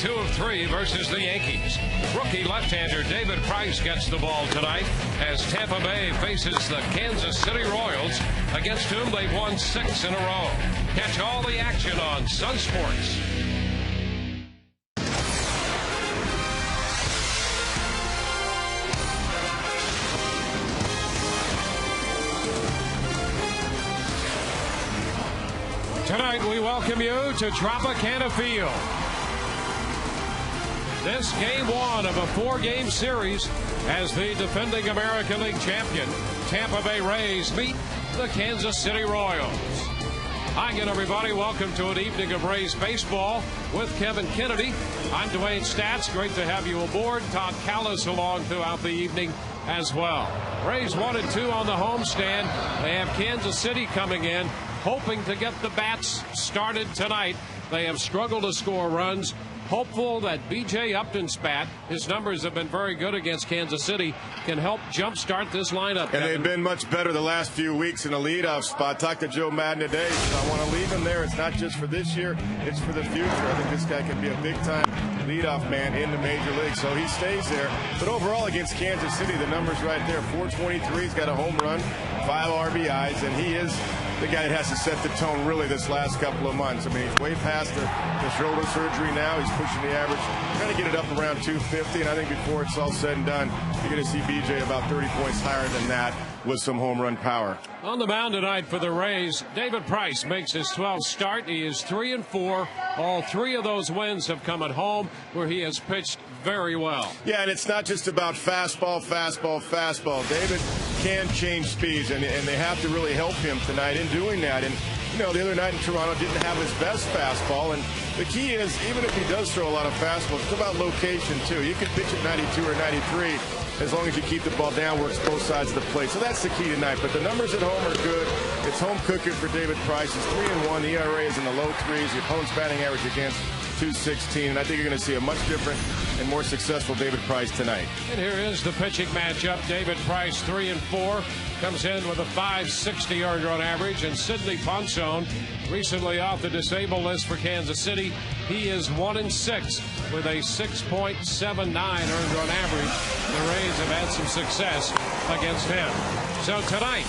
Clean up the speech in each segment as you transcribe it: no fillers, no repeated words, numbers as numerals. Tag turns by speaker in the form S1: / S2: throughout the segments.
S1: 2 of 3 versus the Yankees. Rookie left-hander David Price gets the ball tonight as Tampa Bay faces the Kansas City Royals, against whom they've won 6 in a row. Catch all the action on Sun Sports. Tonight we welcome you to Tropicana Field. This game 1 of a 4-game series as the defending American League champion Tampa Bay Rays meet the Kansas City Royals. Hi again, everybody. Welcome to an evening of Rays baseball with Kevin Kennedy. I'm Dwayne Stats. Great to have you aboard. Todd Callis along throughout the evening as well. Rays 1-2 on the homestand. They have Kansas City coming in, hoping to get the bats started tonight. They have struggled to score runs. Hopeful that B.J. Upton's bat, his numbers have been very good against Kansas City, can help jumpstart this lineup.
S2: And they've been much better the last few weeks in a leadoff spot. Talked to Joe Madden today. So I want to leave him there. It's not just for this year, it's for the future. I think this guy can be a big-time leadoff man in the major league. So he stays there. But overall against Kansas City, the numbers right there. 423, he's got a home run, 5 RBIs, and he is the guy that has to set the tone really this last couple of months. I mean, he's way past the shoulder surgery now. He's pushing the average, trying to get it up around 250. And I think before it's all said and done, you're going to see B.J. about 30 points higher than that with some home run power.
S1: On the mound tonight for the Rays, David Price makes his 12th start. He is 3-4. All 3 of those wins have come at home, where he has pitched very well.
S2: Yeah, and it's not just about fastball, fastball, fastball. David can change speeds, and they have to really help him tonight in doing that. And, you know, the other night in Toronto didn't have his best fastball. And the key is, even if he does throw a lot of fastballs, it's about location, too. You can pitch at 92 or 93 as long as you keep the ball down, works both sides of the plate. So that's the key tonight. But the numbers at home are good. It's home cooking for David Price. He's 3-1. The ERA is in the low 3s. The opponent's batting average against 216. And I think you're going to see a much different and more successful David Price tonight.
S1: And here is the pitching matchup. David Price, 3-4, comes in with a 560 earned run average. And Sidney Ponson, recently off the disabled list for Kansas City, he is 1-6 with a 6.79 earned run average. The Rays have had some success against him. So tonight,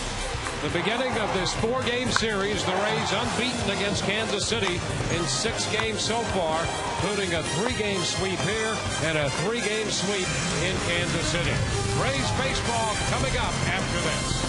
S1: the beginning of this 4-game series, the Rays unbeaten against Kansas City in 6 games so far, including a 3-game sweep here and a 3-game sweep in Kansas City. Rays baseball coming up after this.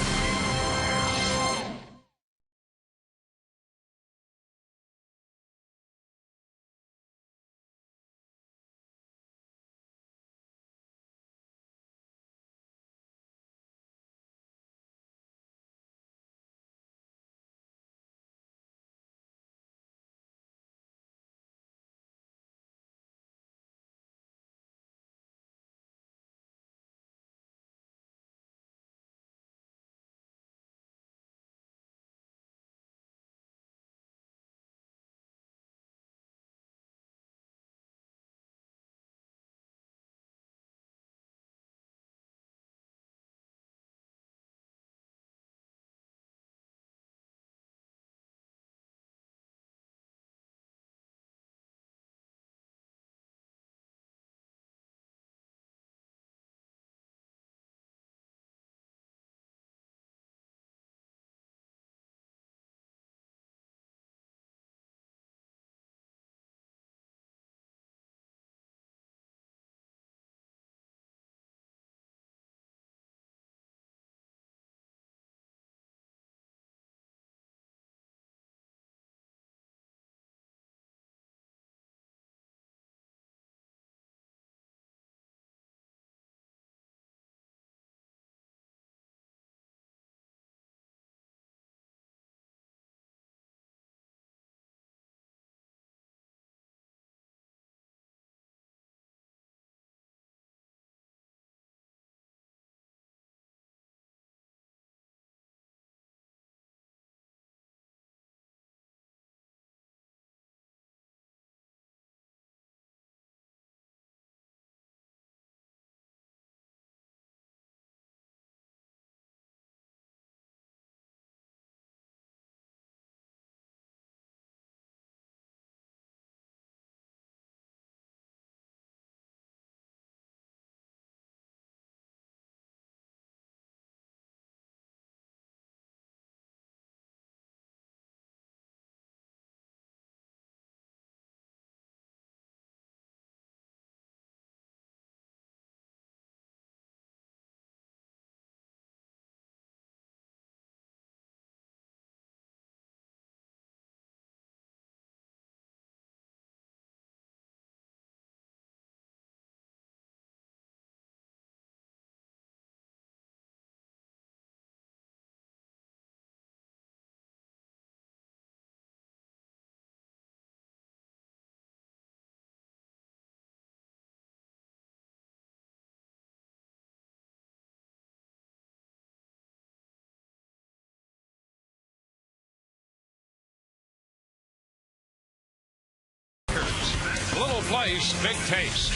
S1: Little place, big taste.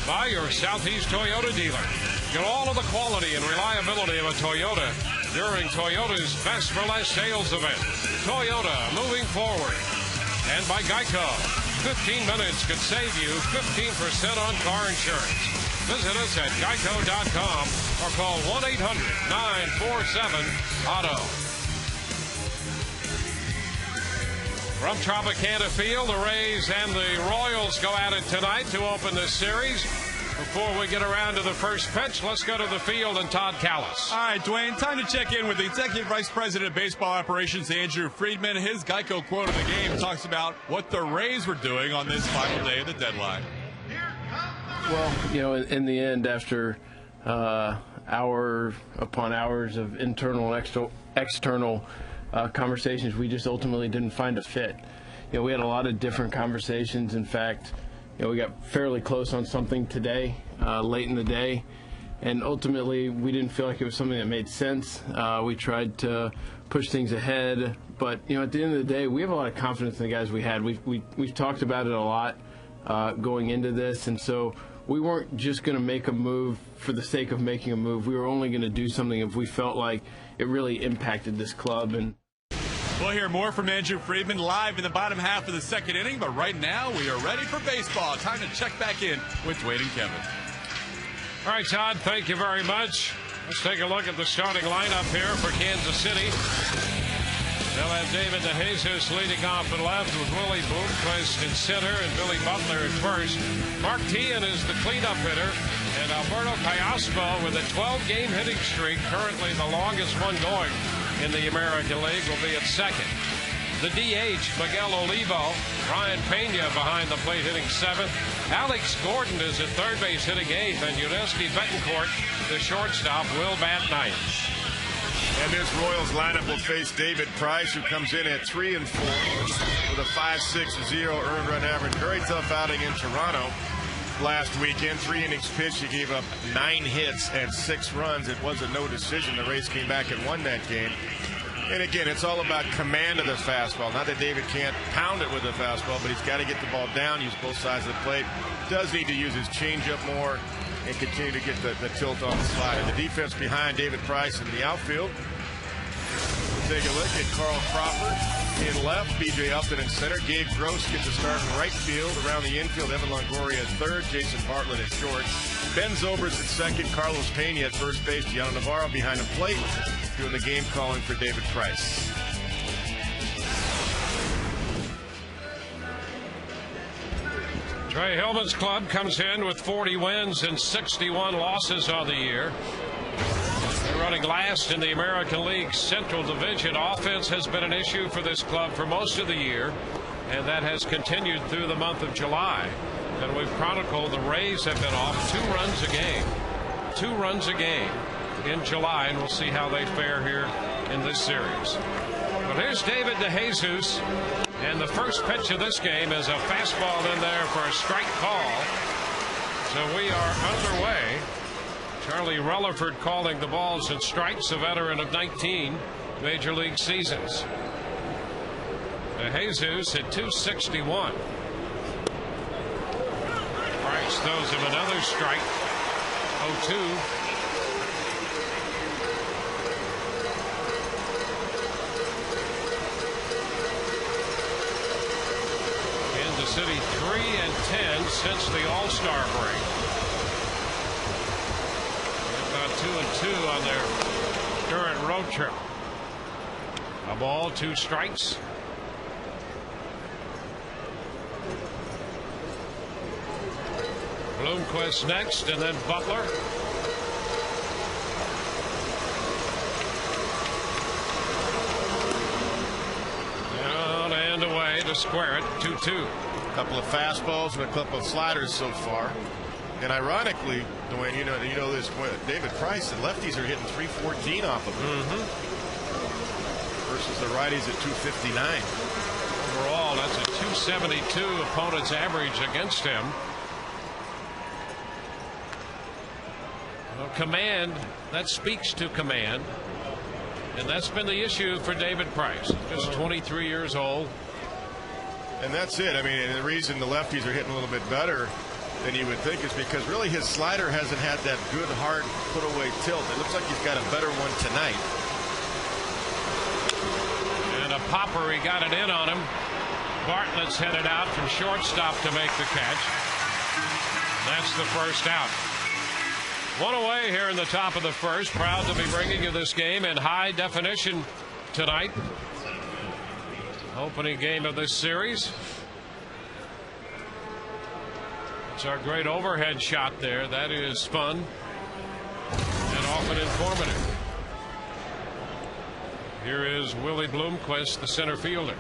S1: By your Southeast Toyota dealer. Get all of the quality and reliability of a Toyota during Toyota's Best for Less sales event. Toyota, moving forward. And by Geico. 15 minutes could save you 15% on car insurance. Visit us at geico.com or call 1-800-947-AUTO. From Tropicana Field, the Rays and the Royals go at it tonight to open this series. Before we get around to the first pitch, let's go to the field and Todd Callis.
S3: All right, Dwayne, time to check in with the Executive Vice President of Baseball Operations, Andrew Friedman. His Geico quote of the game talks about what the Rays were doing on this final day of the deadline.
S4: Well, you know, in the end, after hour upon hours of internal and external conversations, we just ultimately didn't find a fit. You know, we had a lot of different conversations. In fact, you know, we got fairly close on something today, late in the day, and ultimately we didn't feel like it was something that made sense. We tried to push things ahead, but you know, at the end of the day, we have a lot of confidence in the guys we had. We've talked about it a lot going into this, and so we weren't just going to make a move for the sake of making a move. We were only going to do something if we felt like it really impacted this club. And
S3: we'll hear more from Andrew Friedman live in the bottom half of the second inning, but right now we are ready for baseball. Time to check back in with Dwayne and Kevin.
S1: All right, Todd, thank you very much. Let's take a look at the starting lineup here for Kansas City. They'll have David DeJesus leading off at left with Willie Bloomquist in center and Billy Butler at first. Mark Teahan is the cleanup hitter, and Alberto Callaspo with a 12-game hitting streak, currently the longest one going in the American League, will be at second. The DH, Miguel Olivo, Ryan Pena behind the plate hitting seventh. Alex Gordon is at third base hitting eighth, and Yuniesky Betancourt, the shortstop, will bat ninth.
S2: And this Royals lineup will face David Price, who comes in at 3-4 with a 5.60 earned run average. Very tough outing in Toronto last weekend. 3 innings pitched. He gave up 9 hits and 6 runs. It was a no decision. The Rays came back and won that game. And again, it's all about command of the fastball. Not that David can't pound it with the fastball, but he's got to get the ball down, use both sides of the plate. Does need to use his changeup more and continue to get the tilt on the slider. The defense behind David Price in the outfield. We'll take a look at Carl Crawford in left, B.J. Upton in center, Gabe Gross gets a start in right field. Around the infield, Evan Longoria at third, Jason Bartlett at short, Ben Zobrist at second, Carlos Pena at first base, Gianna Navarro behind the plate, doing the game calling for David Price.
S1: Trey Hillman's club comes in with 40 wins and 61 losses on the year. They're running last in the American League Central Division. Offense has been an issue for this club for most of the year, and that has continued through the month of July. And we've chronicled the Rays have been off 2 runs a game. 2 runs a game in July, and we'll see how they fare here in this series. But here's David DeJesus. And the first pitch of this game is a fastball in there for a strike call. So we are underway. Charlie Rutherford calling the balls and strikes, a veteran of 19 major league seasons. DeJesus at 261. Price throws him another strike. 0-2. City 3-10 since the All-Star break. About 2-2 on their current road trip. A ball, 2 strikes. Bloomquist next, and then Butler. Down and away to square it. 2-2.
S2: A couple of fastballs and a couple of sliders so far. And ironically, Dwayne, you know this, David Price, the lefties are hitting 314 off of him. Versus the righties at 259.
S1: Overall, that's a 272 opponent's average against him. Well, command, that speaks to command. And that's been the issue for David Price. Just 23 years old.
S2: And that's it. I mean, and the reason the lefties are hitting a little bit better than you would think is because really his slider hasn't had that good, hard put-away tilt. It looks like he's got a better one tonight.
S1: And a popper, he got it in on him. Bartlett's headed out from shortstop to make the catch. That's the first out. One away here in the top of the first. Proud to be bringing you this game in high definition tonight. Opening game of this series. It's our great overhead shot there. That is fun and often informative. Here is Willie Bloomquist, the center fielder.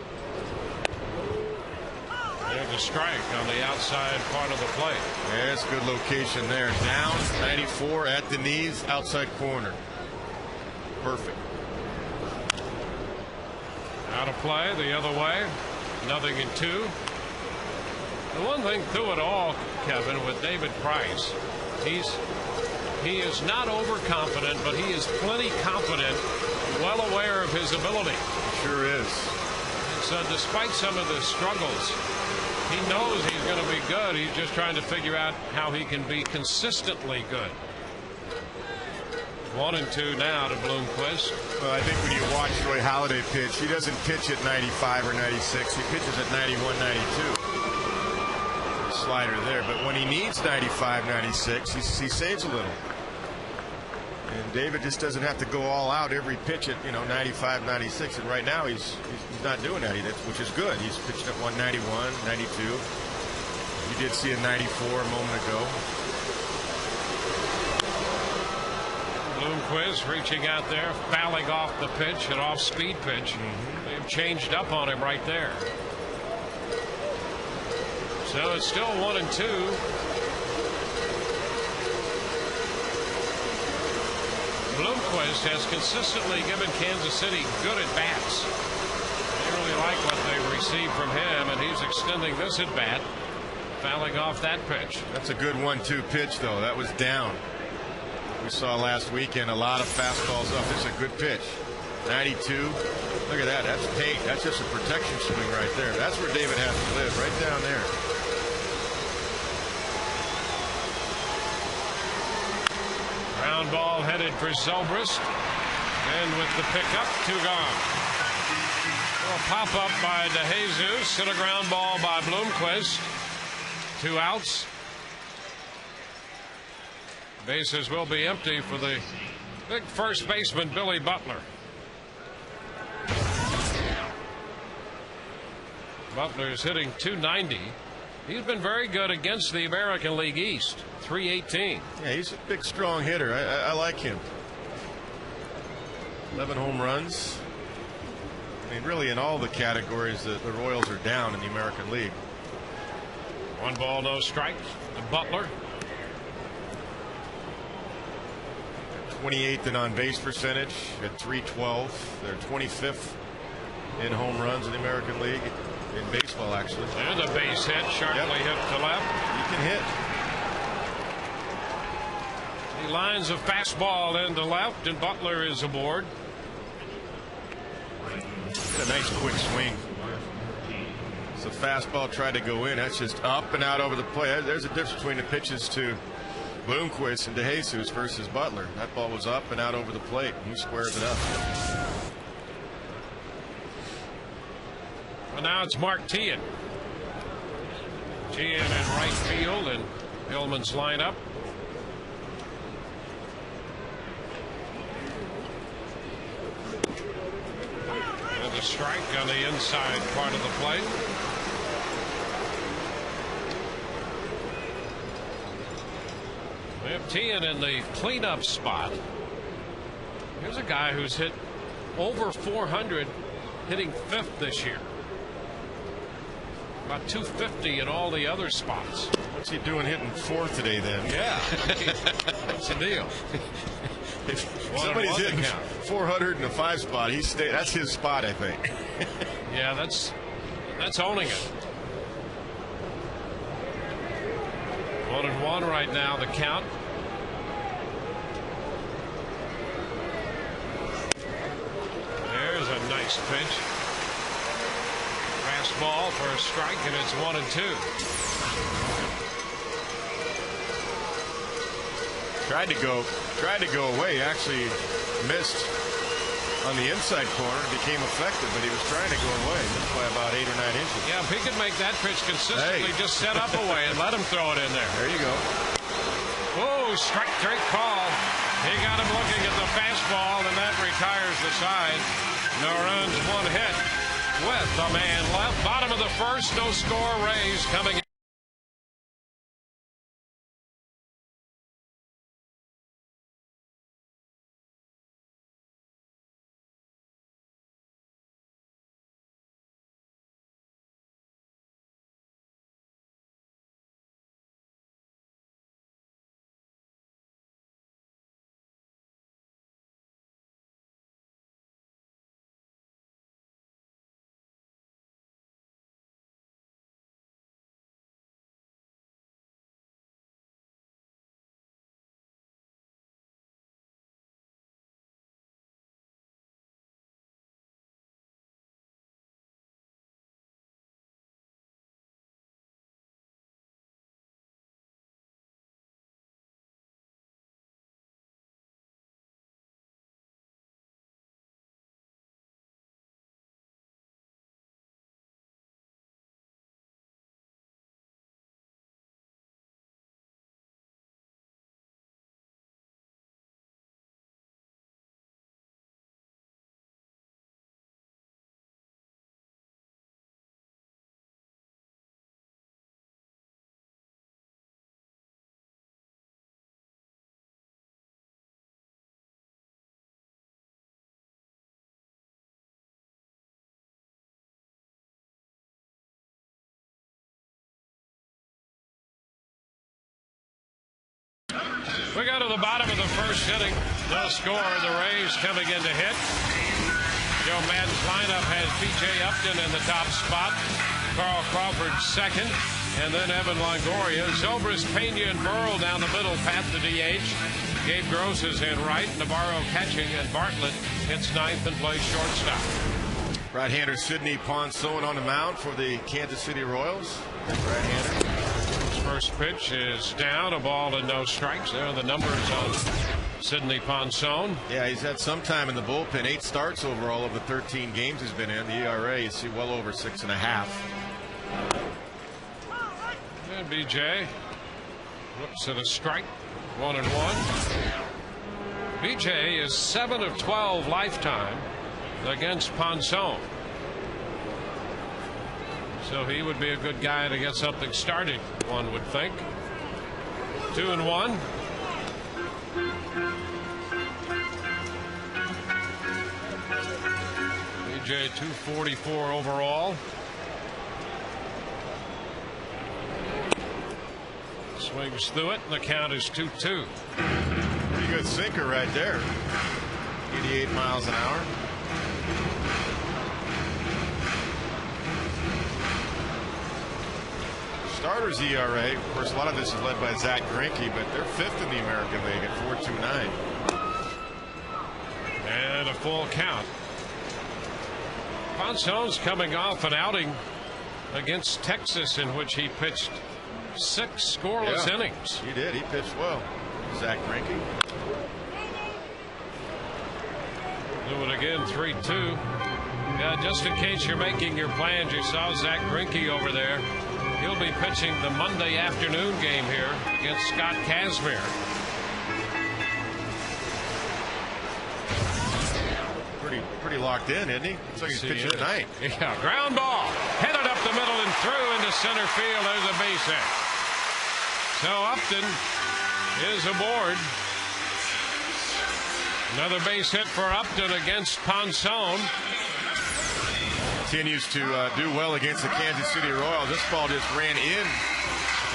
S1: There's a strike on the outside part of the plate.
S2: Yeah, it's a good location there. Down, 94 at the knees, outside corner. Perfect.
S1: Out of play the other way. 0-2. The one thing through it all, Kevin, with David Price, he is not overconfident, but he is plenty confident, well aware of his ability.
S2: Sure is.
S1: And so despite some of the struggles, he knows he's going to be good. He's just trying to figure out how he can be consistently good. 1-2 now to Bloomquist.
S2: Well, I think when you watch Roy Halladay pitch, he doesn't pitch at 95 or 96. He pitches at 91, 92. Slider there, but when he needs 95, 96, he saves a little. And David just doesn't have to go all out every pitch at 95, 96. And right now he's not doing that, which is good. He's pitching at 191, 92. You did see a 94 a moment ago.
S1: Bloomquist reaching out there, fouling off the pitch, an off-speed pitch. They've changed up on him right there. So it's still 1-2. Bloomquist has consistently given Kansas City good at-bats. They really like what they've received from him, and he's extending this at-bat, fouling off that pitch.
S2: That's a good 1-2 pitch, though. That was down. We saw last weekend a lot of fastballs up. This is a good pitch. 92. Look at that. That's paint. That's just a protection swing right there. That's where David has to live, right down there.
S1: Ground ball headed for Zobrist. And with the pickup, 2 gone. A pop up by DeJesus and a ground ball by Bloomquist. 2 outs. Bases will be empty for the big first baseman, Billy Butler. Butler's hitting .290. He's been very good against the American League East. .318.
S2: Yeah, he's a big, strong hitter. I like him. 11 home runs. I mean, really, in all the categories, the Royals are down in the American League.
S1: 1 ball, no strikes to Butler.
S2: 28th in on-base percentage at .312. They're 25th in home runs in the American League. In baseball, actually.
S1: And a base hit, sharply hit to left.
S2: You can hit.
S1: He lines a fastball into left, and Butler is aboard.
S2: A nice quick swing. So fastball tried to go in. That's just up and out over the plate. There's a difference between the pitches to Bloomquist and DeJesus versus Butler. That ball was up and out over the plate. He squares it up.
S1: Well, now it's Mark Teahen. Teahen in right field, and Hillman's lineup. And a strike on the inside part of the plate. We have Teahen in the cleanup spot. Here's a guy who's hit over 400, hitting 5th this year. About 250 in all the other spots.
S2: What's he doing hitting 4th today, then?
S1: Yeah. What's the deal?
S2: If somebody's hitting 400 in the 5 spot, that's his spot, I think.
S1: Yeah, that's owning it. 1-1 right now, the count. There's a nice pitch. fastball for a strike, and it's 1-2.
S2: Tried to go away. Actually missed on the inside corner. Became effective, but he was trying to go away. Missed by about 8 or 9 inches.
S1: Yeah, if he could make that pitch consistently, just set up away and let him throw it in there.
S2: There you go.
S1: Oh, strike 3 call. He got him looking at the fastball, and that retires the side. No runs, 1 hit. With a man left. Bottom of the first, no score. Rays coming in. We go to the bottom of the first inning. No score. The Rays coming in to hit. Joe Maddon's lineup has B.J. Upton in the top spot. Carl Crawford second. And then Evan Longoria. Zobrist, Pena, and Burrell down the middle. Pat the DH. Gabe Gross is in right. Navarro catching. And Bartlett hits ninth and plays shortstop.
S2: Right-hander Sidney Ponson on the mound for the Kansas City Royals. Right-hander.
S1: First pitch is down, a ball and no strikes. There are the numbers on Sidney Ponson.
S2: Yeah, he's had some time in the bullpen. 8 starts overall of the 13 games he's been in. The ERA, you see, well over 6.5.
S1: And BJ looks at a strike. 1-1. BJ is 7 of 12 lifetime against Ponson. So he would be a good guy to get something started, one would think. 2-1. BJ 244 overall. Swings through it, and the count is 2-2.
S2: Pretty good sinker right there. 88 miles an hour. Starters ERA, of course, a lot of this is led by Zach Greinke, but they're 5th in the American League at 4.29.
S1: And a full count. Ponson's coming off an outing against Texas in which he pitched 6 scoreless innings.
S2: He did. He pitched well. Zach Greinke.
S1: Do it again, 3-2. Just in case you're making your plans, you saw Zach Greinke over there. He'll be pitching the Monday afternoon game here against Scott Kazmir.
S2: Pretty locked in, isn't he? Looks like he's pitching tonight.
S1: Yeah, ground ball. Headed up the middle and through into center field. There's a base hit. So Upton is aboard. Another base hit for Upton against Ponson.
S2: Continues to do well against the Kansas City Royals. This ball just ran in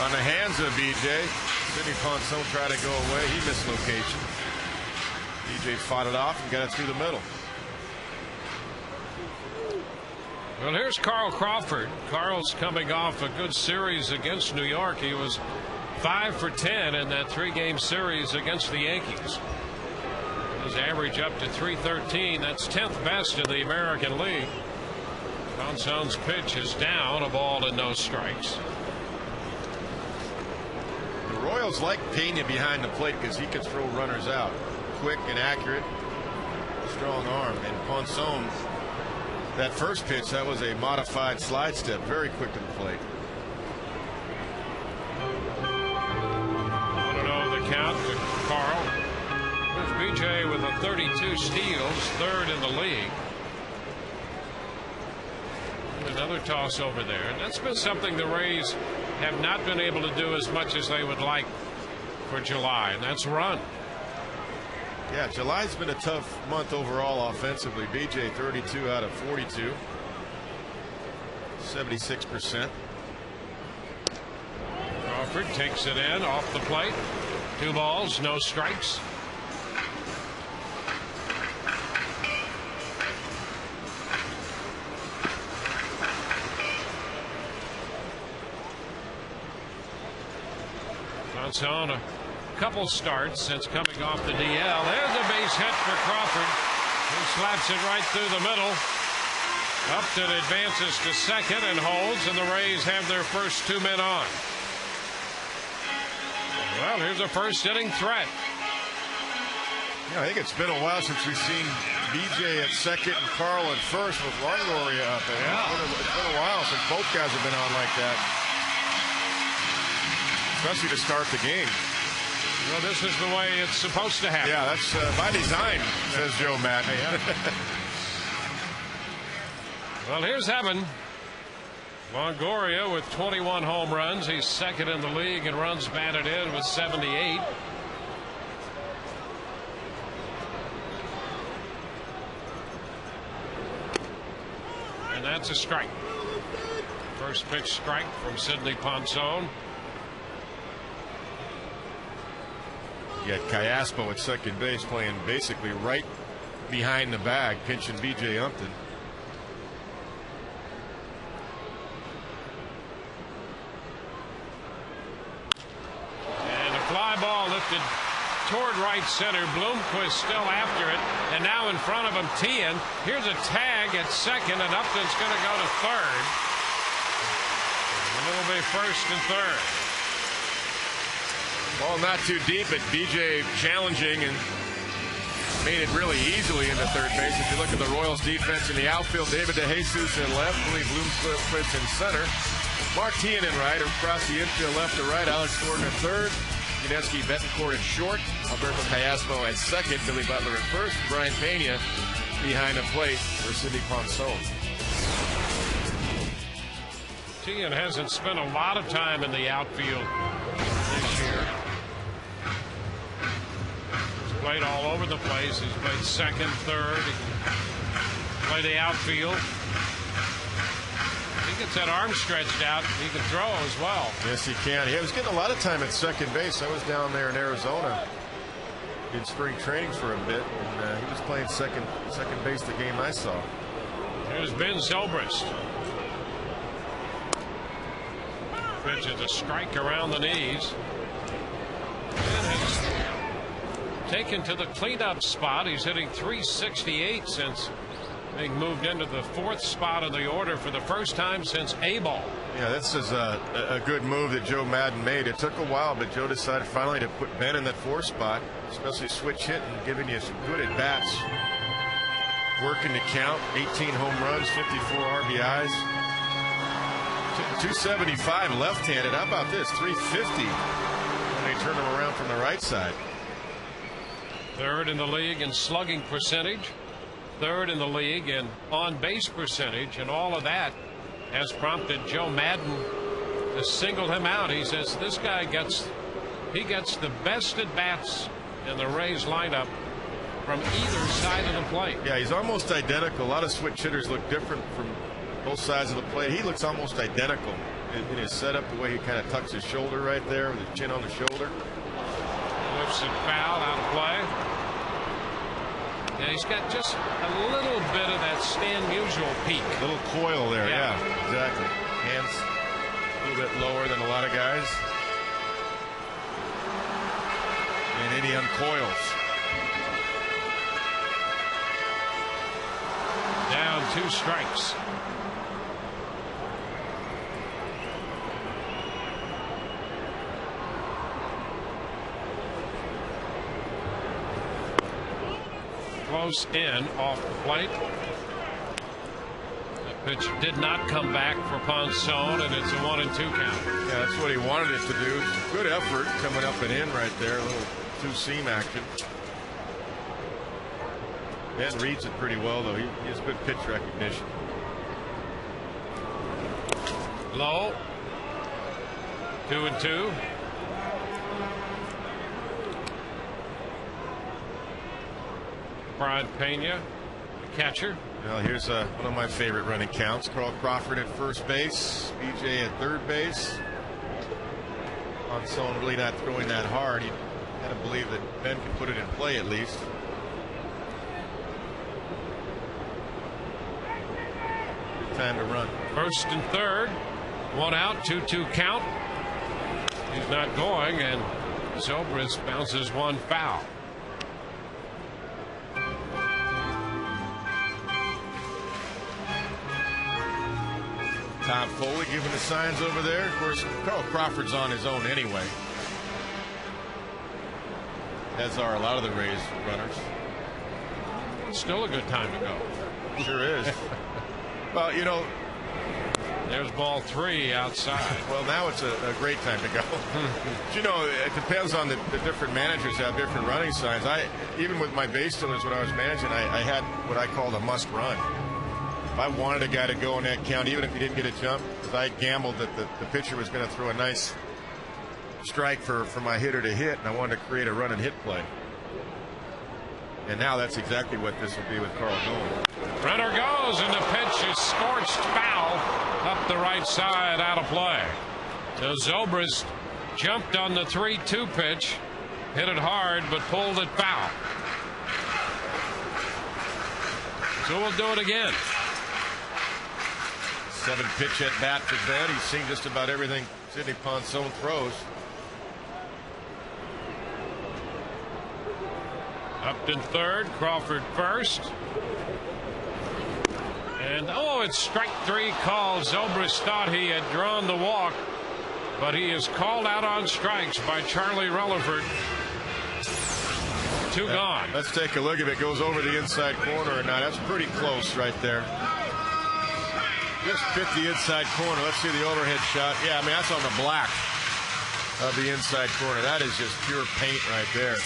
S2: on the hands of BJ. Sidney Ponson tried to go away. He missed location. BJ fought it off and got it through the middle.
S1: Well, here's Carl Crawford. Carl's coming off a good series against New York. He was 5 for 10 in that 3-game series against the Yankees. His average up to .313. That's 10th best in the American League. Ponsone's pitch is down, a ball and no strikes.
S2: The Royals like Pena behind the plate because he can throw runners out. Quick and accurate, strong arm. And Ponzone, that first pitch, that was a modified slide step, very quick to the plate.
S1: 1-0 the count to Carl. Here's BJ with a 32 steals, third in the league. Another toss over there, and that's been something the Rays have not been able to do as much as they would like for July, and that's run.
S2: Yeah, July's been a tough month overall offensively. BJ 32 out of 42, 76%.
S1: Crawford takes it in off the plate. 2 balls, no strikes. Ponzone, a couple starts since coming off the DL. There's a base hit for Crawford. He slaps it right through the middle. Upton advances to second and holds, and the Rays have their first 2 men on. Well, here's a first inning threat.
S2: Yeah, I think it's been a while since we've seen BJ at second and Carl at first with Longoria up.
S1: Yeah.
S2: It's been a while since both guys have been on like that. Especially to start the game.
S1: Well, this is the way it's supposed to happen.
S2: Yeah, that's by design, says Joe Madden.
S1: Well, here's heaven. Longoria with 21 home runs. He's second in the league in runs batted in with 78. And that's a strike. First pitch strike from Sidney Ponzone.
S2: You got Callaspo at second base playing basically right behind the bag, pinching BJ Upton.
S1: And a fly ball lifted toward right center. Bloomquist still after it, and now in front of him Tien. Here's a tag at second, and Upton's going to go to third. And it'll be first and third.
S2: Ball not too deep, but BJ challenging and made it really easily into third base. If you look at the Royals defense in the outfield, David DeJesus in left, Willie Bloomquist in center, Mark Tien in right, across the infield left to right, Alex Gordon at third, Yudinski Betancourt at short, Alberto Callaspo at second, Billy Butler at first, Brian Pena behind the plate for Sidney Ponzone.
S1: Tien hasn't spent a lot of time in the outfield this year. He's played all over the place. He's played second, third. He can play the outfield. He gets that arm stretched out. He can throw as well.
S2: Yes, he can. He was getting a lot of time at second base. I was down there in Arizona in spring training for a bit, and he was playing second base the game I saw.
S1: Here's Ben Zobrist. Pitch is a strike around the knees. And has taken to the cleanup spot. He's hitting .368 since being moved into the 4th spot in the order for the first time since A-ball.
S2: Yeah, this is a good move that Joe Madden made. It took a while, but Joe decided finally to put Ben in that 4th spot, especially switch hitting, giving you some good at-bats. Working the count, 18 home runs, 54 RBIs. 275 left-handed. How about this? 350 when they turn him around from the right side.
S1: Third in the league in slugging percentage. Third in the league in on-base percentage. And all of that has prompted Joe Madden to single him out. He says this guy gets the best at-bats in the Rays lineup from either side of the plate.
S2: Yeah, he's almost identical. A lot of switch hitters look different from both sides of the plate. He looks almost identical in his setup, the way he kind of tucks his shoulder right there with his chin on the shoulder.
S1: Lifts it foul, out of play. Yeah, he's got just a little bit of that Stan Musial peak.
S2: A little coil there, yeah, exactly. Hands a little bit lower than a lot of guys. And then he uncoils.
S1: Down 2 strikes. close in off the plate. The pitch did not come back for Ponson, and it's a 1-2 count.
S2: Yeah, that's what he wanted it to do. Good effort coming up and in right there. A little two-seam action. Ben reads it pretty well, though. He has good pitch recognition.
S1: Low. 2-2. Brian Pena, the catcher.
S2: Well, here's one of my favorite running counts. Carl Crawford at first base, BJ at third base. Ponson really not throwing that hard. He had to believe that Ben could put it in play at least. Good time to run.
S1: First and third. 1 out, 2-2 count. He's not going, and Zobrist bounces one foul.
S2: Tom Foley giving the signs over there. Of course, Carl Crawford's on his own anyway, as are a lot of the Rays runners.
S1: Still a good time to go.
S2: Sure is. Well, you know,
S1: there's ball 3 outside.
S2: Well, now it's a great time to go. But, you know, it depends on the different managers have different running signs. Even with my base stealers when I was managing, I had what I called a must run. If I wanted a guy to go in that count, even if he didn't get a jump, because I gambled that the pitcher was going to throw a nice strike for my hitter to hit, and I wanted to create a run and hit play. And now that's exactly what this will be with Carl going.
S1: Runner goes, and the pitch is scorched foul up the right side, out of play. So Zobrist jumped on the 3-2 pitch, hit it hard, but pulled it foul. So we'll do it again.
S2: 7 pitch at bat for Ben. He's seen just about everything Sidney Ponson throws.
S1: Upton third, Crawford first. And it's strike 3 called. Zobrist thought he had drawn the walk, but he is called out on strikes by Charlie Rutherford. 2 gone.
S2: Let's take a look if it goes over the inside corner or not. That's pretty close right there. Just fit the inside corner. Let's see the overhead shot. Yeah, I mean, that's on the black of the inside corner. That is just pure paint right there.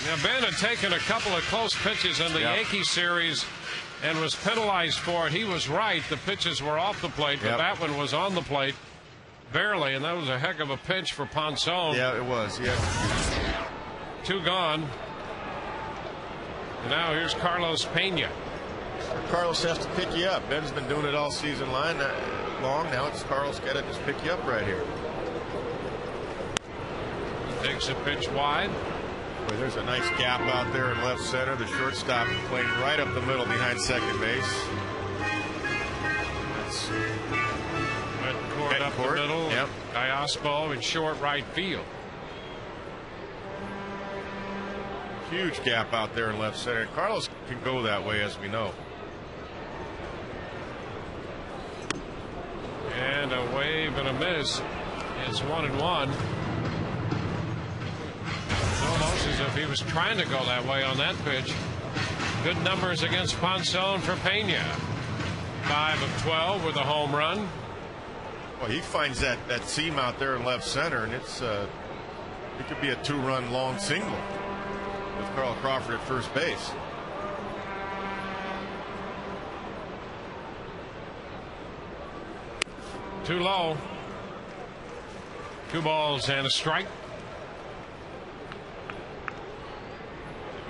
S1: Now, Ben had taken a couple of close pitches in the Yankee series and was penalized for it. He was right. The pitches were off the plate, but that one was on the plate barely, and that was a heck of a pinch for Ponson.
S2: Yeah, it was. Yeah.
S1: 2 gone. And now here's Carlos Pena.
S2: Carlos has to pick you up. Ben's been doing it all season long. Now it's Carlos got to just pick you up right here.
S1: Takes a pitch wide.
S2: Boy, there's a nice gap out there in left center. The shortstop playing right up the middle behind second base. That's
S1: court up the middle.
S2: Yep.
S1: Iospo in short right field.
S2: Huge gap out there in left center. Carlos can go that way, as we know.
S1: And a wave and a miss. It's 1-1. Almost as if he was trying to go that way on that pitch. Good numbers against Ponson for Pena. 5 of 12 with a home run.
S2: Well, he finds that seam out there in left center, and it could be a 2-run long single with Carl Crawford at first base.
S1: Too low. 2 balls and a strike.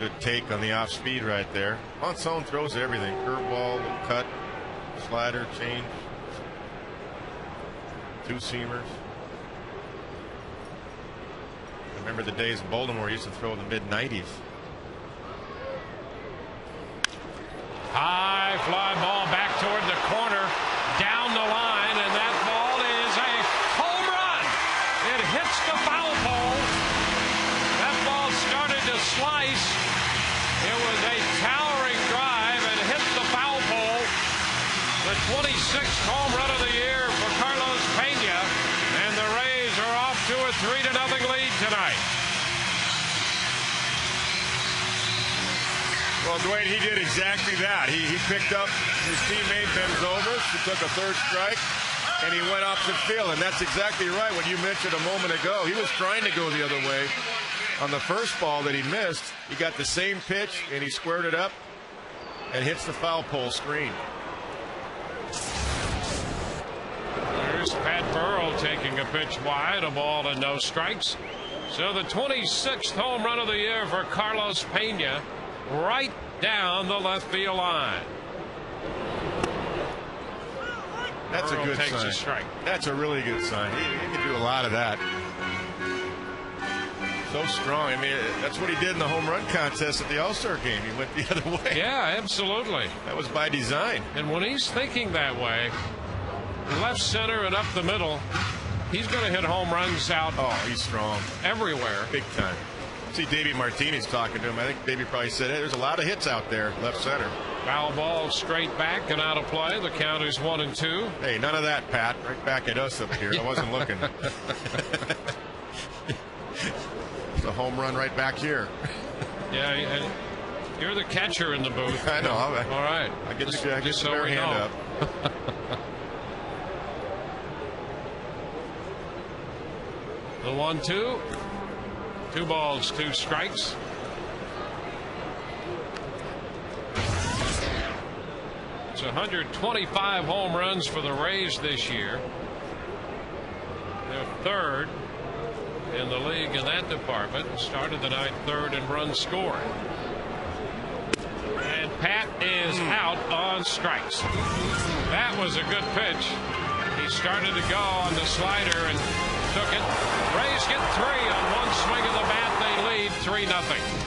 S2: Good take on the off speed right there. Ponson throws everything: curveball, cut, slider, change, 2-seamers. Remember the days in Baltimore, he used to throw in the mid-90s.
S1: High fly ball back toward the corner, down the line, and that ball is a home run. It hits the foul pole. That ball started to slice. It was a towering drive and hit the foul pole. The 26th home run of the year for Carlos Pena, and the Rays are off to a 3-0 lead tonight.
S2: Well, Dwayne, he did exactly that. He picked up his teammate Ben Zobrist, who took a third strike, and he went opposite field. And that's exactly right. What you mentioned a moment ago, he was trying to go the other way. On the first ball that he missed, he got the same pitch, and he squared it up and hits the foul pole screen.
S1: There's Pat Burrell taking a pitch wide, a ball and no strikes. So the 26th home run of the year for Carlos Pena, right down the left field line.
S2: That's
S1: Burrell
S2: a good
S1: takes
S2: sign.
S1: a strike.
S2: That's a really good sign. He can do a lot of that. So strong. I mean, that's what he did in the home run contest at the All-Star game. He went the other way.
S1: Yeah, absolutely.
S2: That was by design.
S1: And when he's thinking that way, left center and up the middle, he's going to hit home runs out.
S2: Oh, he's strong.
S1: Everywhere.
S2: Big time. See Davey Martinez talking to him. I think Davey probably said, hey, there's a lot of hits out there, left center.
S1: Foul ball straight back and out of play. The count is 1-2.
S2: Hey, none of that, Pat. Right back at us up here. I wasn't looking. It's a home run right back here.
S1: Yeah, and you're the catcher in the booth.
S2: I know.
S1: All right.
S2: I get
S1: Just
S2: the
S1: so
S2: bare
S1: we
S2: hand
S1: know.
S2: up.
S1: The 1-2. 2 balls, 2 strikes. It's 125 home runs for the Rays this year. They're third in the league in that department. Started the night third in runs scored. And Pat is out on strikes. That was a good pitch. He started to go on the slider and took it. Rays get 3 on one swing of the bat. They lead 3-0.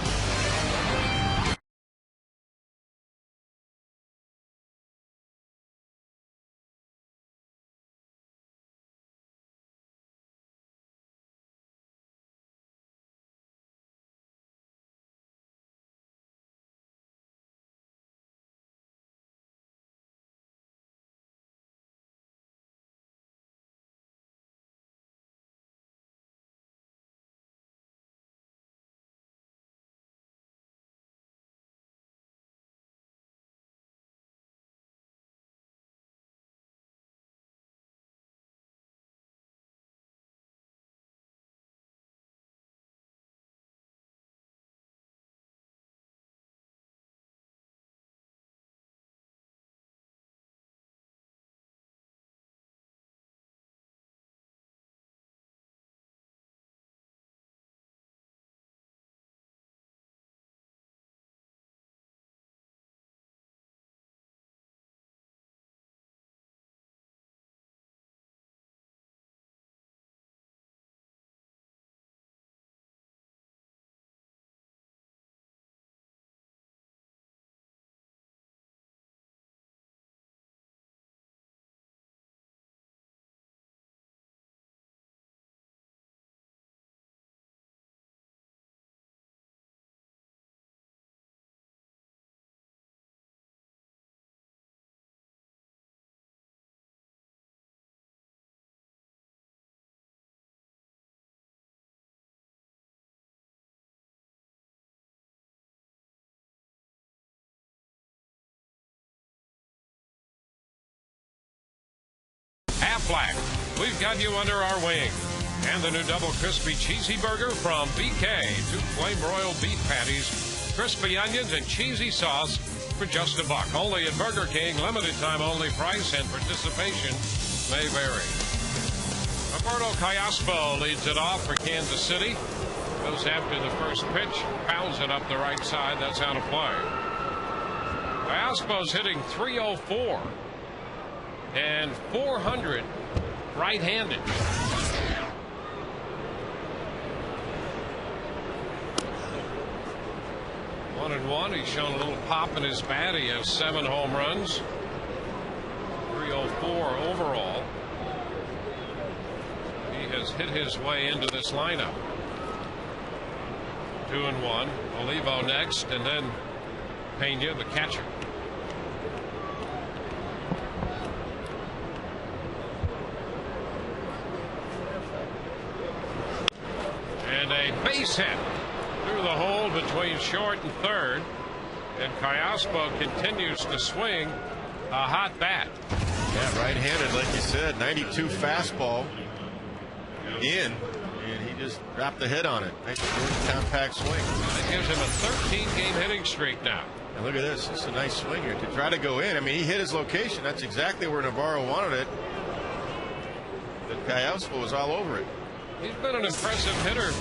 S1: Aflac, we've got you under our wing. And the new double crispy cheesy burger from BK. 2 flame broiled beef patties, crispy onions, and cheesy sauce for just $1. Only at Burger King. Limited time only. Price and participation may vary. Roberto Callaspo leads it off for Kansas City. Goes after the first pitch. Pounds it up the right side. That's out of play. Callaspo's hitting .304. And 400 right-handed. 1-1. He's shown a little pop in his bat. He has 7 home runs. .304 overall. He has hit his way into this lineup. 2-1. Olivo next, and then Pena, the catcher. And a base hit through the hole between short and third. And Callaspo continues to swing a hot bat.
S2: Yeah, right-handed, like you said. 92 fastball in, and he just dropped the hit on it. Nice compact swing.
S1: That gives him a 13-game hitting streak now.
S2: And look at this. It's a nice swing here to try to go in. I mean, he hit his location. That's exactly where Navarro wanted it. But Callaspo was all over it.
S1: He's been an impressive hitter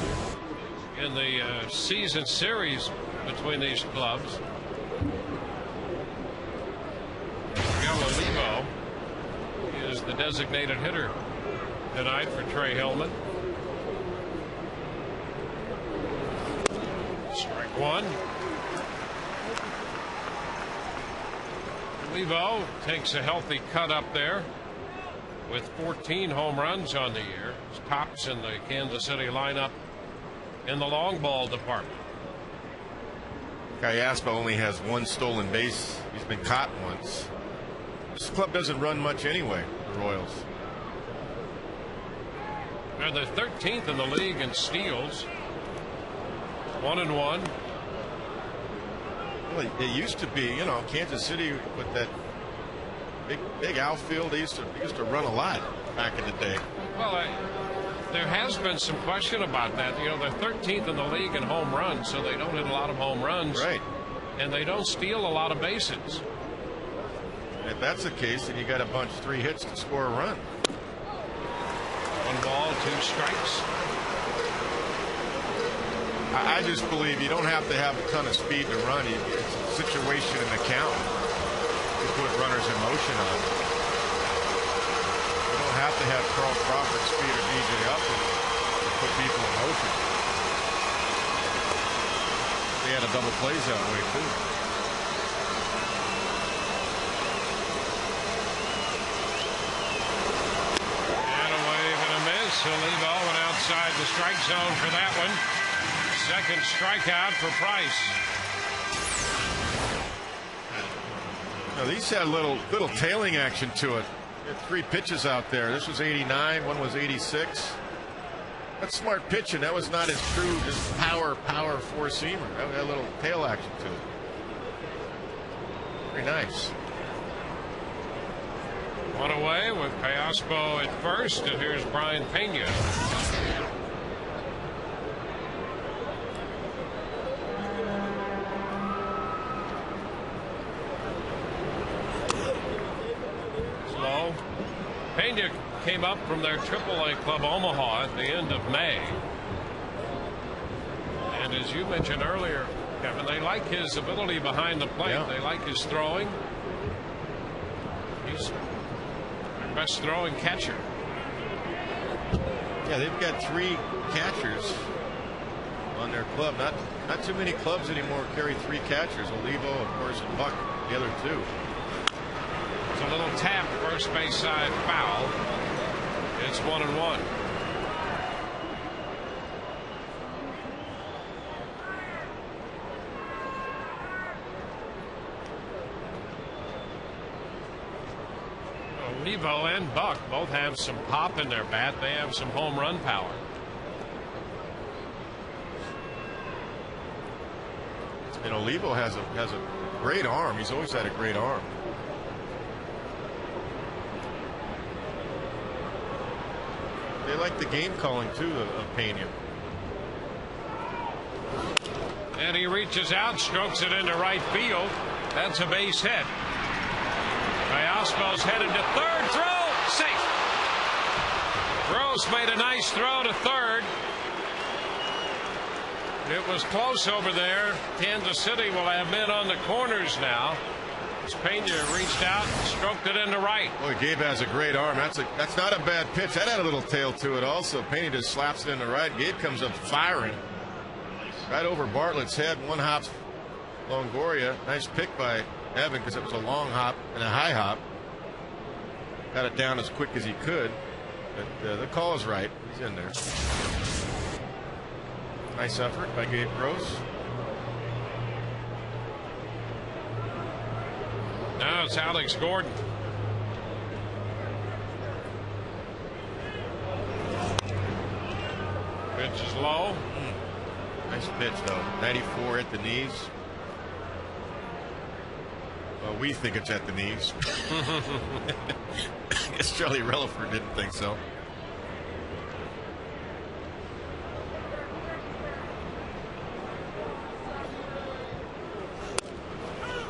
S1: in the season series between these clubs. Miguel Olivo is the designated hitter tonight for Trey Hillman. Strike one. Olivo takes a healthy cut up there with 14 home runs on the year. He's tops in the Kansas City lineup in the long ball department.
S2: Callaspo only has one stolen base. He's been caught once. This club doesn't run much anyway, the Royals.
S1: They're the 13th in the league in steals. 1-1.
S2: Well, it used to be, you know, Kansas City with that big outfield. They used to run a lot back in the day.
S1: Well, there has been some question about that. You know, they're 13th in the league in home runs, so they don't hit a lot of home runs.
S2: Right.
S1: And they don't steal a lot of bases.
S2: And if that's the case, then you got to bunch 3 hits to score a run.
S1: 1 ball, 2 strikes.
S2: I just believe you don't have to have a ton of speed to run. It's a situation in the count to put runners in motion on. You don't have to have Carl Crawford speed or DJ Upton to put people in motion. They had a double plays that way too.
S1: And a wave and a miss. Olivo went outside the strike zone for that one. Second strikeout for Price.
S2: Now these had a little tailing action to it. There had 3 pitches out there. This was 89. One was 86. That's smart pitching. That was not his true, just power four-seamer. That had a little tail action to it. Very nice.
S1: One away with Callaspo at first, and here's Brian Pena. Slow. Pena came up from their AAA club Omaha at the end of May. And as you mentioned earlier, Kevin, they like his ability behind the plate.
S2: Yeah.
S1: They like his throwing. He's their best throwing catcher.
S2: Yeah, they've got 3 catchers on their club. Not too many clubs anymore carry 3 catchers. Olivo, of course, and Buck, the other 2.
S1: It's a little tap, first base side foul. It's 1-1. Olivo and Buck both have some pop in their bat. They have some home run power.
S2: And Olivo has a great arm. He's always had a great arm. They like the game calling too of Pena.
S1: And he reaches out, strokes it into right field. That's a base hit. Callaspo's headed to third. Throw safe. Gross made a nice throw to third. It was close over there. Kansas City will have men on the corners now. Pena reached out and stroked it into right.
S2: Boy, Gabe has a great arm. That's not a bad pitch. That had a little tail to it also. Pena just slaps it into right. Gabe comes up firing right over Bartlett's head. 1 hop Longoria. Nice pick by Evan because it was a long hop and a high hop. Got it down as quick as he could. But the call is right. He's in there. Nice effort by Gabe Gross.
S1: Now it's Alex Gordon. Pitch is low.
S2: Nice pitch though. 94 at the knees. Well, we think it's at the knees. I guess Charlie Relaford didn't think so.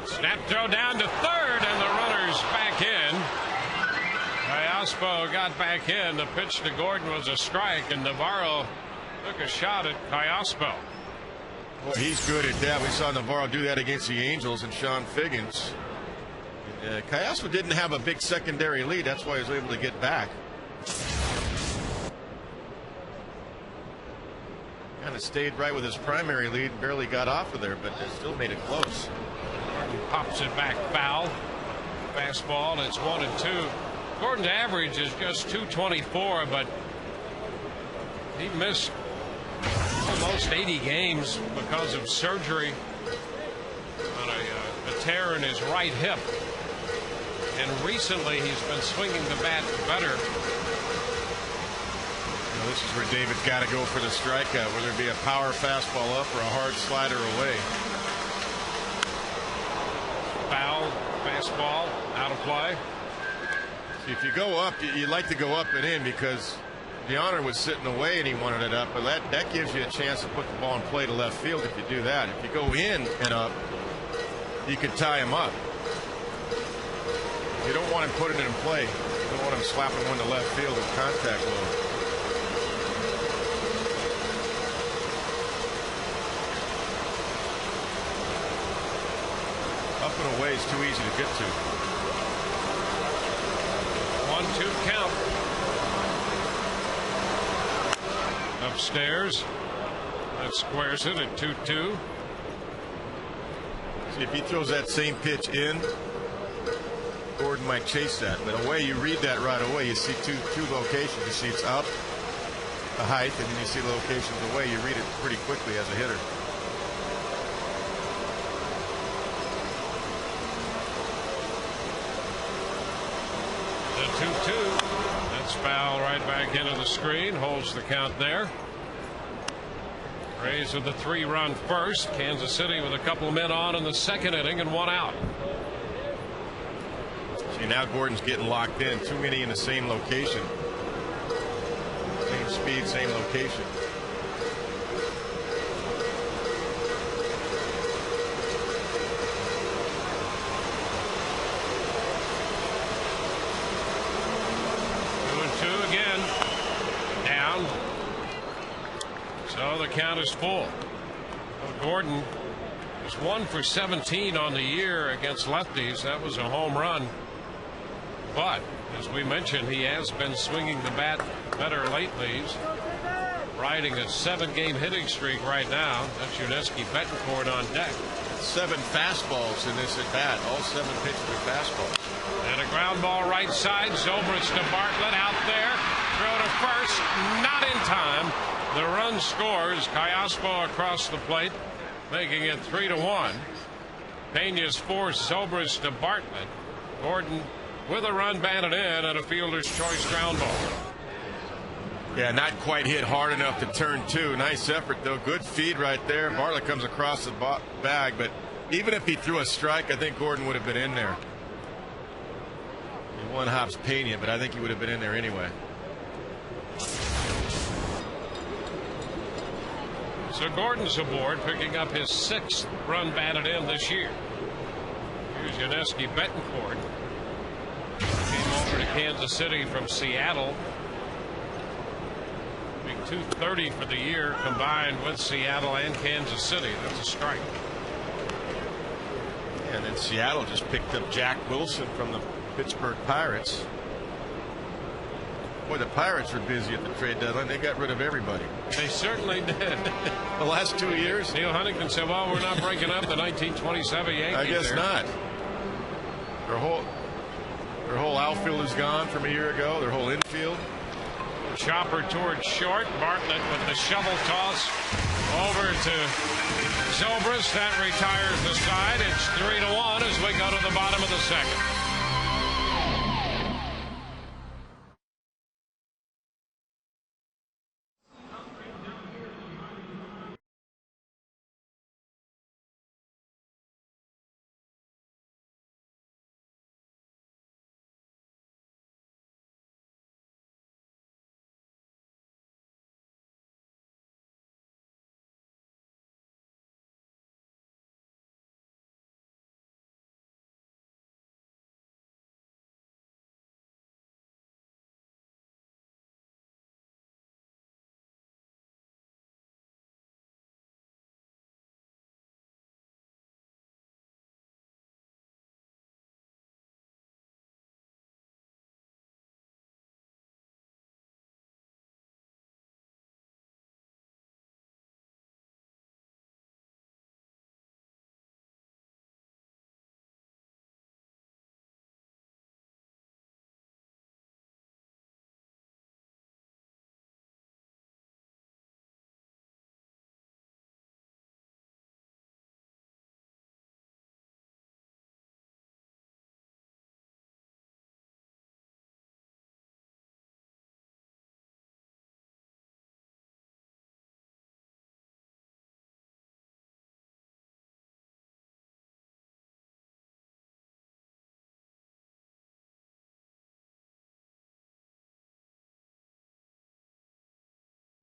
S1: Snap throw down to third, and the runner's back in. Kayaspo got back in. The pitch to Gordon was a strike, and Navarro took a shot at Kayaspo.
S2: Well, he's good at that. We saw Navarro do that against the Angels and Sean Figgins. Kayaspo didn't have a big secondary lead. That's why he was able to get back. Kind of stayed right with his primary lead. Barely got off of there, but still made it close.
S1: Pops it back foul. Fastball, and it's 1-2. Gordon's average is just 224, but he missed almost 80 games because of surgery on a tear in his right hip. And recently he's been swinging the bat better.
S2: Well, this is where David's got to go for the strikeout, whether it be a power fastball up or a hard slider away.
S1: Foul, fastball, out of play.
S2: See, if you go up, you like to go up and in because DeHonor was sitting away and he wanted it up, but that gives you a chance to put the ball in play to left field if you do that. If you go in and up, you could tie him up. You don't want him putting it in play. You don't want him slapping one to left field with contact low. Up and away is too easy to get to.
S1: 1-2 count. Upstairs. That squares it at 2-2.
S2: See, if he throws that same pitch in, Gordon might chase that. But away, you read that right away. You see two locations. You see it's up, the height, and then you see the locations away. You read it pretty quickly as a hitter.
S1: The 2-2. That's foul right back into the screen. Holds the count there. Rays with the 3-run first. Kansas City with a couple of men on in the second inning and 1 out.
S2: See, now Gordon's getting locked in. Too many in the same location. Same speed, same location.
S1: So the count is full. Gordon was 1 for 17 on the year against lefties. That was a home run. But as we mentioned, he has been swinging the bat better lately. He's riding a 7-game hitting streak right now. That's Yuniesky Betancourt on deck.
S2: 7 fastballs in this at bat. All 7 pitches are fastballs.
S1: And a ground ball right side. Zobrist to Bartlett out there. Throw to first. Not in time. The run scores. Kayaspo across the plate, making it 3-1. Pena's forced Zobrist to Bartlett. Gordon with a run batted in and a fielder's choice ground ball.
S2: Yeah, not quite hit hard enough to turn 2. Nice effort, though. Good feed right there. Bartlett comes across the bag, but even if he threw a strike, I think Gordon would have been in there. He one-hops Pena, but I think he would have been in there anyway.
S1: So Gordon's aboard, picking up his 6th run batted in this year. Here's Yuniesky Betancourt. Came over to Kansas City from Seattle. Big 230 for the year combined with Seattle and Kansas City. That's a strike.
S2: And then Seattle just picked up Jack Wilson from the Pittsburgh Pirates. Boy, the Pirates were busy at the trade deadline. They got rid of everybody.
S1: They certainly did.
S2: The last 2 years.
S1: Neil Huntington said, well, we're not breaking up the 1927 Yankees.
S2: I guess
S1: there.
S2: not. Their whole outfield is gone from a year ago. Their whole infield.
S1: Chopper towards short. Bartlett with the shovel toss over to Zobrist. That retires the side. It's 3-1 as we go to the bottom of the second.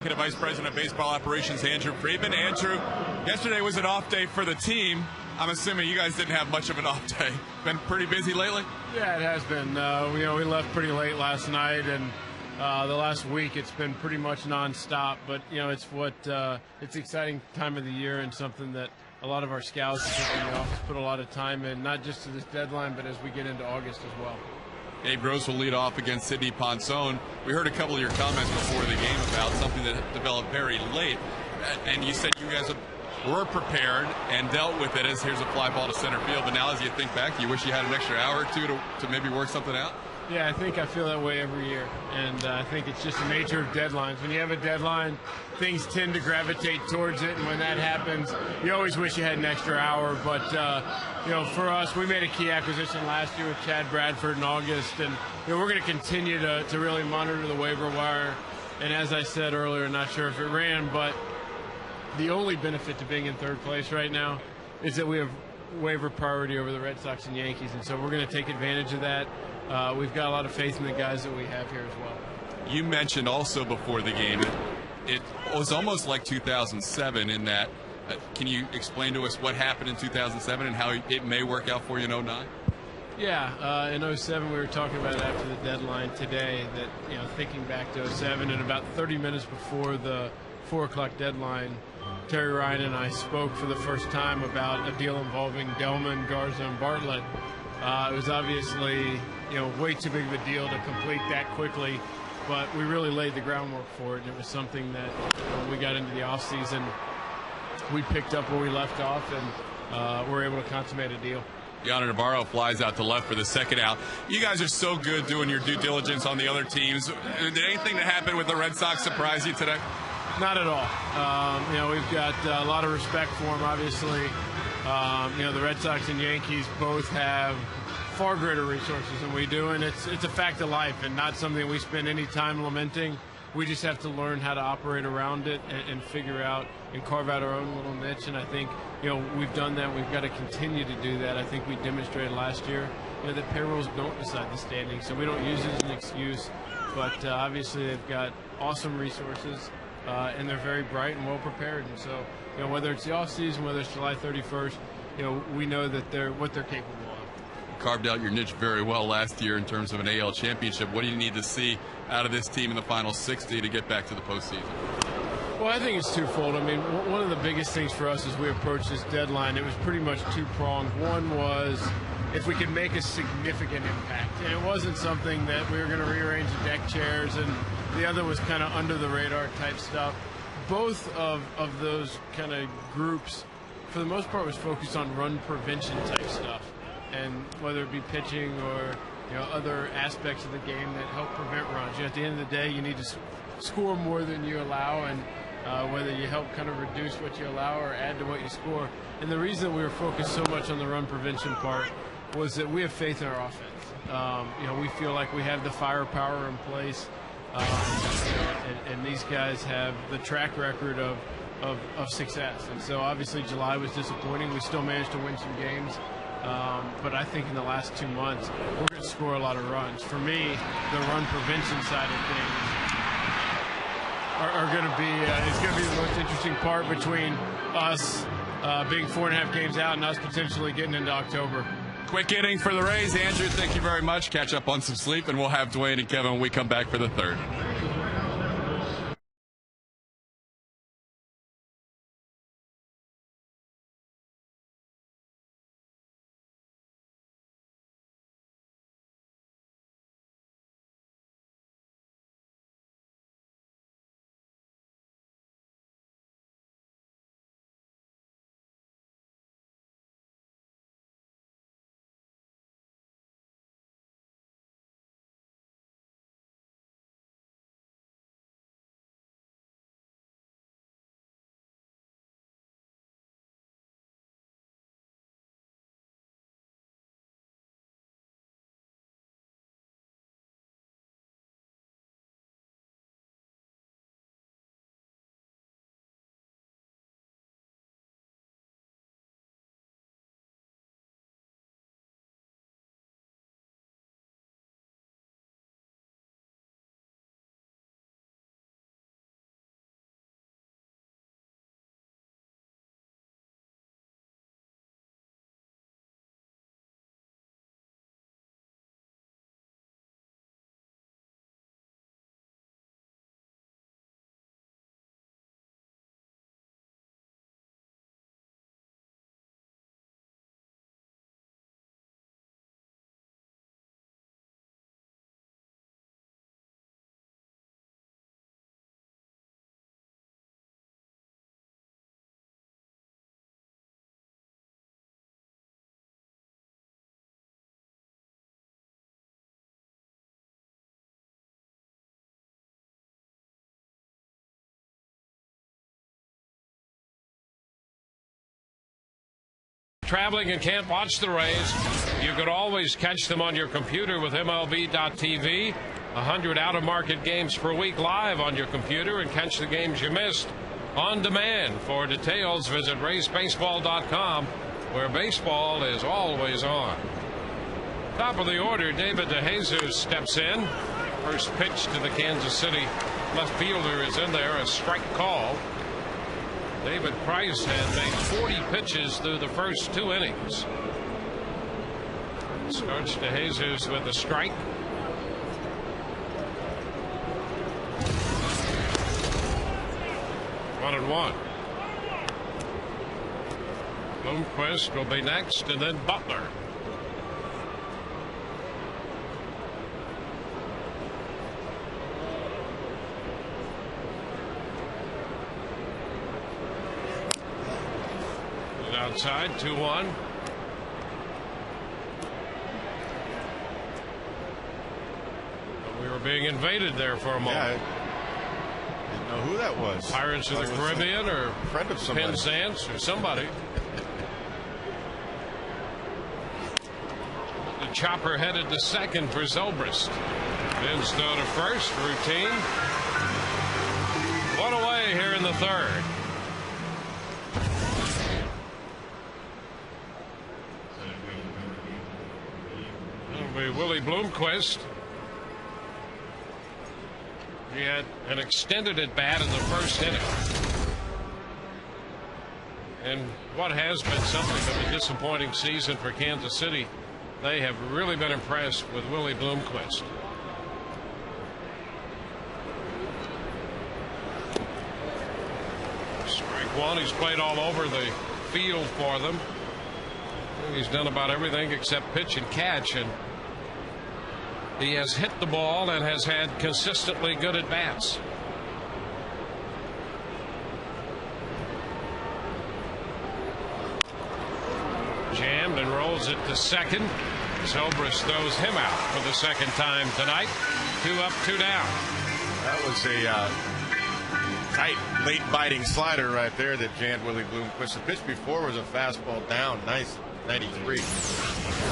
S3: Executive Vice President of Baseball Operations, Andrew Friedman. Andrew, yesterday was an off day for the team. I'm assuming you guys didn't have much of an off day. Been pretty busy lately?
S5: Yeah, it has been. We left pretty late last night, and the last week it's been pretty much nonstop. But it's it's an exciting time of the year and something that a lot of our scouts in the office put a lot of time in, not just to this deadline, but as we get into August as well.
S3: Gabe Gross will lead off against Sidney Ponson. We heard a couple of your comments before the game about something that developed very late, and you said you guys were prepared and dealt with it as here's a fly ball to center field. But now as you think back, you wish you had an extra hour or two to maybe work something out?
S5: Yeah, I feel that way every year, and I think it's just the nature of deadlines. When you have a deadline, things tend to gravitate towards it, and when that happens, you always wish you had an extra hour. But for us, we made a key acquisition last year with Chad Bradford in August, and we're going to continue to really monitor the waiver wire. And as I said earlier, not sure if it ran, but the only benefit to being in third place right now is that we have waiver priority over the Red Sox and Yankees, and so we're going to take advantage of that. We've got a lot of faith in the guys that we have here as well.
S3: You mentioned also before the game that it was almost like 2007 in that. Can you explain to us what happened in 2007 and how it may work out for you in 09?
S5: Yeah, in 07 we were talking about it after the deadline today that, thinking back to 07 and about 30 minutes before the 4 o'clock deadline, Terry Ryan and I spoke for the first time about a deal involving Delman, Garza, and Bartlett. It was obviously, way too big of a deal to complete that quickly, but we really laid the groundwork for it, and it was something that when we got into the offseason, we picked up where we left off and were able to consummate a deal.
S3: Yonder Navarro flies out to left for the second out. You guys are so good doing your due diligence on the other teams. Did anything that happened with the Red Sox surprise you today?
S5: Not at all. We've got a lot of respect for them, obviously. The Red Sox and Yankees both have far greater resources than we do, and it's a fact of life and not something we spend any time lamenting. We just have to learn how to operate around it and figure out and carve out our own little niche, and I think we've done that. We've got to continue to do that. I think we demonstrated last year that payrolls don't decide the standings, so we don't use it as an excuse, but obviously they've got awesome resources. And they're very bright and well prepared. And so, whether it's the off season, whether it's July 31st, we know that they're capable of.
S3: Carved out your niche very well last year in terms of an AL championship. What do you need to see out of this team in the final 60 to get back to the postseason?
S5: Well, I think it's twofold. I mean, one of the biggest things for us as we approach this deadline, it was pretty much two-pronged. One was if we could make a significant impact. And it wasn't something that we were going to rearrange the deck chairs, and the other was kind of under-the-radar type stuff. Both of those kind of groups, for the most part, was focused on run prevention type stuff. And whether it be pitching or other aspects of the game that help prevent runs. At the end of the day, you need to score more than you allow, and whether you help kind of reduce what you allow or add to what you score. And the reason we were focused so much on the run prevention part was that we have faith in our offense. We feel like we have the firepower in place, and these guys have the track record of success. And so obviously July was disappointing. We still managed to win some games. But I think in the last 2 months, we're going to score a lot of runs. For me, the run prevention side of things are going to be it's going to be the most interesting part between us being 4.5 games out and us potentially getting into October.
S3: Quick inning for the Rays. Andrew, thank you very much. Catch up on some sleep, and we'll have Dwayne and Kevin when we come back for the third.
S1: traveling and can't watch the Rays, you could always catch them on your computer with MLB.tv. 100 out-of-market games per week live on your computer, and catch the games you missed on demand. For details, visit RaysBaseball.com, where baseball is always on. Top of the order, David DeJesus steps in. First pitch to the Kansas City left fielder is in there, a strike call. David Price had made 40 pitches through the first 2 innings. Starts DeJesus with a strike. One and one. Bloomquist will be next, and then Butler. Outside, 2-1. We were being invaded there for a moment.
S2: Yeah, didn't know who that was.
S1: Pirates of the Caribbean or
S2: friend of somebody.
S1: Penzance or somebody. The chopper headed to second for Zobrist. Vince throw to first, routine. One away here in the third. It'll be Willie Bloomquist. He had an extended at bat in the first inning. And what has been something of a disappointing season for Kansas City, they have really been impressed with Willie Bloomquist. Strike one. He's played all over the field for them. He's done about everything except pitch and catch, and he has hit the ball and has had consistently good at bats. Jammed and rolls it to second. Zobrist throws him out for the second time tonight. 2 up, 2 down.
S2: That was a tight, late biting slider right there that jammed Willie Bloomquist. The pitch before was a fastball down. Nice, 93.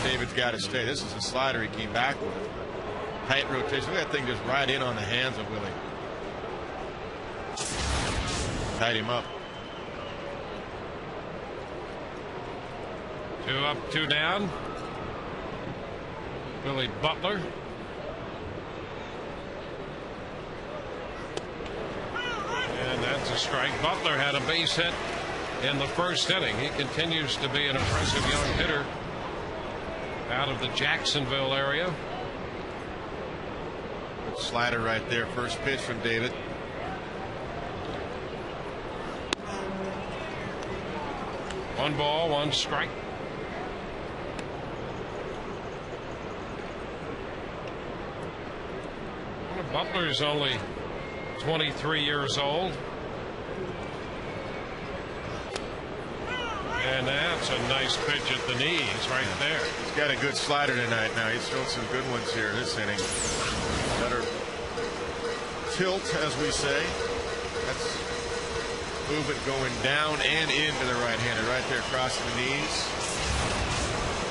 S2: David's got to stay. This is a slider he came back with. Tight rotation. Look at that thing just right in on the hands of Willie. Tied him up.
S1: 2 up, 2 down. Billy Butler. And that's a strike. Butler had a base hit in the first inning. He continues to be an impressive young hitter out of the Jacksonville area.
S2: Good slider right there. First pitch from David.
S1: One ball, one strike. Butler is only 23 years old. And that's a nice pitch at the knees right there.
S2: He's got a good slider tonight now. He's shown some good ones here this inning. Better tilt, as we say. That's movement going down and into the right-hander. Right there crossing the knees.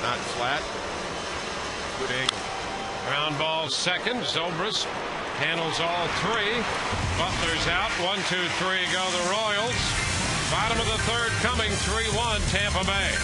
S2: Not flat. Good angle.
S1: Ground ball second. Zobrist handles all 3. Butler's out. 1, 2, 3 go the Royals. Bottom of the third coming. 3-1 Tampa Bay.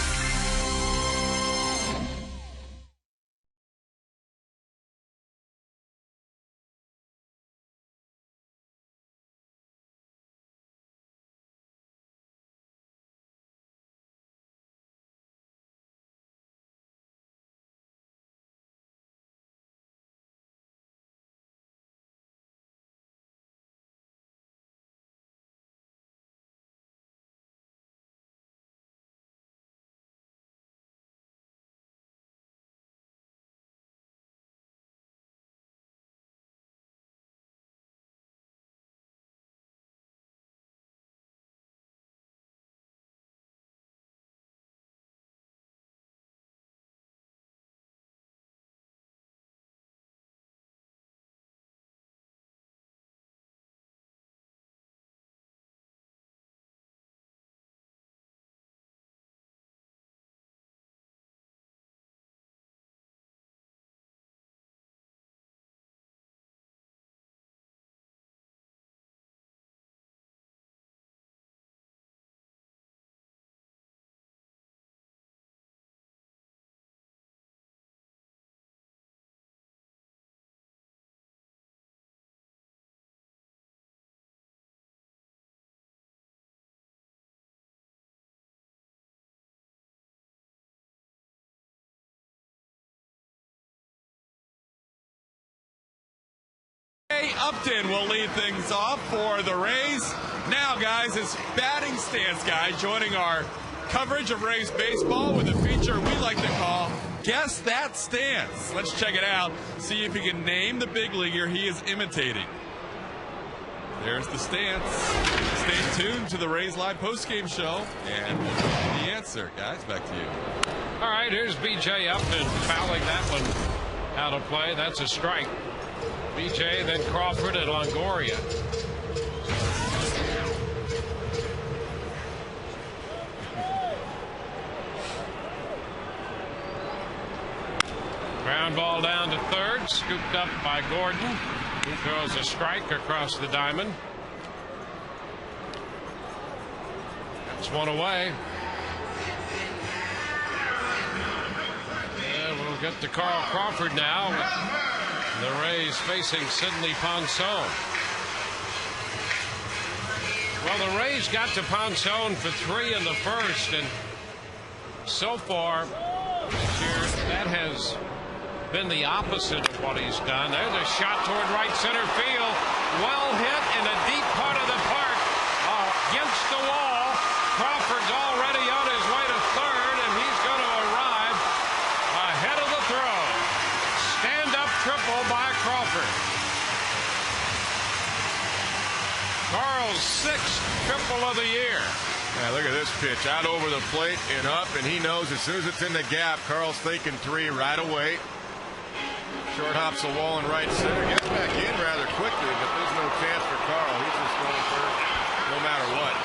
S3: Upton will lead things off for the Rays. Now, guys, it's batting stance guy joining our coverage of Rays baseball with a feature we like to call Guess That Stance. Let's check it out, see if he can name the big leaguer he is imitating. There's the stance. Stay tuned to the Rays Live postgame show, and we'll give you the answer. Guys, back to you.
S1: All right, here's B.J. Upton fouling that one out of play. That's a strike. B.J., then Crawford and Longoria. Ground ball down to third, scooped up by Gordon. He throws a strike across the diamond. That's one away. And we'll get to Carl Crawford now. The Rays facing Sidney Ponson. Well, the Rays got to Ponson for 3 in the first, and so far this year that has been the opposite of what he's done. There's a shot toward right center field. Well hit in a deep part of the park. Against the wall. Crawford's already on his way to third, and he's going to arrive ahead of the throw. Stand-up triple by Crawford. Carl's 6th triple of the year.
S2: Yeah, look at this pitch. Out over the plate and up, and he knows as soon as it's in the gap, Carl's thinking 3 right away. Short hops the wall in right center. Gets back in rather quickly, but there's no chance for Carl. He's just going first no matter what.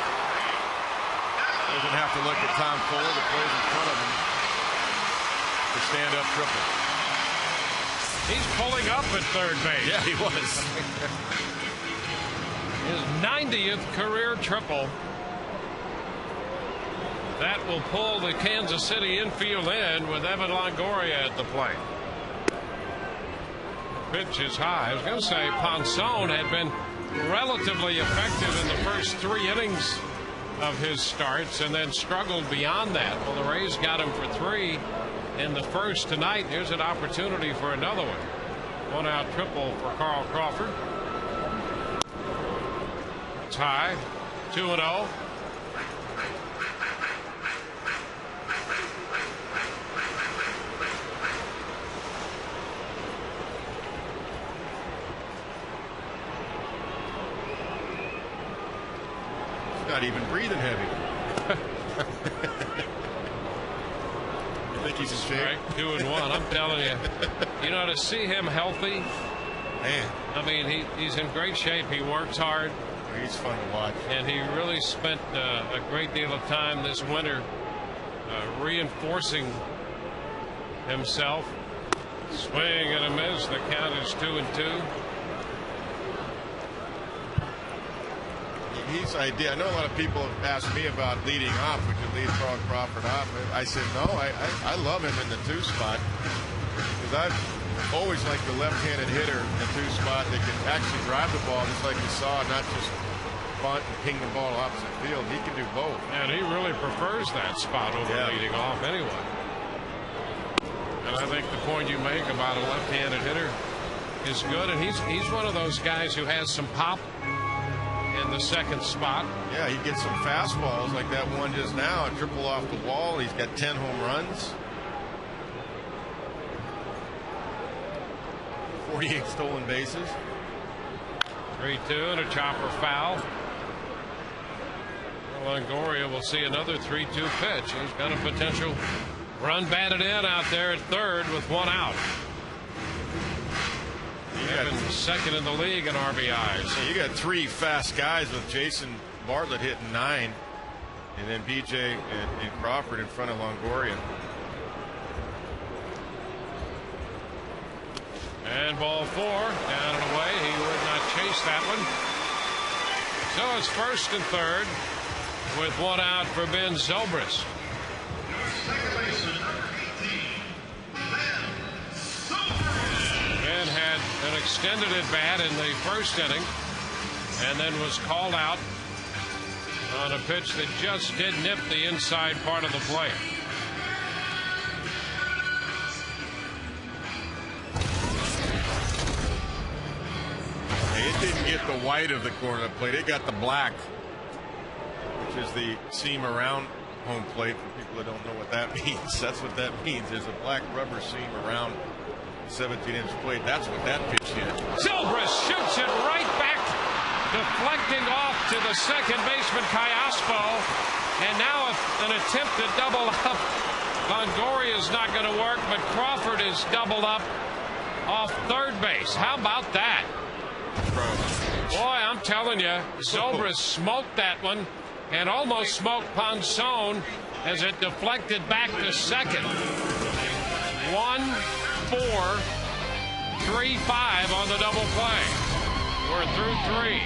S2: Doesn't have to look at Tom Fuller that plays in front of him. The stand-up triple.
S1: He's pulling up at third base.
S2: Yeah, he was.
S1: His 90th career triple. That will pull the Kansas City infield in with Evan Longoria at the plate. Pitch is high. I was going to say Ponson had been relatively effective in the first 3 innings of his starts and then struggled beyond that. Well, the Rays got him for 3 in the first tonight. Here's an opportunity for another one. 1-out triple for Carl Crawford. It's high. 2-0.
S2: Not even breathing heavy. You think he's in shape?
S1: Right, 2-1. I'm telling you, to see him healthy,
S2: man.
S1: I mean, he's in great shape. He works hard.
S2: He's fun to watch.
S1: And he really spent a great deal of time this winter reinforcing himself. Swing and a miss. The count is 2-2.
S2: He's idea. I know a lot of people have asked me about leading off. Would you lead Carl Crawford off? I said no. I love him in the 2 spot because I've always liked the left-handed hitter in the 2 spot that can actually drive the ball, just like you saw, not just bunt and ping the ball opposite field. He can do both.
S1: And he really prefers that spot over leading off anyway. And I think the point you make about a left-handed hitter is good. And he's one of those guys who has some pop in the second spot.
S2: Yeah, he gets some fastballs like that one just now, a triple off the wall. He's got 10 home runs, 48 stolen bases.
S1: 3-2 and a chopper foul. Longoria will see another 3-2 pitch. He's got a potential run batted in out there at third with 1 out. Evans second in the league in RBIs.
S2: So you got 3 fast guys with Jason Bartlett hitting 9, and then BJ and Crawford in front of Longoria.
S1: And ball 4 down and away. He would not chase that one. So it's first and third with 1 out for Ben Zobrist. Ben had an extended at bat in the first inning and then was called out on a pitch that just did nip the inside part of the plate.
S2: didn't get the white of the corner of the plate. It got the black, which is the seam around home plate. For people that don't know what that means, that's what that means. There's a black rubber seam around the 17-inch plate. That's what that pitch hit.
S1: Zobrist shoots it right back, deflecting off to the second baseman Callaspo, and now an attempt to double up. Longoria is not going to work, but Crawford is doubled up off third base. How about that? Boy, I'm telling you, Zobrist smoked that one and almost smoked Ponson as it deflected back to second. 1, 4, 3, 5 on the double play. We're through 3.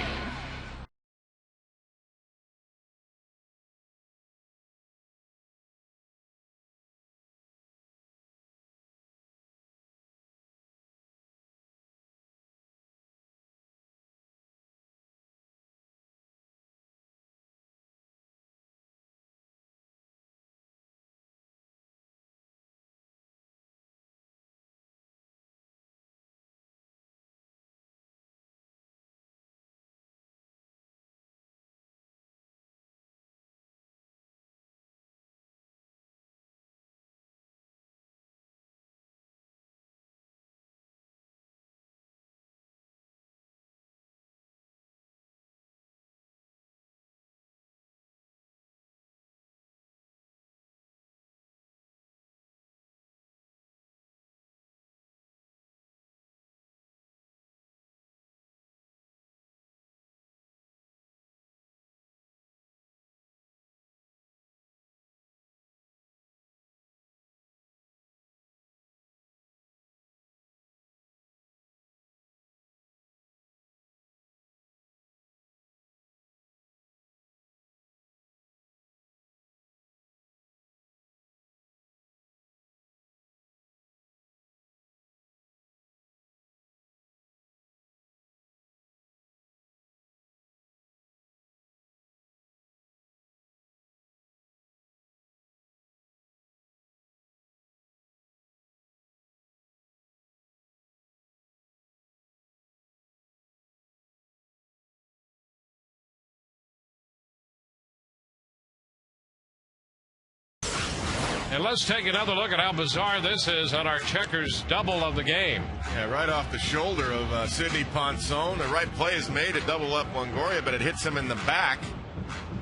S1: And let's take another look at how bizarre this is on our checkers double of the game.
S2: Yeah, right off the shoulder of Sidney Ponson. The right play is made to double up Longoria, but it hits him in the back.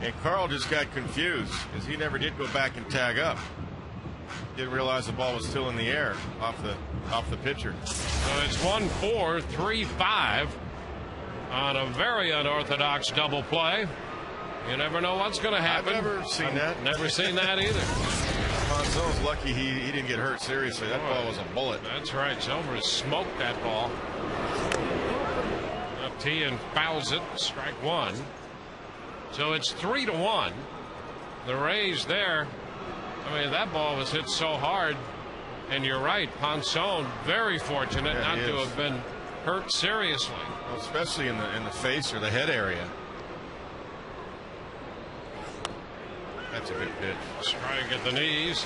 S2: And Carl just got confused because he never did go back and tag up. Didn't realize the ball was still in the air off the pitcher.
S1: So it's 1-4, 3-5 on a very unorthodox double play. You never know what's going to happen.
S2: I've never seen that.
S1: Never seen that either.
S2: Ponson's lucky he didn't get hurt seriously. That ball was a bullet.
S1: That's right. Zobrist smoked that ball. Up T and fouls it. Strike one. So it's 3-1. The Rays there. I mean, that ball was hit so hard. And you're right. Ponson very fortunate not to have been hurt seriously.
S2: Well, especially in the face or the head area. That's a good pitch.
S1: Strike at the knees.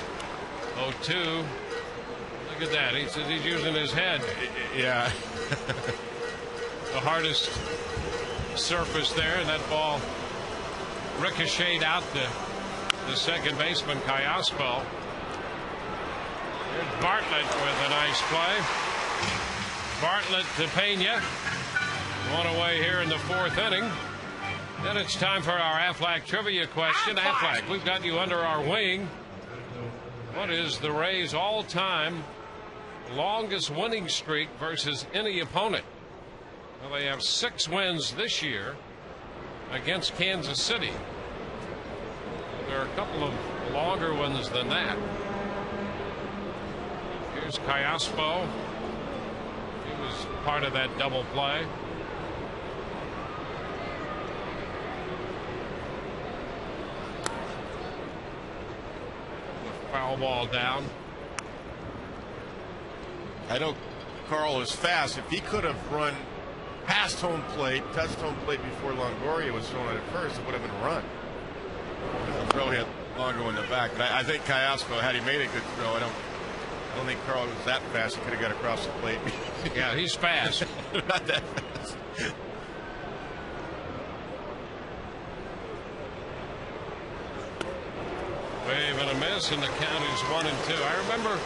S1: 0-2. Look at that. He says he's using his head.
S2: Yeah.
S1: The hardest surface there, and that ball ricocheted out the second baseman, Callaspo. Here's Bartlett with a nice play. Bartlett to Pena. One away here in the fourth inning. Then it's time for our Aflac trivia question. Aflac, we've got you under our wing. What is the Rays' all-time longest winning streak versus any opponent? Well, they have 6 wins this year against Kansas City. There are a couple of longer ones than that. Here's Callaspo. He was part of that double play. Foul ball down.
S2: I know Carl is fast. If he could have run past home plate, touched home plate before Longoria was thrown at first, it would have been a run. The throw hit Longo in the back. But I think Callaspo, had he made a good throw, I don't think Carl was that fast. He could have got across the plate.
S1: Yeah, he's fast.
S2: Not that fast.
S1: a miss, and the count is 1-2. I remember,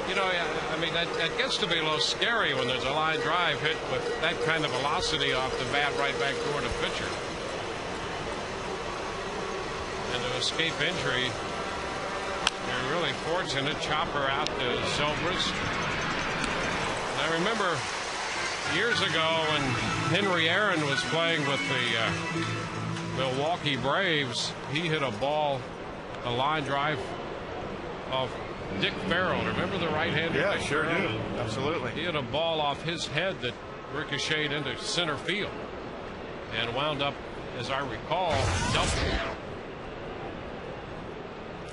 S1: you know, I mean, that gets to be a little scary when there's a line drive hit with that kind of velocity off the bat right back toward a pitcher. And to escape injury, you're really fortunate. Chopper out to Zobrist. I remember years ago when Henry Aaron was playing with the Milwaukee Braves, he hit a ball, a line drive off Dick Farrell. Remember the right-hander?
S2: Yeah,
S1: Dick
S2: sure
S1: Farrell?
S2: do. Absolutely.
S1: He hit a ball off his head that ricocheted into center field and wound up, as I recall, double.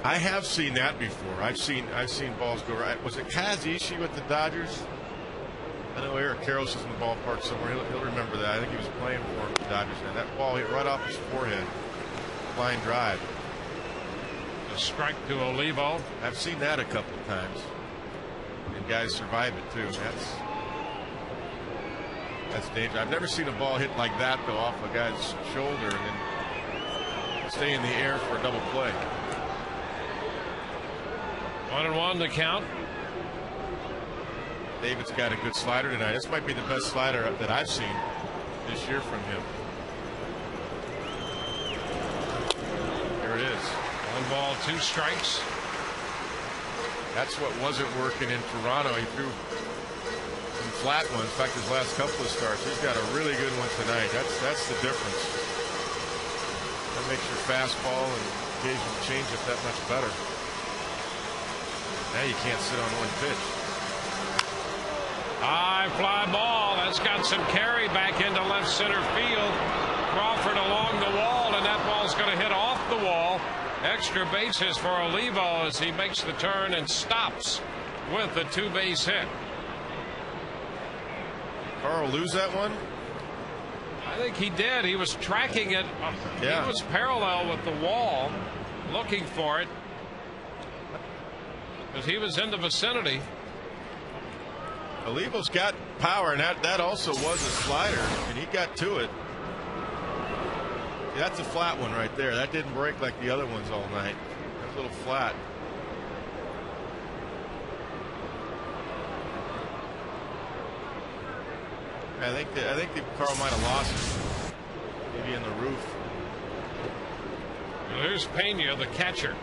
S2: I have seen that before. I've seen balls go right. Was it Kaz Ishii with the Dodgers? I know Eric Karros is in the ballpark somewhere. He'll remember that. I think he was playing for the Dodgers, and that ball hit right off his forehead. Line drive.
S1: A strike to Olivo.
S2: I've seen that a couple of times, and guys survive it too. That's dangerous. I've never seen a ball hit like that though, off a guy's shoulder and then stay in the air for a double play.
S1: 1-1 the count.
S2: David's got a good slider tonight. This might be the best slider that I've seen this year from him. There it is.
S1: 1 ball, 2 strikes.
S2: That's what wasn't working in Toronto. He threw some flat ones. In fact, his last couple of starts, he's got a really good one tonight. That's the difference. That makes your fastball and occasional changeup that much better. Now you can't sit on one pitch.
S1: High fly ball. That's got some carry back into left center field. Crawford along the wall, and that ball's going to hit off the wall. Extra bases for Olivo as he makes the turn and stops with a 2-base hit.
S2: Carl lose that one?
S1: I think he did. He was tracking it.
S2: Yeah.
S1: He was parallel with the wall, looking for it, because he was in the vicinity.
S2: Olivo's got power, and that also was a slider, and he got to it. That's a flat one right there. That didn't break like the other ones all night. That's a little flat. I think that Carl might have lost it. Maybe in the roof.
S1: There's Pena, the catcher.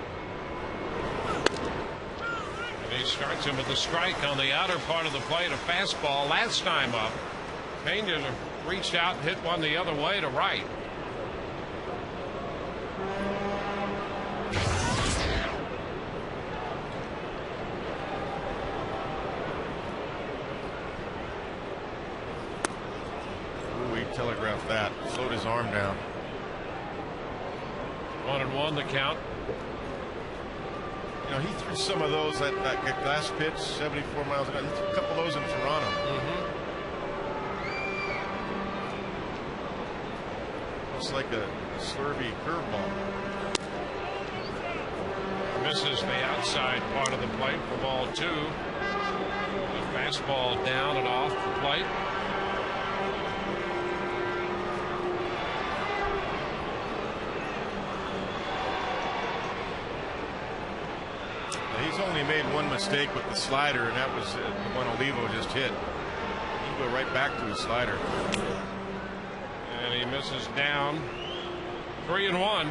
S1: And he starts him with a strike on the outer part of the plate. A fastball last time up. Pena reached out and hit one the other way to right.
S2: Ooh, he telegraphed that. Slowed his arm down.
S1: 1-1 the count.
S2: You know, he threw some of those that last pitch, 74 miles an hour. He threw a couple of those in Toronto. Looks like a slurvy curveball.
S1: Misses the outside part of the plate for ball 2. The fastball down and off the plate.
S2: He's only made one mistake with the slider, and that was the one Olivo just hit. He can go right back to his slider.
S1: And he misses down. 3-1.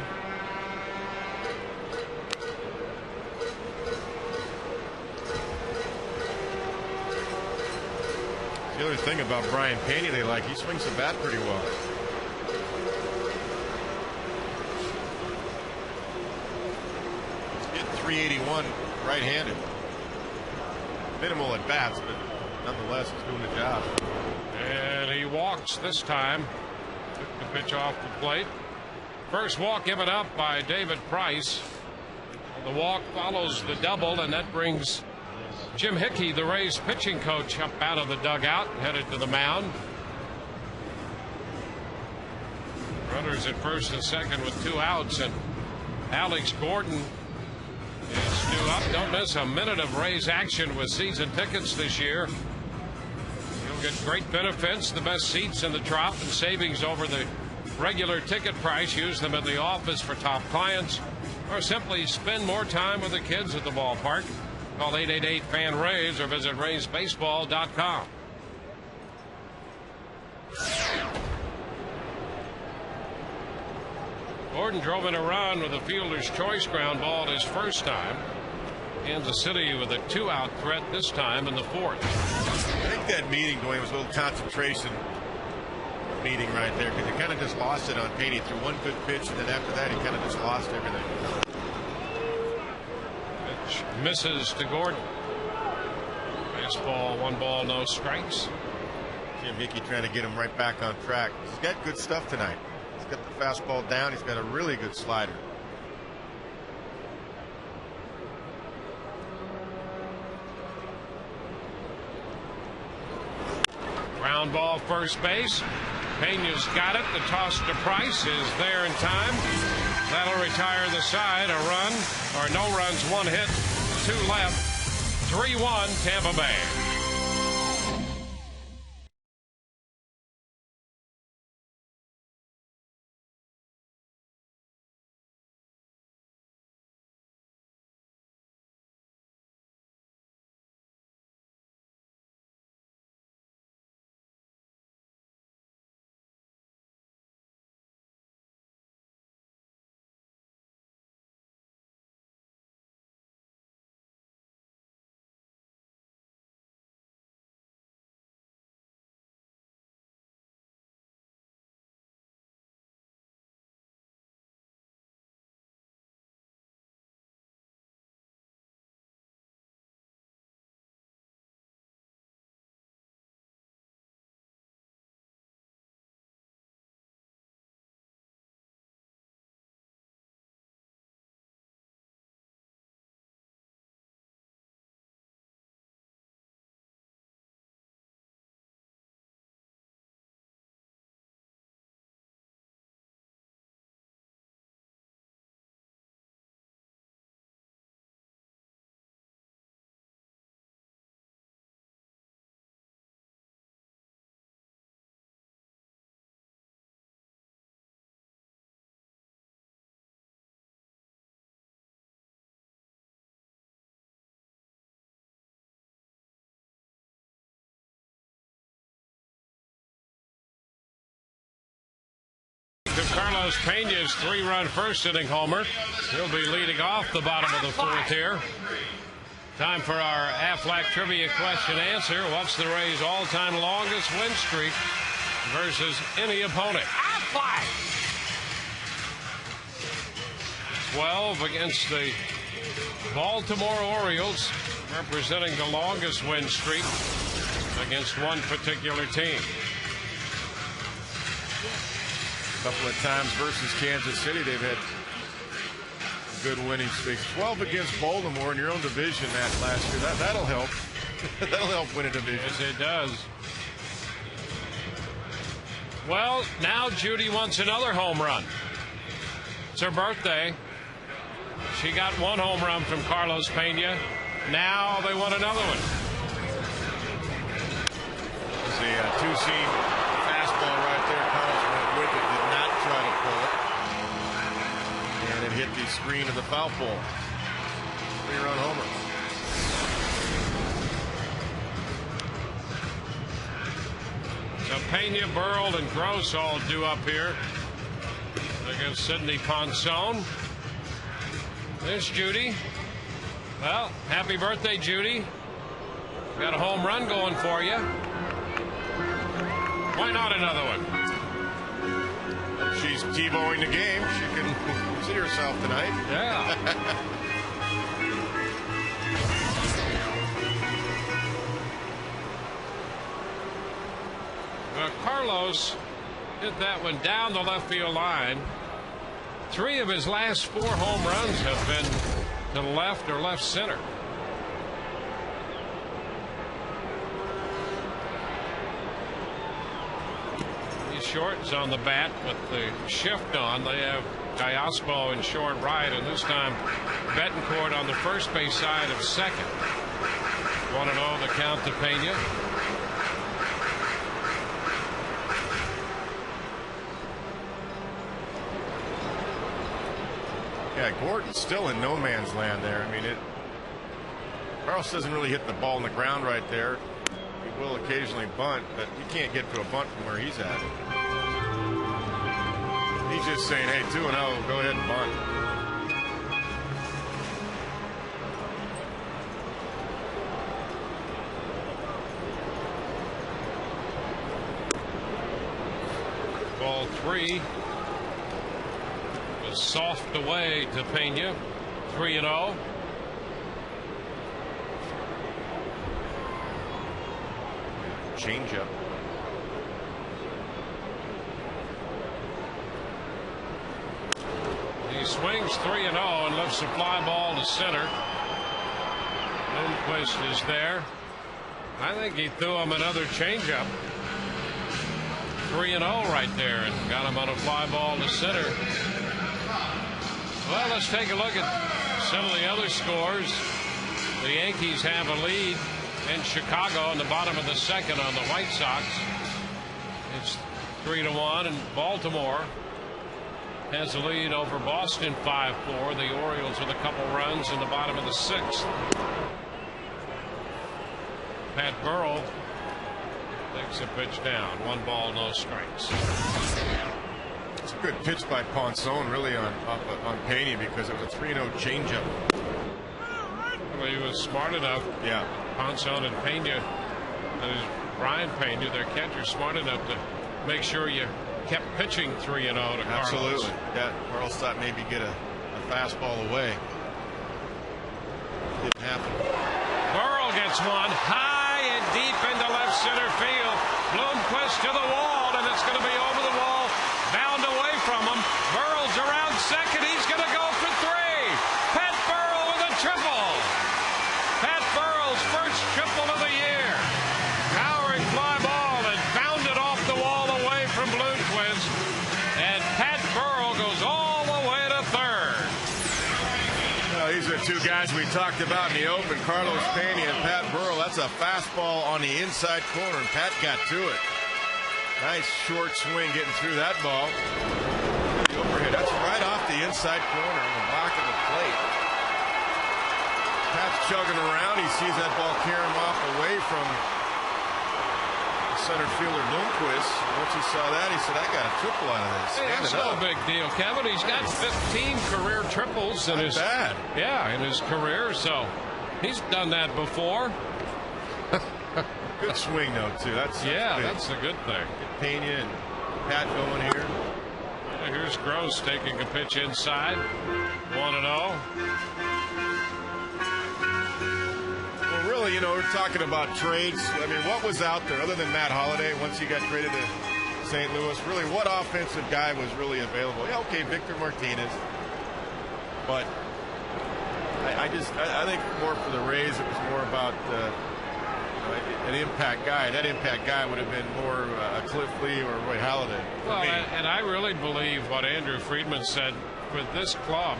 S2: The other thing about Brian Pena they like, he swings the bat pretty well. Hit 381 right-handed. Minimal at bats, but nonetheless he's doing the job.
S1: And he walks this time. Took the pitch off the plate. First walk given up by David Price. The walk follows the double, and that brings Jim Hickey, the Rays pitching coach, up out of the dugout, headed to the mound. Runners at first and second with 2 outs, and Alex Gordon is due up. Don't miss a minute of Rays action with season tickets this year. You'll get great benefits, the best seats in the Trop, and savings over the regular ticket price. Use them at the office for top clients. or simply spend more time with the kids at the ballpark. Call 888-FAN-RAYS or visit RaysBaseball.com. Gordon drove in a run with a fielder's choice ground ball his first time. Kansas City with a 2-out threat this time in the fourth.
S2: I think that meeting, Dwayne, was a little concentration meeting right there, because he kind of just lost it on Payne. He threw one good pitch, and then after that, he kind of just lost everything.
S1: Pitch misses to Gordon. Baseball, 1 ball, no strikes.
S2: Jim Hickey trying to get him right back on track. He's got good stuff tonight. He's got the fastball down. He's got a really good slider.
S1: Ground ball, first base. Pena's got it. The toss to Price is there in time. That'll retire the side. A run, or no runs, 1 hit, 2 left. 3-1 Tampa Bay. To Carlos Pena's 3-run first inning homer. He'll be leading off the bottom of the fourth here. Time for our Aflac trivia question answer. What's the Rays' all-time longest win streak versus any opponent? Aflac! 12 against the Baltimore Orioles, representing the longest win streak against one particular team.
S2: A couple of times versus Kansas City, they've had good winning streaks. 12 against Baltimore in your own division that last year. That'll help. That'll help win a division.
S1: Yes, it does. Well, now Judy wants another home run. It's her birthday. She got 1 home run from Carlos Pena. Now they want another one.
S2: It's a two-seam fastball right there. Carlos went with it, did not try to pull it. And it hit the screen of the foul pole. 3-run homer.
S1: So Pena, Burrell, and Gross all due up here against Sidney Ponson. There's Judy. Well, happy birthday, Judy. Got a home run going for you. Why not another one?
S2: She's T-bowing the game. She can see herself tonight.
S1: Yeah. Well, Carlos hit that one down the left field line. 3 of his last 4 home runs have been to the left or left center. He's short, is on the bat with the shift on. They have Diaspo in short right, and this time Betancourt on the first base side of second. 1-0 the count to Pena.
S2: Yeah, Gordon's still in no man's land there. I mean, Carlos doesn't really hit the ball on the ground right there. He will occasionally bunt, but you can't get to a bunt from where he's at. He's just saying, hey, 2-0, go ahead and bunt.
S1: Ball 3 was soft away to Pena. 3-0.
S2: Changeup.
S1: He swings 3-0 and lifts a fly ball to center. Lindquist is there. I think he threw him another changeup. 3-0 right there, and got him on a fly ball to center. Well, let's take a look at some of the other scores. The Yankees have a lead in Chicago in the bottom of the second on the White Sox. It's 3-1, and Baltimore has a lead over Boston 5-4. The Orioles with a couple runs in the bottom of the sixth. Pat Burrell takes a pitch down. 1 ball, no strikes.
S2: It's a good pitch by Ponson, really, on Pena, because it was a 3-0 changeup.
S1: Well, he was smart enough.
S2: Yeah.
S1: Ponson and Pena, and Brian Pena, their catcher, smart enough to make sure you kept pitching 3-0 to Carlos.
S2: Absolutely. That Carlos thought maybe get a fastball away. Didn't happen.
S1: Burrell gets one high and deep into left center field. Bloomquist to the wall, and it's going to be over the wall, bound away from him. Burrell's around second. He's going to go for 3. Pat Burrell with a triple. Pat Burrell's first triple of the year. Towering fly ball and bounded off the wall away from Bloomquist. And Pat Burrell goes all the way to third.
S2: Well, these are 2 guys we talked about in the open, Carlos Pena and Pat Burrell. That's a fastball on the inside corner, and Pat got to it. Nice short swing getting through that ball. The overhead, that's right off the inside corner on the back of the plate. Pat's chugging around. He sees that ball carry him off away from center fielder Lundquist. Once he saw that, he said, I got a triple out of this.
S1: Hey, that's no big deal, Kevin. He's got 15 career triples in his
S2: bad.
S1: Yeah, in his career, so he's done that before.
S2: Good swing though, too. That's
S1: a good thing.
S2: Get Pena and Pat going here.
S1: Yeah, here's Gross taking a pitch inside. 1-0.
S2: Well, really, you know, we're talking about trades. I mean, what was out there other than Matt Holliday once he got traded to St. Louis? Really, what offensive guy was really available? Yeah, okay, Victor Martinez. But I think more for the Rays, it was more about an impact guy. That impact guy would have been more Cliff Lee or Roy Halladay.
S1: Well, and I really believe what Andrew Friedman said for this club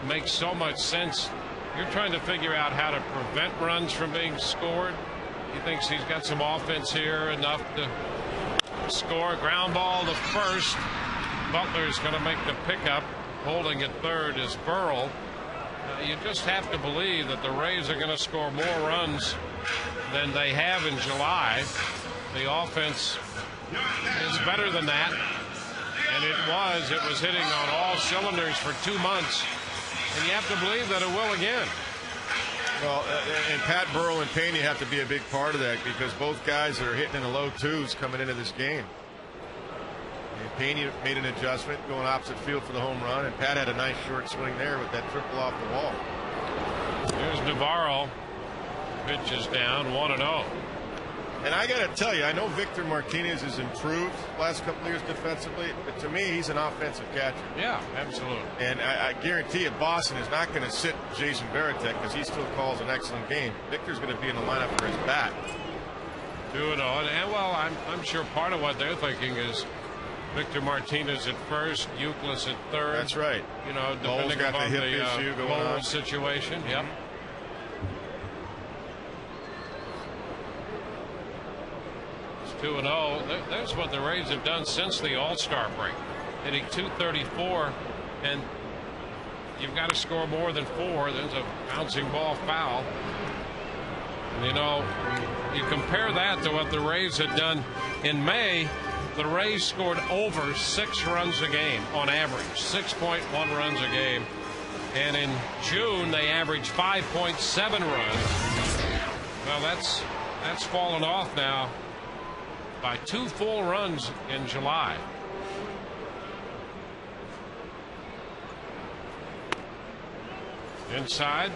S1: makes so much sense. You're trying to figure out how to prevent runs from being scored. He thinks he's got some offense here, enough to score. Ground ball to first. Butler's going to make the pickup. Holding at third is Burrell. You just have to believe that the Rays are going to score more runs than they have in July. The offense is better than that, and it was hitting on all cylinders for 2 months, and you have to believe that it will again.
S2: Well, and Pat Burrell and Pena have to be a big part of that, because both guys are hitting in the low 2s coming into this game. And Pena made an adjustment going opposite field for the home run, and Pat had a nice short swing there with that triple off the wall.
S1: Here's Navarro. Pitch is down, 1-0.
S2: And I got to tell you, I know Victor Martinez has improved last couple of years defensively, but to me, he's an offensive catcher.
S1: Yeah, absolutely.
S2: And I guarantee you, Boston is not going to sit Jason Varitek, because he still calls an excellent game. Victor's going to be in the lineup for his bat.
S1: 2-0. And well, I'm sure part of what they're thinking is Victor Martinez at first, Euclid at third.
S2: That's right.
S1: You know, depending upon the goal situation.
S2: Mm-hmm.
S1: Yep. It's 2-0. That's what the Rays have done since the All-Star break. Hitting .234 and you've got to score more than 4. There's a bouncing ball foul. You know, you compare that to what the Rays had done in May. The Rays scored over 6 runs a game on average, 6.1 runs a game. And in June, they averaged 5.7 runs. Well, that's fallen off now by 2 full runs in July. Inside,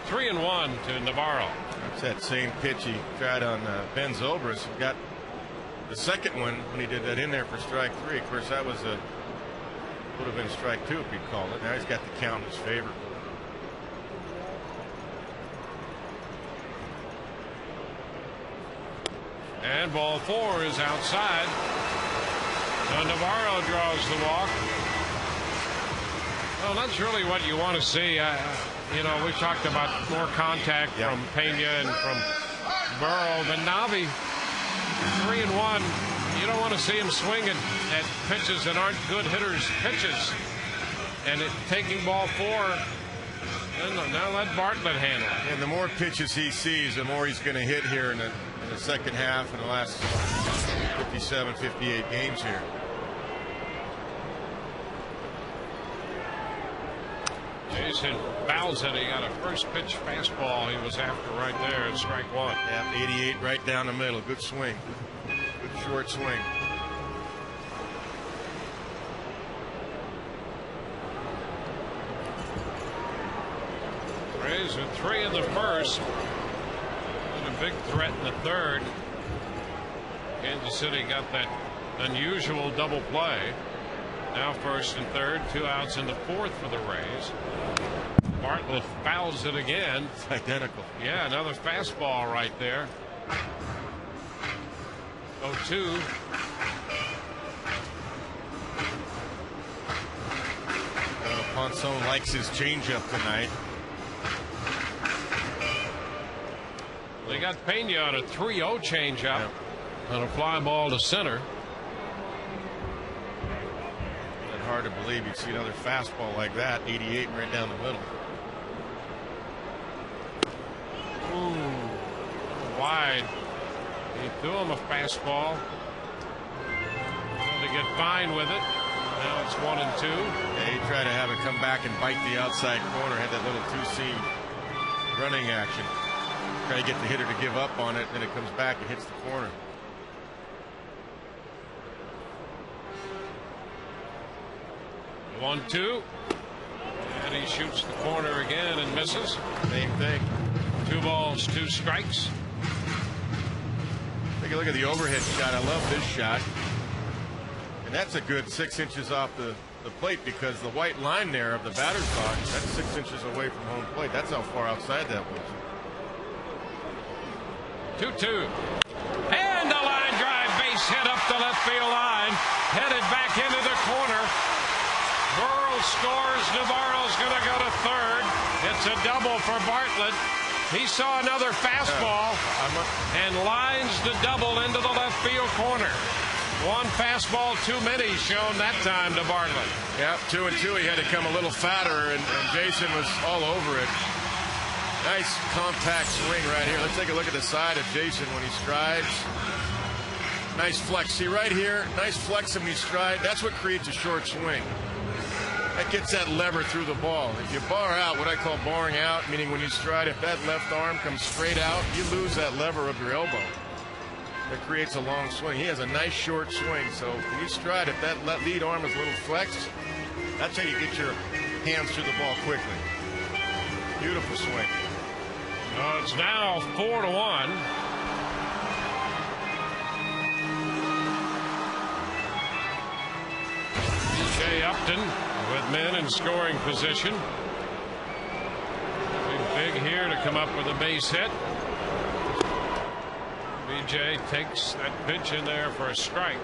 S1: 3-1 to Navarro.
S2: That's that same pitch he tried on Ben Zobrist. Got the second one when he did that in there for strike 3. Of course, that was would have been strike 2 if he'd called it. Now he's got the count in his favor.
S1: And ball 4 is outside. So Navarro draws the walk. Well, that's really what you want to see. You know, we talked about more contact from Pena and from Burrow. But Navi, 3-1. You don't want to see him swinging at pitches that aren't good hitters' pitches. And taking ball 4, now let Bartlett handle it.
S2: And the more pitches he sees, the more he's going to hit here in the second half in the last 57, 58 games here.
S1: Jason fouls it. He got a first pitch fastball he was after right there at strike 1.
S2: Yeah, 88 right down the middle. Good swing. Good short swing.
S1: Rays with 3 in the first. And a big threat in the third. Kansas City got that unusual double play. Now first and third, 2 outs in the fourth for the Rays. Bartlett fouls it again.
S2: It's identical.
S1: Yeah, another fastball right there. 0-2.
S2: Ponson likes his changeup tonight.
S1: They got Pena on a 3-0 changeup on a fly ball to center.
S2: Hard to believe you'd see another fastball like that. 88 right down the middle.
S1: Ooh, wide. He threw him a fastball. To get fine with it. Now it's 1-2.
S2: Yeah, he tried to have it come back and bite the outside corner. Had that little 2-seam running action. Try to get the hitter to give up on it. Then it comes back and hits the corner.
S1: 1-2. And he shoots the corner again and misses.
S2: Same thing.
S1: 2 balls, 2 strikes.
S2: Take a look at the overhead shot. I love this shot. And that's a good 6 inches off the plate, because the white line there of the batter's box, that's 6 inches away from home plate. That's how far outside that was.
S1: 2-2. And a line drive, base hit up the left field line. Headed back into the corner. Burrow scores. Navarro's going to go to third. It's a double for Bartlett. He saw another fastball and lines the double into the left field corner. 1 fastball too many shown that time to Bartlett.
S2: Yep, 2-2. He had to come a little fatter, and Jason was all over it. Nice compact swing right here. Let's take a look at the side of Jason when he strides. Nice flex. See right here, nice flex when he strides. That's what creates a short swing. That gets that lever through the ball. If you bar out, what I call barring out, meaning when you stride, if that left arm comes straight out, you lose that lever of your elbow. That creates a long swing. He has a nice short swing, so when you stride, if that lead arm is a little flexed, that's how you get your hands through the ball quickly. Beautiful swing.
S1: It's now 4-1. B.J. Upton with men in scoring position. Big here to come up with a base hit. B.J. takes that pitch in there for a strike.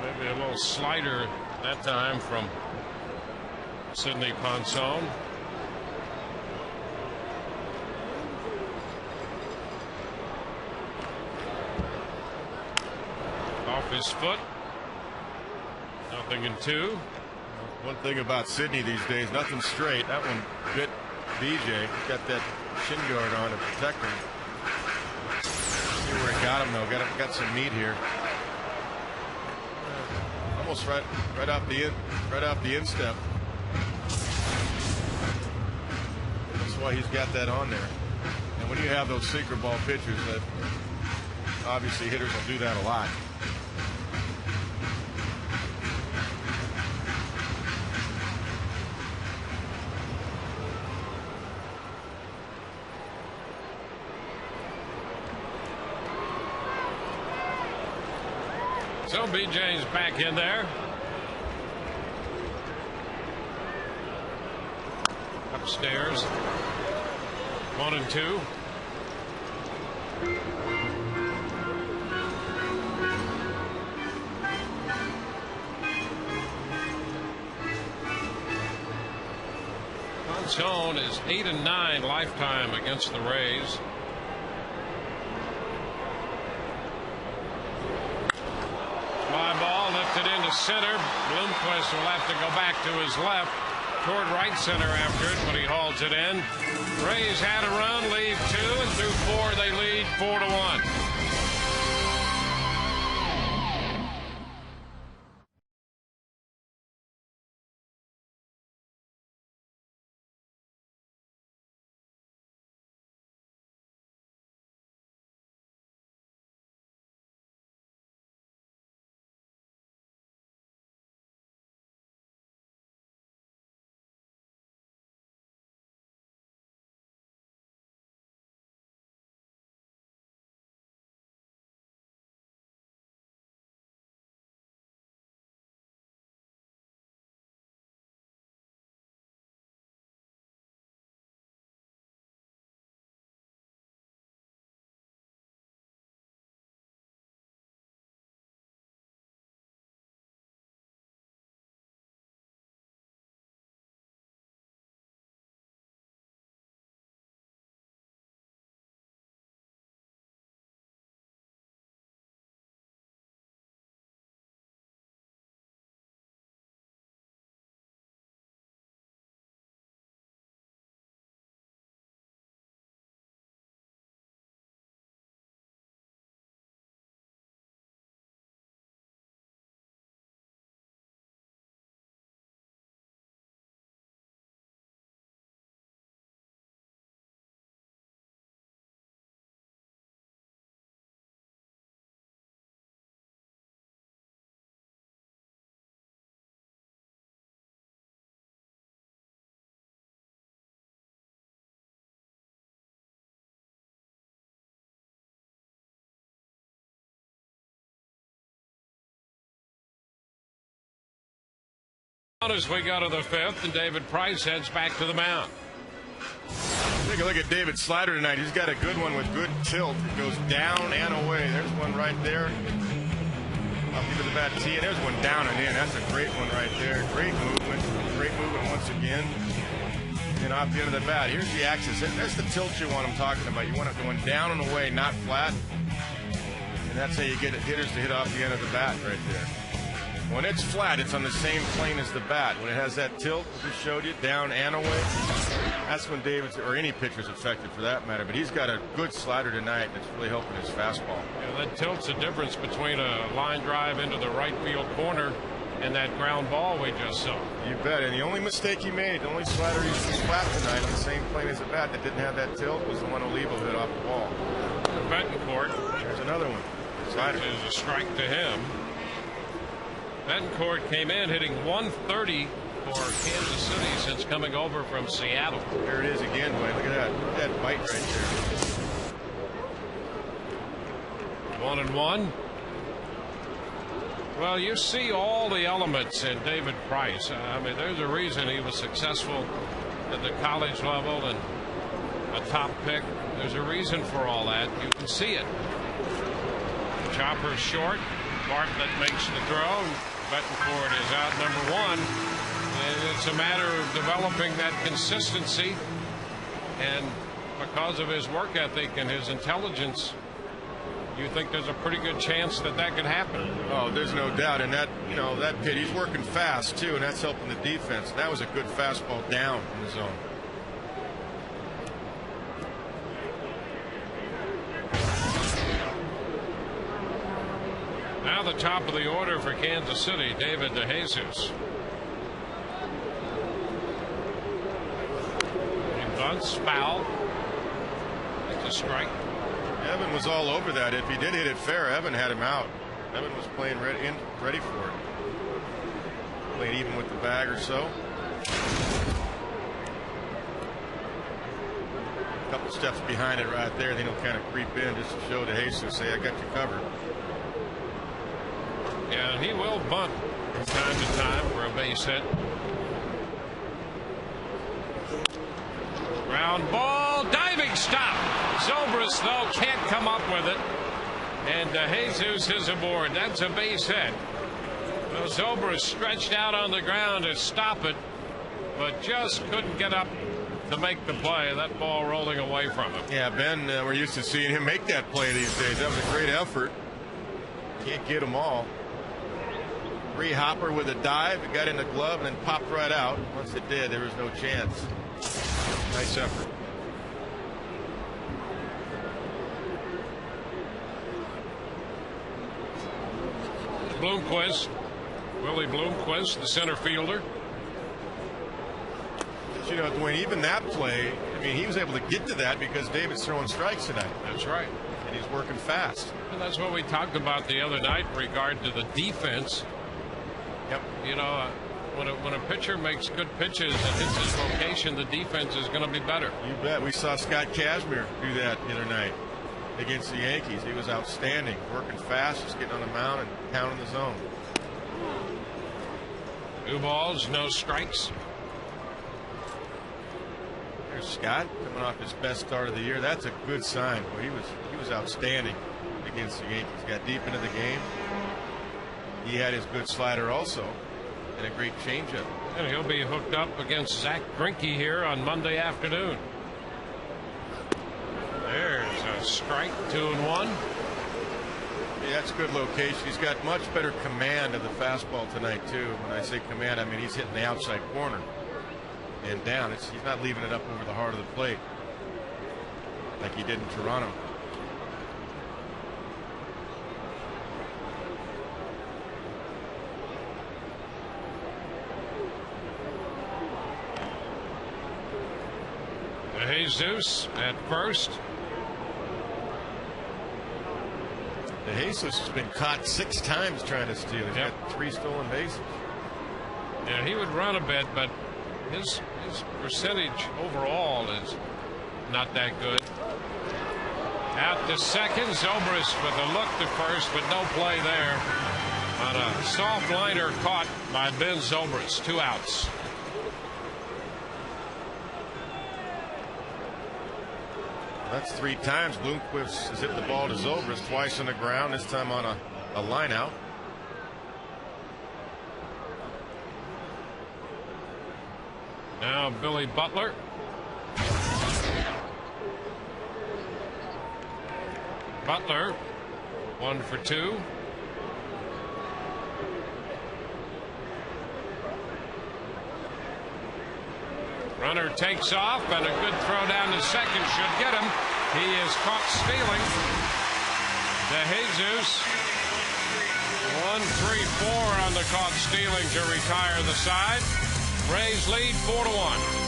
S1: Maybe a little slider that time from Sidney Ponson. Off his foot. 0-2.
S2: One thing about Sydney these days, nothing straight. That one bit BJ. He's got that shin guard on to protect him. See where it got him though. Got some meat here. Almost right off the instep. That's why he's got that on there. And when you have those sinker ball pitchers, that obviously hitters will do that a lot.
S1: So BJ's back in there. Upstairs. 1-2. Ponson is 8-9 lifetime against the Rays. Fly ball lifted into center. Bloomquist will have to go back to his left toward right center after it, but he hauls it in. Rays had a run, lead 2, and through 4 they lead 4-1. As we go to the 5th, and David Price heads back to the mound.
S2: Take a look at David's slider tonight. He's got a good one with good tilt. It goes down and away. There's one right there. Up into the bat tee, and there's one down and in. That's a great one right there. Great movement. Great movement once again. And off the end of the bat. Here's the axis. There's the tilt you want. I'm talking about. You want it going down and away, not flat. And that's how you get hitters to hit off the end of the bat right there. When it's flat, it's on the same plane as the bat. When it has that tilt, just showed you, down and away, that's when David's, or any pitcher's effective for that matter. But he's got a good slider tonight that's really helping his fastball.
S1: Yeah, that tilt's the difference between a line drive into the right field corner and that ground ball we just saw.
S2: You bet. And the only mistake he made, the only slider he was flat tonight on the same plane as the bat that didn't have that tilt was the one Olivo hit off the wall.
S1: Betancourt.
S2: There's another one. Slider.
S1: Which is a strike to him. Betancourt came in hitting 130 for Kansas City since coming over from Seattle.
S2: There it is again, Wayne. Look at that. Look at that bite right there.
S1: 1-1. Well, you see all the elements in David Price. I mean, there's a reason he was successful at the college level and a top pick. There's a reason for all that. You can see it. Chopper short. Bartlett makes the throw. Betancourt is out number 1. And it's a matter of developing that consistency. And because of his work ethic and his intelligence, you think there's a pretty good chance that that could happen.
S2: Oh, there's no doubt. And that, that pitch, he's working fast too, and that's helping the defense. And that was a good fastball down in the zone.
S1: Now the top of the order for Kansas City, David DeJesus. He bunts, foul. It's a strike.
S2: Evan was all over that. If he did hit it fair, Evan had him out. Evan was playing ready for it. Playing even with the bag or so. A couple steps behind it right there. Then he'll kind of creep in just to show DeJesus, say, I got you covered.
S1: Yeah, he will bunt from time to time for a base hit. Ground ball, diving stop. Zobrist, though, can't come up with it. And DeJesus is aboard. That's a base hit. Well, Zobrist stretched out on the ground to stop it, but just couldn't get up to make the play. That ball rolling away from him.
S2: Yeah, Ben, we're used to seeing him make that play these days. That was a great effort. Can't get them all. Hopper with a dive. It got in the glove and then popped right out. Once it did, there was no chance. Nice effort.
S1: Bloomquist, Willie Bloomquist, the center fielder.
S2: But Dwayne, even that play, I mean, he was able to get to that because David's throwing strikes tonight.
S1: That's right.
S2: And he's working fast.
S1: And that's what we talked about the other night in regard to the defense.
S2: Yep.
S1: When a pitcher makes good pitches and hits his location, the defense is going to be better.
S2: You bet. We saw Scott Kazmir do that the other night against the Yankees. He was outstanding, working fast, just getting on the mound and pounding the zone.
S1: 2 balls, no strikes.
S2: There's Scott coming off his best start of the year. That's a good sign. Boy, he was outstanding against the Yankees. Got deep into the game. He had his good slider also, and a great changeup.
S1: And he'll be hooked up against Zach Greinke here on Monday afternoon. There's a strike, 2-1.
S2: Yeah, that's a good location. He's got much better command of the fastball tonight, too. When I say command, I mean he's hitting the outside corner and down. He's not leaving it up over the heart of the plate like he did in Toronto.
S1: Jesus at first.
S2: DeJesus has been caught 6 times trying to steal. He's got 3 stolen bases.
S1: Yeah, he would run a bit, but his percentage overall is not that good. Out to second, Zobrist with a look to first, but no play there. On a soft liner caught by Ben Zobrist. 2 outs.
S2: That's 3 times. Bloomquist has hit the ball to Zobrist, twice on the ground, this time on a line out.
S1: Now Billy Butler. Butler, 1 for 2. Runner takes off, and a good throw down to second should get him. He is caught stealing. DeJesus, 1-3-4 on the caught stealing to retire the side. Rays lead 4-1.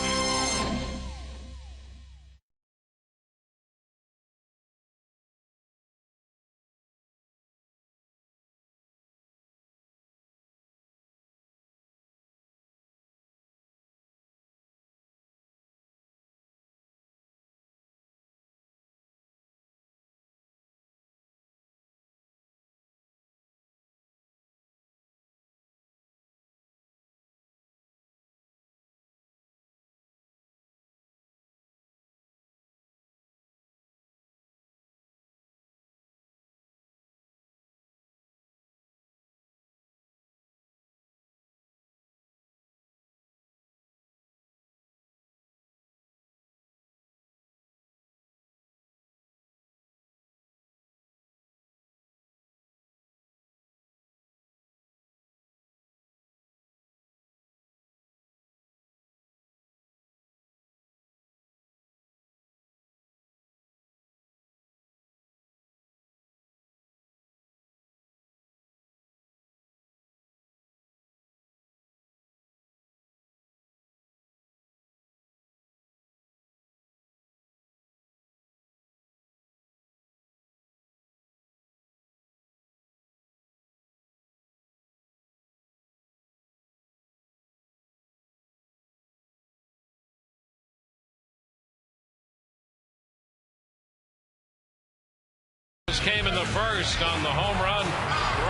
S1: the first on the home run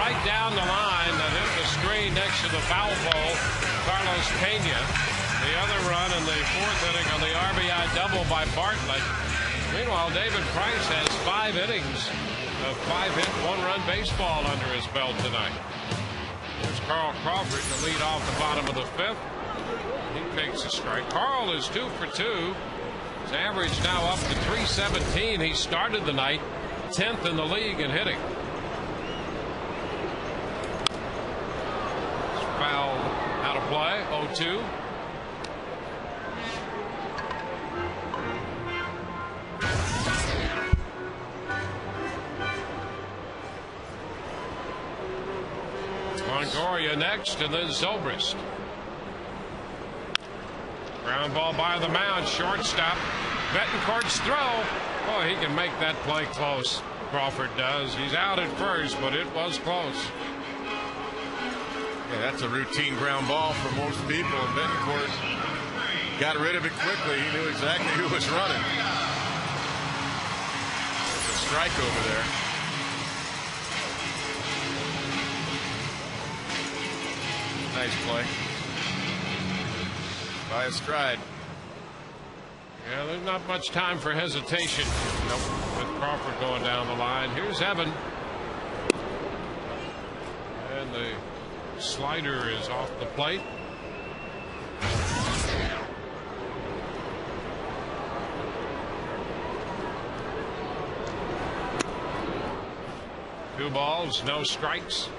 S1: right down the line that hit the screen next to the foul pole. Carlos Pena. The other run in the fourth inning on the RBI double by Bartlett. Meanwhile, David Price has 5 innings of 5-hit, 1-run baseball under his belt tonight. There's Carl Crawford to lead off the bottom of the 5th. He takes a strike. Carl is 2 for 2. His average now up to 317. He started the night 10th in the league in hitting. It's fouled out of play. 0-2. Longoria next, and then Zobrist. Ground ball by the mound, shortstop. Betancourt's throw. Oh, he can make that play close. Crawford does. He's out at first, but it was close.
S2: Yeah, that's a routine ground ball for most people, and Betancourt got rid of it quickly. He knew exactly who was running. There's a strike over there. Nice play by a stride.
S1: Yeah, there's not much time for hesitation. Nope. With Crawford going down the line. Here's Evan. And the slider is off the plate. Two balls, no strikes.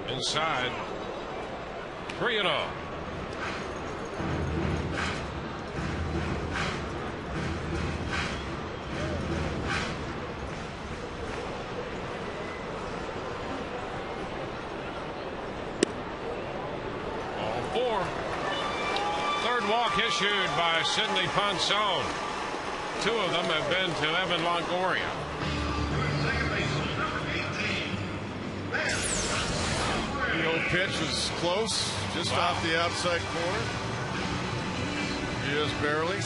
S1: Inside. 3-0. Ball 4. Third walk issued by Sidney Ponson. 2 of them have been to Evan Longoria.
S2: The old pitch was close, just off the outside corner. Just barely.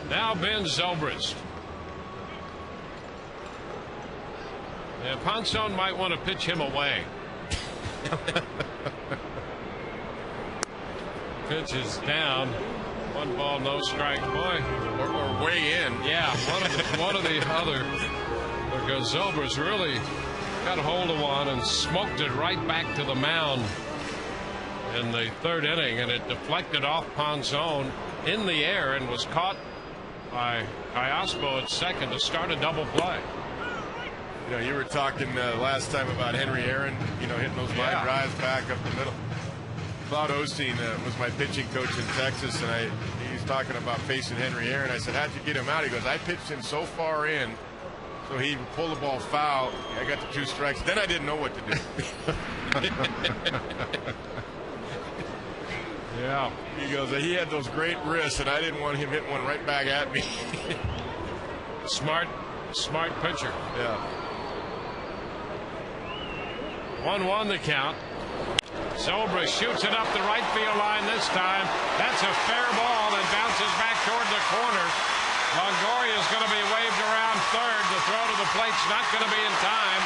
S1: Now Ben Zobrist. Yeah, Ponson might want to pitch him away. Pitch is down. 1 ball, no strike. Boy,
S2: Or way in.
S1: yeah, one of the other. Because Zobrist really got a hold of one and smoked it right back to the mound in the 3rd inning, and it deflected off Ponson in the air and was caught by Iospo at second to start a double play.
S2: You know, you were talking last time about Henry Aaron, you know, hitting those line drives back up the middle. Claude Osteen was my pitching coach in Texas, and he's talking about facing Henry Aaron. I said, how'd you get him out? He goes, I pitched him so far in, so he pulled the ball foul. I got the 2 strikes. Then I didn't know what to do.
S1: Yeah.
S2: He goes, he had those great wrists, and I didn't want him hitting one right back at me.
S1: Smart pitcher.
S2: Yeah.
S1: 1-1 the count. Zobrist shoots it up the right field line this time. That's a fair ball and bounces back toward the corner. Longoria is going to be waved around third. The throw to the plate's not going to be in time.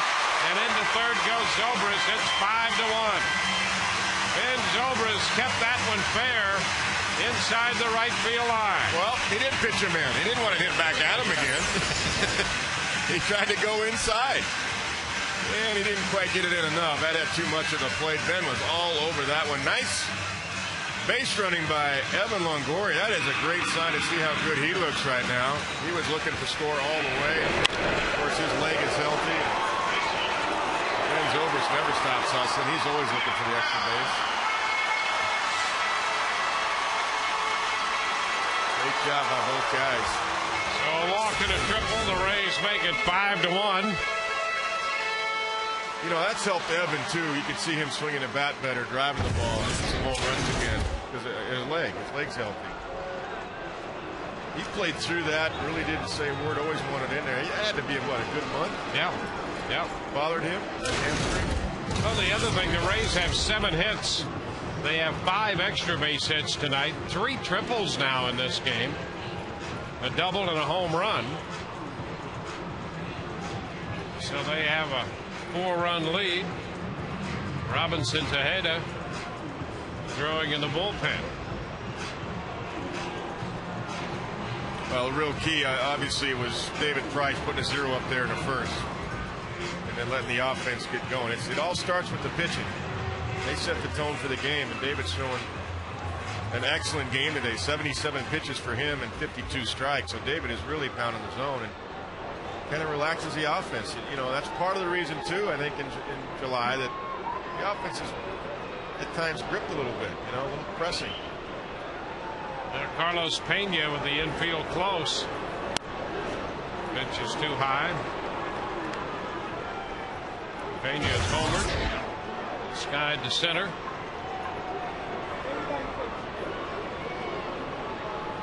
S1: And into third goes Zobrist. It's 5-1. Ben Zobrist kept that one fair inside the right field line.
S2: Well, he didn't pitch him in. He didn't want to hit back at him again. He tried to go inside. And he didn't quite get it in enough. That had too much of the plate. Ben was all over that one. Nice base running by Evan Longoria. That is a great sign to see how good he looks right now. He was looking to score all the way. Of course, his leg is healthy. Ben Zobrist never stops hustling. He's always looking for the extra base. Great job by both guys.
S1: So a walk and a triple. The Rays make it 5-1.
S2: You know, that's helped Evan, too. You can see him swinging the bat better, driving the ball, some home runs again, because his leg's healthy. He played through that, really didn't say a word, always wanted in there. He had to be, what, a good month?
S1: Yeah. Yep.
S2: Bothered him. Hamstring.
S1: Well, the other thing, the Rays have 7 hits. They have 5 extra base hits tonight. 3 triples now in this game. A double and a home run. So they have a 4-run lead. Robinson Tejeda throwing in the bullpen.
S2: Well, the real key, obviously, was David Price putting a 0 up there in the first. And then letting the offense get going. It all starts with the pitching. They set the tone for the game, and David's showing an excellent game today. 77 pitches for him and 52 strikes. So David is really pounding the zone and kind of relaxes the offense. You know, that's part of the reason, too, I think, in July, that the offense is at times gripped a little bit, you know, a little pressing.
S1: Carlos Pena with the infield close. Pitch is too high. Pena is homered. Skied to center.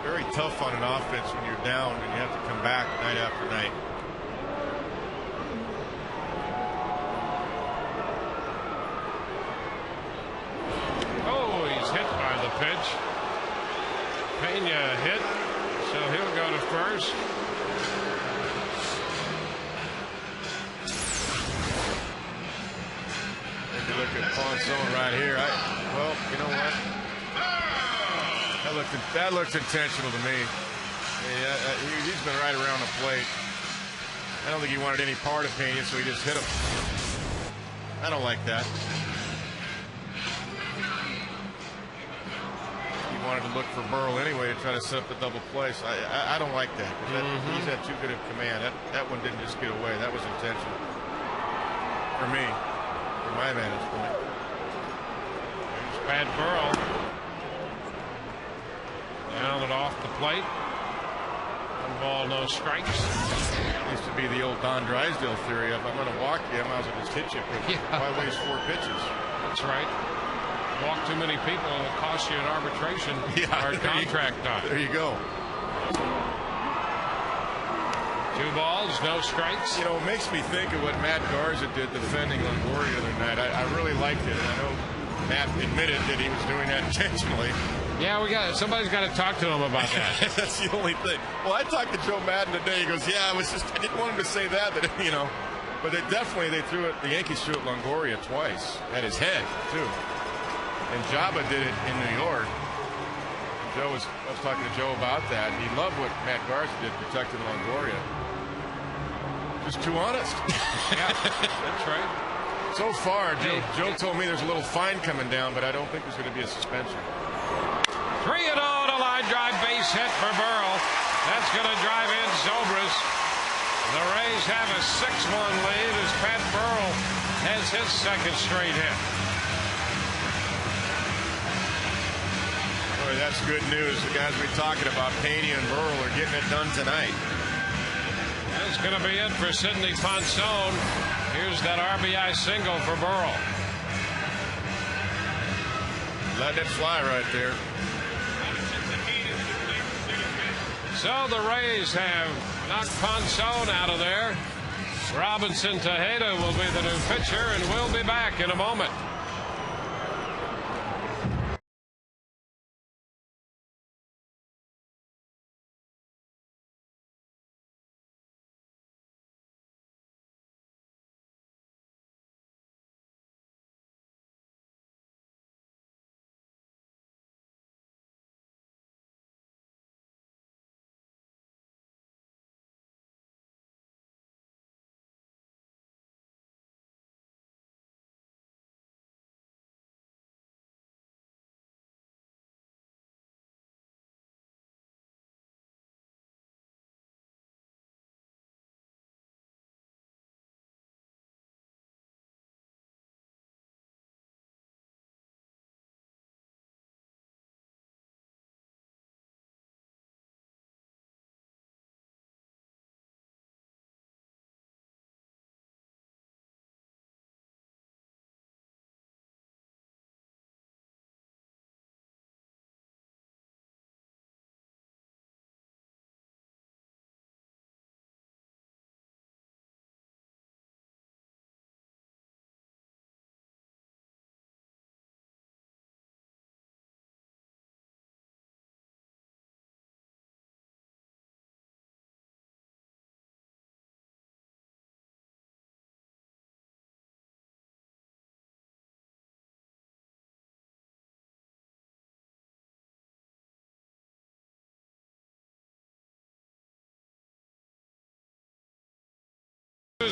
S2: Very tough on an offense when you're down and you have to come back night after night.
S1: Oh, he's hit by the pitch. Pena hit, so he'll go to first.
S2: If you look at Ponson right here, well, you know what? That looks intentional to me. He's been right around the plate. I don't think he wanted any part of Pena, so he just hit him. I don't like that. He wanted to look for Burrell anyway to try to set up the double play. So I don't like that. He's had too good a command. That one didn't just get away. That was intentional. For me, from my vantage point.
S1: There's Pat Burrell. Down and off the plate. 1 ball, no strikes.
S2: Used to be the old Don Drysdale theory of, I'm going to walk you, I might as well just hit you. Why waste 4 pitches?
S1: That's right. Walk too many people and it'll cost you an arbitration or contract time.
S2: There you go.
S1: 2 balls, no strikes.
S2: You know, it makes me think of what Matt Garza did defending Longoria the other night. I really liked it. I know Matt admitted that he was doing that intentionally.
S1: Yeah, somebody's got to talk to him about that.
S2: That's the only thing. Well, I talked to Joe Madden today. He goes, "Yeah, I didn't want him to say that, you know." But they threw it. The Yankees threw it Longoria twice at his head too. And Jabba did it in New York. I was talking to Joe about that. He loved what Matt Garza did protecting Longoria. Just too honest.
S1: Yeah, that's right.
S2: So far, Joe told me there's a little fine coming down, but I don't think there's going to be a suspension.
S1: 3-0 to line drive base hit for Burrell. That's going to drive in Zobrist. The Rays have a 6-1 lead as Pat Burrell has his 2nd straight hit.
S2: Boy, that's good news. The guys we're talking about, Pena and Burrell, are getting it done tonight.
S1: That's going to be it for Sidney Ponson. Here's that RBI single for Burrell.
S2: Letting it fly right there.
S1: So the Rays have knocked Ponson out of there. Robinson Tejeda will be the new pitcher, and we'll be back in a moment.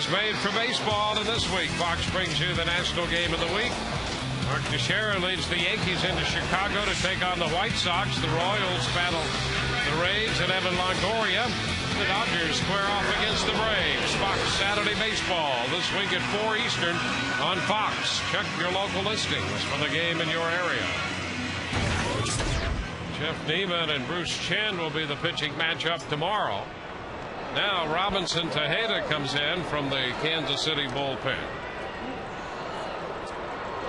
S1: is made for baseball, and this week Fox brings you the National Game of the Week. Mark Teixeira leads the Yankees into Chicago to take on the White Sox. The Royals battle the Rays and Evan Longoria. The Dodgers square off against the Braves. Fox Saturday Baseball this week at 4 Eastern on Fox. Check your local listings for the game in your area. Jeff Neiman and Bruce Chen will be the pitching matchup tomorrow. Now Robinson Tejeda comes in from the Kansas City bullpen.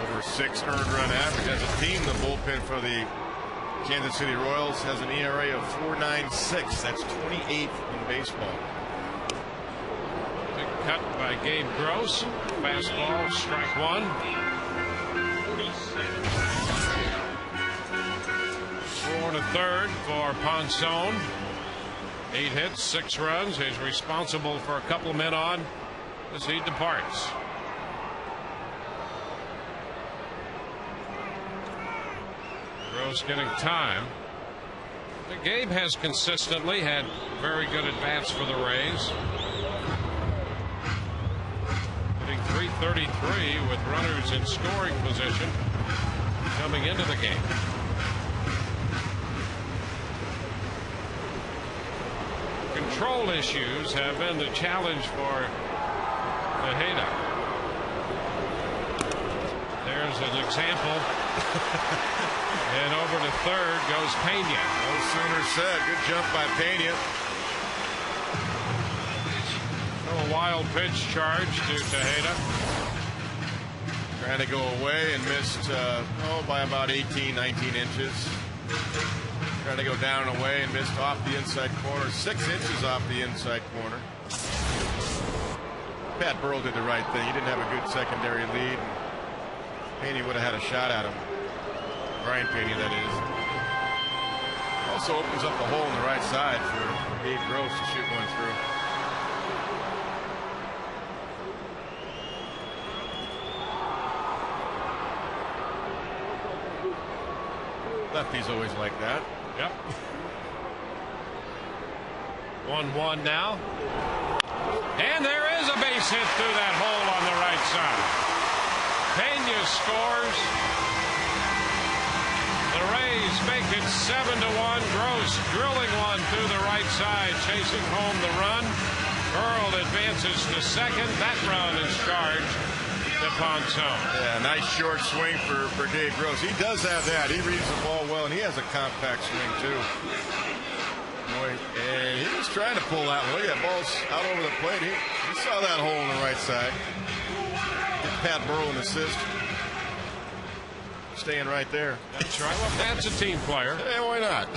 S2: Over 6 earned run average as a team. The bullpen for the Kansas City Royals has an ERA of 4.96. That's 28th in baseball.
S1: Big cut by Gabe Gross. Fastball, strike one. 4 1/3 for Ponson. 8 hits, 6 runs. He's responsible for a couple men on as he departs. Gross getting time. Gabe has consistently had very good at bats for the Rays. Hitting .333 with runners in scoring position coming into the game. Control issues have been the challenge for Tejeda. There's an example. And over to third goes Pena.
S2: No sooner said. Good jump by Pena.
S1: A wild pitch charge to Tejeda.
S2: Trying to go away and missed by about 18, 19 inches. Trying to go down and away and missed off the inside corner. 6 inches off the inside corner. Pat Burrell did the right thing. He didn't have a good secondary lead. Pena would have had a shot at him. Brian Pena, that is. Also opens up the hole on the right side for Gabe Gross to shoot one through. Lefties always like that.
S1: Yep. 1-1 now. And there is a base hit through that hole on the right side. Pena scores. The Rays make it 7-1. Gross drilling one through the right side, chasing home the run. Earl advances to second. That run is charged to Ponson.
S2: Yeah, nice short swing for Gabe Gross. He does have that. He reads the ball well, and he has a compact swing too. Boy, and he was trying to pull that one. Look at that ball's out over the plate. He saw that hole on the right side. Get Pat Burrell an assist. Staying right there.
S1: That's right. Well, that's a team player.
S2: Hey, why not?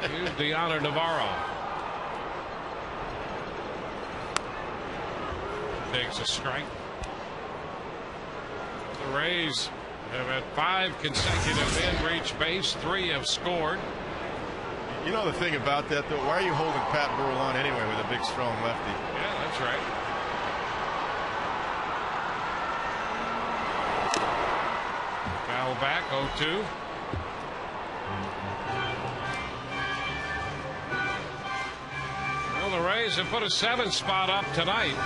S1: Here's Deanna Navarro. Takes a strike. The Rays have had 5 consecutive in-reach base. 3 have scored.
S2: You know the thing about that, though? Why are you holding Pat Burrell on anyway with a big, strong lefty?
S1: Yeah, that's right. Foul back, 0-2. Well, the Rays have put a 7 spot up tonight.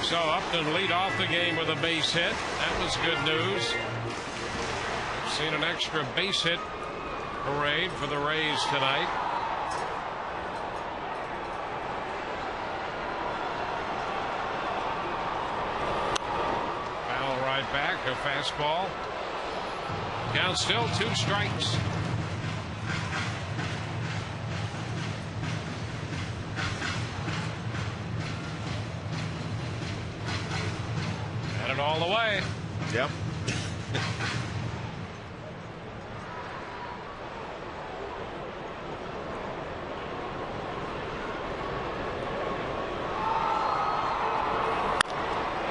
S1: So Upton lead off the game with a base hit. That was good news. We've seen an extra base hit parade for the Rays tonight. Foul right back, a fastball. Count still 2 strikes. Had it all the way.
S2: Yep.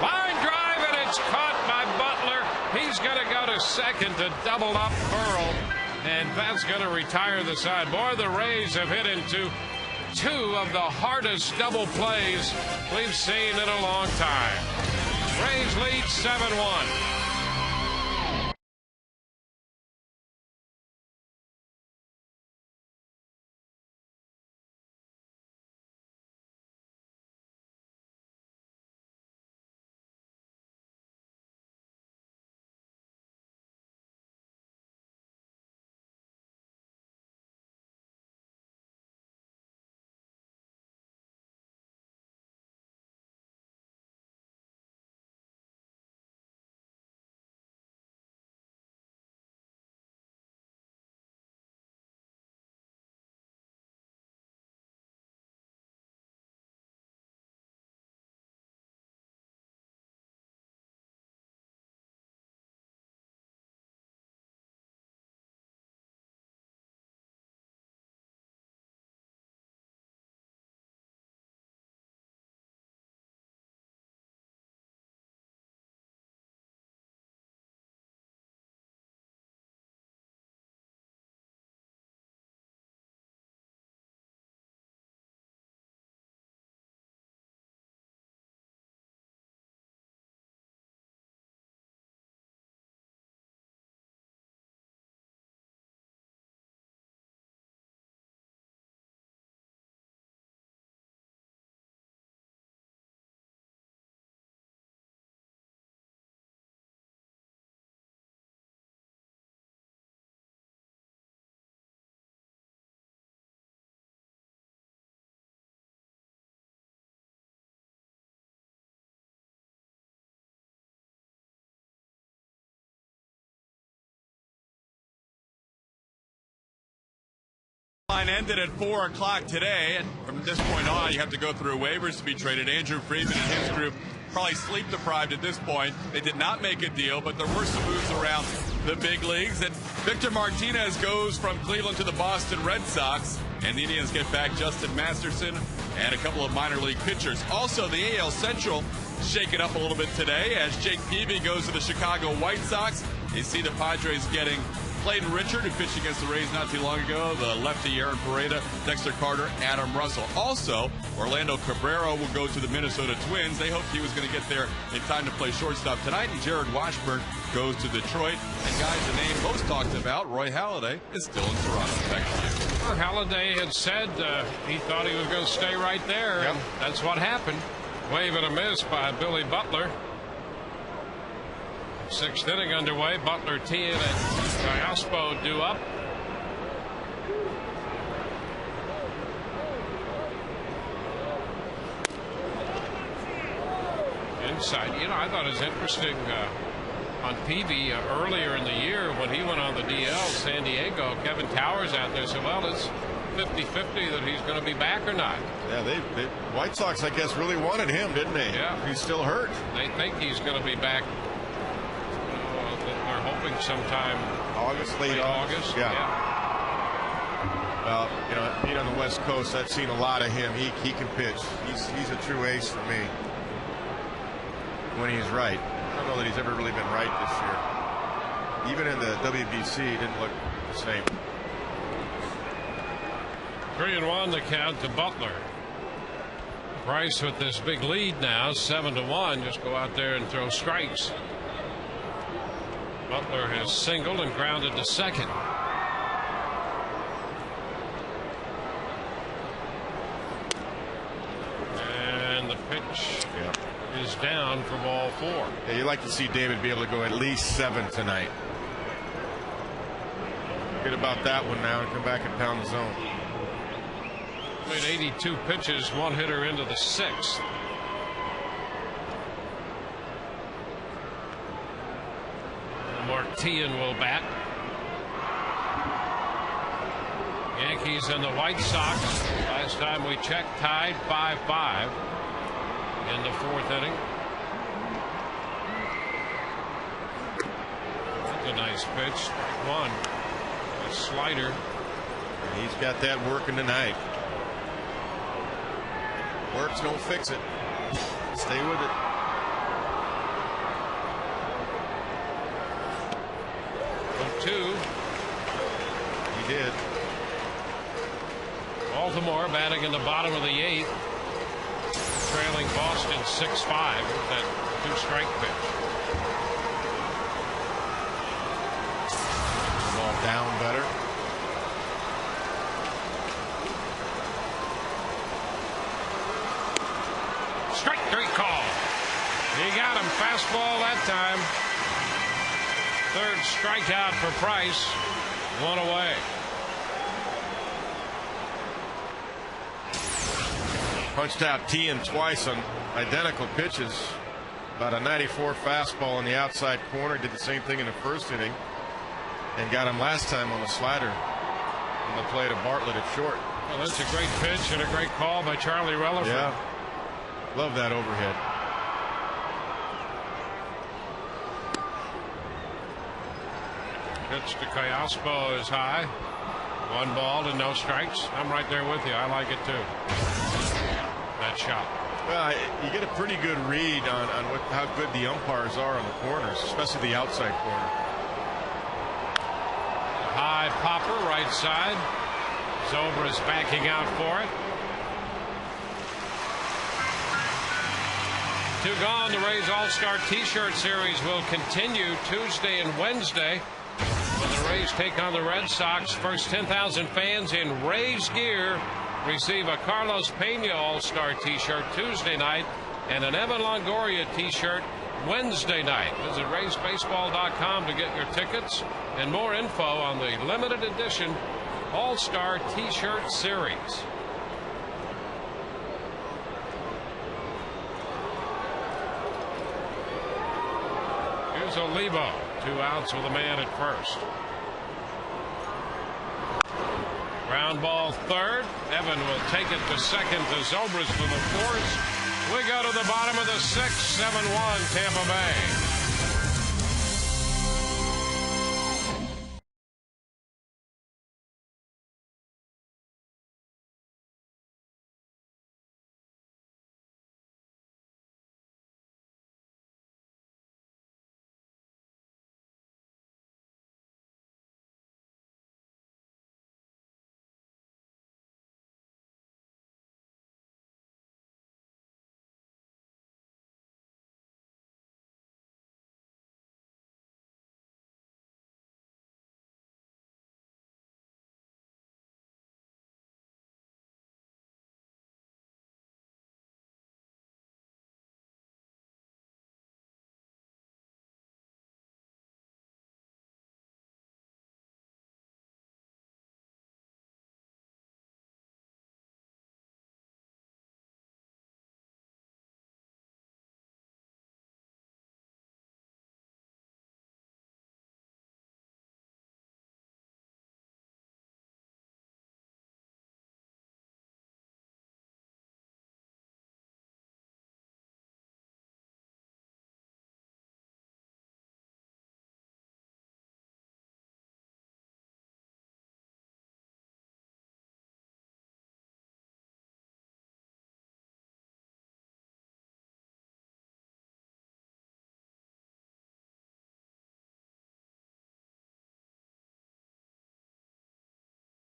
S1: Line drive, and it's caught by Butler. He's going to go to second to double up Burrell, and that's going to retire the side. Boy, the Rays have hit into 2 of the hardest double plays we've seen in a long time. Rays lead 7-1.
S3: Line ended at 4 o'clock today, and from this point on, you have to go through waivers to be traded. Andrew Friedman and his group probably sleep deprived at this point. They did not make a deal, but there were some moves around the big leagues. And Victor Martinez goes from Cleveland to the Boston Red Sox, and the Indians get back Justin Masterson and a couple of minor league pitchers. Also, the AL Central shaken up a little bit today as Jake Peavy goes to the Chicago White Sox. You see the Padres getting Clayton Richard, who pitched against the Rays not too long ago, the lefty Aaron Pareda, Dexter Carter, Adam Russell. Also, Orlando Cabrera will go to the Minnesota Twins. They hoped he was going to get there in time to play shortstop tonight. And Jared Washburn goes to Detroit. And guys, the name most talked about, Roy Halladay, is still in Toronto. Back to you.
S1: Halladay had said he thought he was going to stay right there.
S2: Yep.
S1: And that's what happened. Wave and a miss by Billy Butler. Sixth inning underway. Butler teeing and Callaspo due up. Inside. You know, I thought it was interesting on Peavy earlier in the year when he went on the DL, San Diego. Kevin Towers out there said, well, it's 50-50 that he's going to be back or not.
S2: Yeah, they White Sox, I guess, really wanted him, didn't they?
S1: Yeah.
S2: He's still hurt.
S1: They think he's going to be back. They're hoping sometime
S2: Late August. Yeah. Well, you know, being on the West Coast, I've seen a lot of him. He can pitch. He's a true ace for me when he's right. I don't know that he's ever really been right this year. Even in the WBC, he didn't look the same.
S1: 3-1 the count to Butler. Price with this big lead now, 7-1. Just go out there and throw strikes. Butler has singled and grounded to second. And the pitch is down for ball 4.
S2: Yeah, you'd like to see David be able to go at least 7 tonight. Forget about that one now and come back and pound the zone.
S1: Made 82 pitches, one hitter into the 6th. Martian will bat. Yankees and the White Sox, last time we checked, tied 5-5 in the 4th inning. That's a nice pitch. 1. A slider.
S2: He's got that working tonight. Works, don't fix it. Stay with it.
S1: Two.
S2: He did.
S1: Baltimore batting in the bottom of the 8th, trailing Boston 6-5 with that 2-strike pitch.
S2: Ball down better.
S1: Strike 3 call. He got him. Fastball that time. 3rd strikeout for Price. 1 away.
S2: Punched out Tien twice on identical pitches. About a 94 fastball in the outside corner. Did the same thing in the 1st inning. And got him last time on the slider. On the play to Bartlett at short.
S1: Well, that's a great pitch and a great call by Charlie Relaford.
S2: Yeah. Love that overhead.
S1: Pitch to Callaspo is high. 1 ball and no strikes. I'm right there with you. I like it too. That shot.
S2: Well, you get a pretty good read on how good the umpires are on the corners, especially the outside corner.
S1: High popper right side. Zobra's backing out for it. 2 gone. The Rays All-Star T-shirt series will continue Tuesday and Wednesday when the Rays take on the Red Sox. First 10,000 fans in Rays gear receive a Carlos Pena All-Star T-shirt Tuesday night and an Evan Longoria T-shirt Wednesday night. Visit RaysBaseball.com to get your tickets and more info on the limited edition All-Star T-shirt series. Here's Olivo. 2 outs with a man at first. Ground ball third. Evan will take it to second to Zobrist for the fourth. We go to the bottom of the sixth. 7-1 Tampa Bay.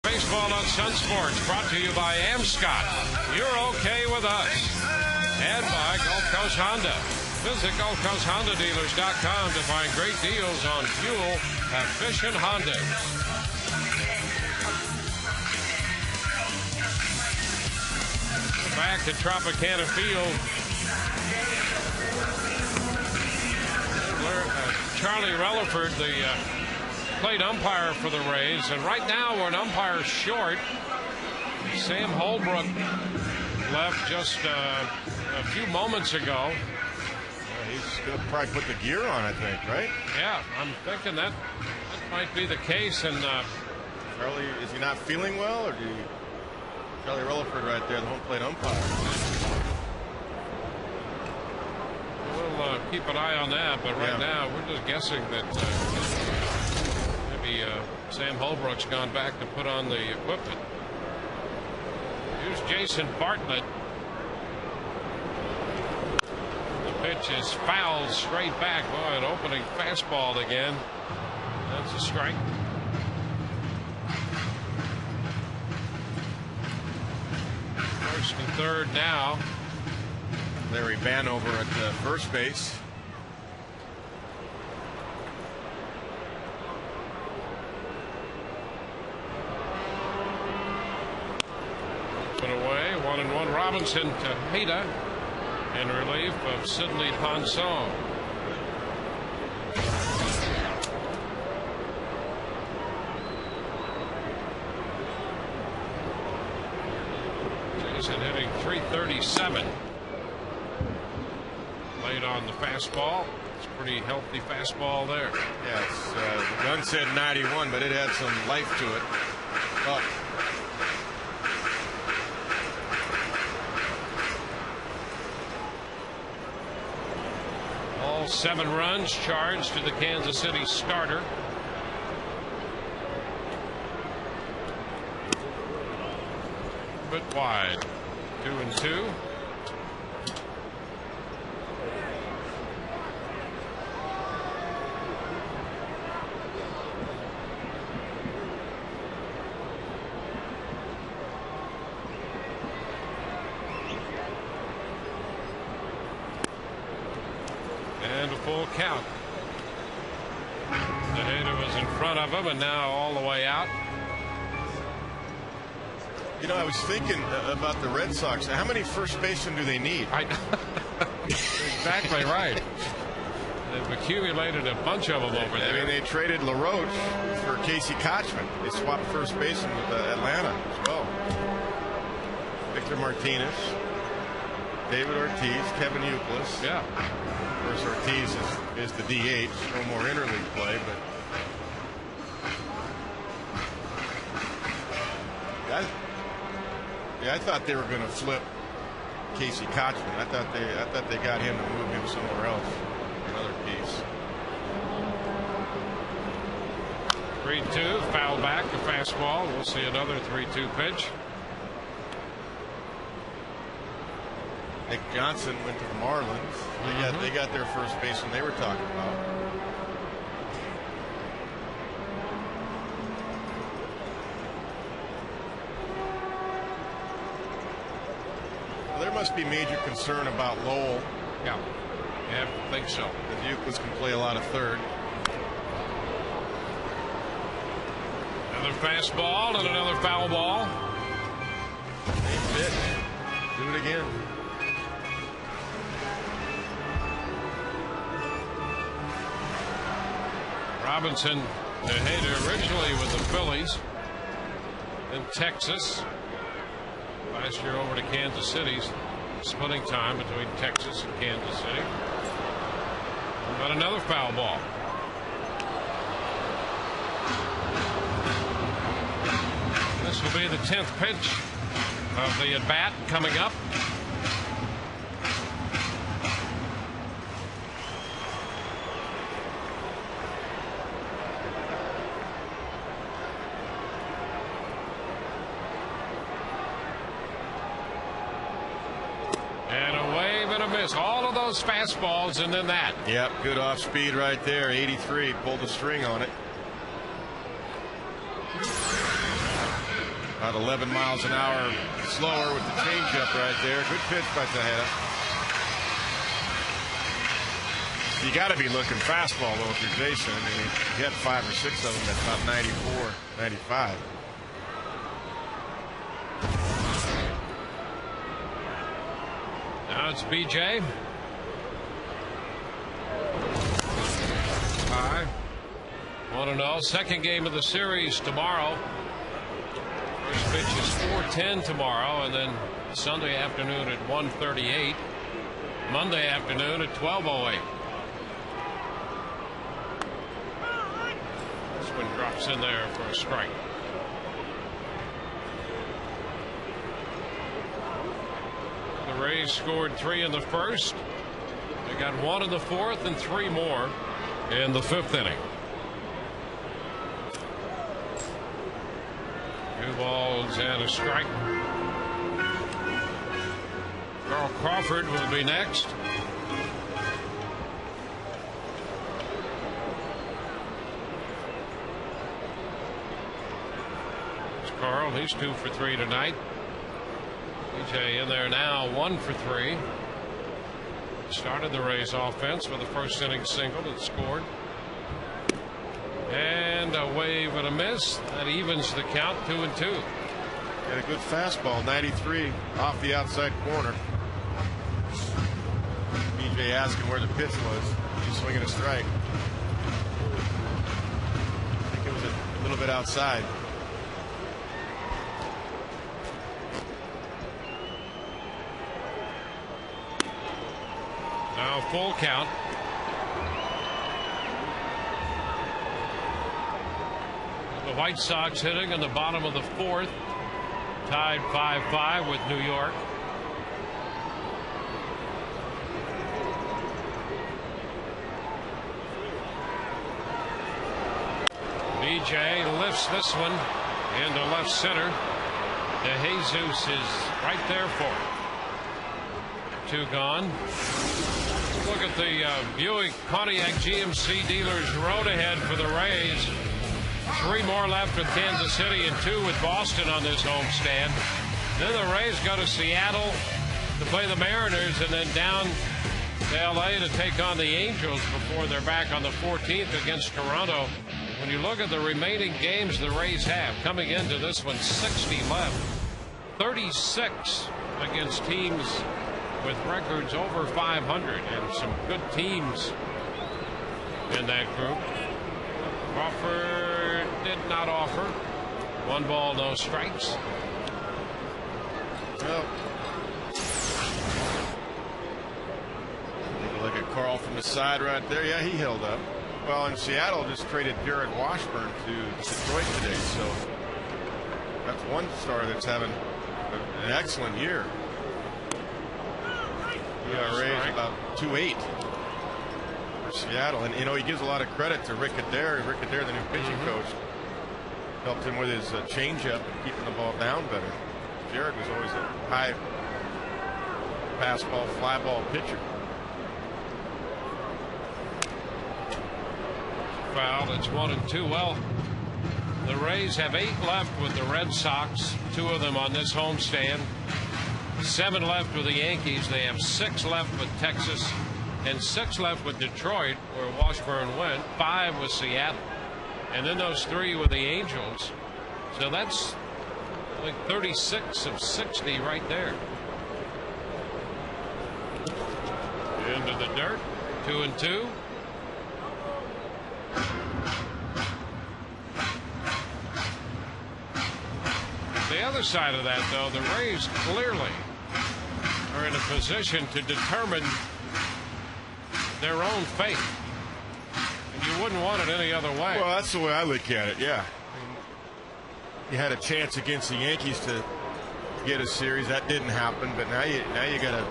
S1: Baseball on Sun Sports, brought to you by Amscott. You're okay with us. And by Gulf Coast Honda. Visit GulfCoastHondaDealers.com to find great deals on fuel-efficient Hondas. Back to Tropicana Field. Charlie Relaford, the plate umpire for the Rays, and right now we're an umpire short. Sam Holbrook left just a few moments ago.
S2: He's going to probably put the gear on, I think, right?
S1: Yeah, I'm thinking that might be the case. And
S2: Charlie, is he not feeling well, or do you? Charlie Relaford right there, the home plate umpire.
S1: We'll keep an eye on that, but right now we're just guessing that maybe Sam Holbrook's gone back to put on the equipment. Here's Jason Bartlett. The pitch is fouled straight back. Boy, an opening fastball again. That's a strike. First and third now.
S2: Larry Vanover at first base.
S1: Put away, 1-1. Robinson to Heda in relief of Sidney Ponson. Jason hitting .337. Late on the fastball. It's a pretty healthy fastball there.
S2: Yes, the gun said 91, but it had some life to it. Up.
S1: All 7 runs charged to the Kansas City starter. A bit wide. 2-2. And a full count. Tejeda was in front of him, and now all the way out.
S2: You know, I was thinking about the Red Sox. How many first basemen do they need?
S1: Exactly right. They've accumulated a bunch of them over there.
S2: I mean, they traded LaRoche for Casey Kochman. They swapped first baseman with Atlanta as well. Victor Martinez, David Ortiz, Kevin Youkilis.
S1: Yeah.
S2: Of course, Ortiz is the DH. No more interleague play, but I thought they were going to flip Casey Kochman. I thought they got him to move him somewhere else. Another piece.
S1: 3-2, foul back, the fastball. We'll see another 3-2 pitch.
S2: Nick Johnson went to the Marlins. They got their first baseman they were talking about. Well, there must be major concern about Lowell.
S1: Yeah, I think so.
S2: The Euclids can play a lot of third.
S1: Another fastball and another foul ball.
S2: Same pitch. Do it again.
S1: Robinson, the hitter, originally with the Phillies, in Texas. Last year over to Kansas City, splitting time between Texas and Kansas City. But another foul ball. This will be the 10th pitch of the at-bat coming up. And a wave and a miss. All of those fastballs and then that.
S2: Yep, good off speed right there. 83, pulled the string on it. About 11 miles an hour slower with the changeup right there. Good pitch by Tejeda. You got to be looking fastball though if you're Jason. I mean, you had 5 or 6 of them at about 94, 95.
S1: Now it's BJ. High. 1-0. Second game of the series tomorrow. First pitch is 4:10 tomorrow, and then Sunday afternoon at 1:38. Monday afternoon at 12:08. This one drops in there for a strike. The Rays scored 3 in the first. They got 1 in the fourth and 3 more in the 5th inning. 2 balls and a strike. Carl Crawford will be next. It's Carl. He's 2 for 3 tonight. BJ in there now, 1 for 3. Started the Rays offense with a first inning single that scored. And a wave and a miss. That evens the count, 2-2.
S2: Got a good fastball, 93 off the outside corner. BJ asking where the pitch was. He's swinging a strike. I think it was a little bit outside.
S1: Now full count. The White Sox hitting in the bottom of the 4th, tied 5-5 with New York. BJ lifts this one into left center. DeJesus is right there for it. 2 gone. Look at the Buick Pontiac GMC dealers road ahead for the Rays. 3 more left with Kansas City and 2 with Boston on this homestand. Then the Rays go to Seattle to play the Mariners and then down to LA to take on the Angels before they're back on the 14th against Toronto. When you look at the remaining games the Rays have coming into this one, 60 left. 36 against teams with records over 500 and some good teams in that group. Crawford did not offer. 1 ball, no strikes.
S2: Well, look at Carl from the side right there. Yeah, he held up. Well, in Seattle just traded Jared Washburn to Detroit today, so That's one starter that's having an excellent year. ERA is about 2.8 for Seattle, and you know he gives a lot of credit to Rick Adair. Rick Adair, the new pitching coach, helped him with his changeup and keeping the ball down better. Jared was always a high pass ball, fly ball pitcher.
S1: Foul. It's 1-2. Well, the Rays have 8 left with the Red Sox, 2 of them on this homestand. 7 left with the Yankees. They have 6 left with Texas and 6 left with Detroit, where Washburn went. 5 with Seattle, and then those 3 with the Angels. So that's like 36 of 60 right there. Into the dirt. 2-2. The other side of that, though, the Rays clearly are in a position to determine their own fate. And you wouldn't want it any other way.
S2: Well, that's the way I look at it, yeah. You had a chance against the Yankees to get a series. That didn't happen, but now you got to.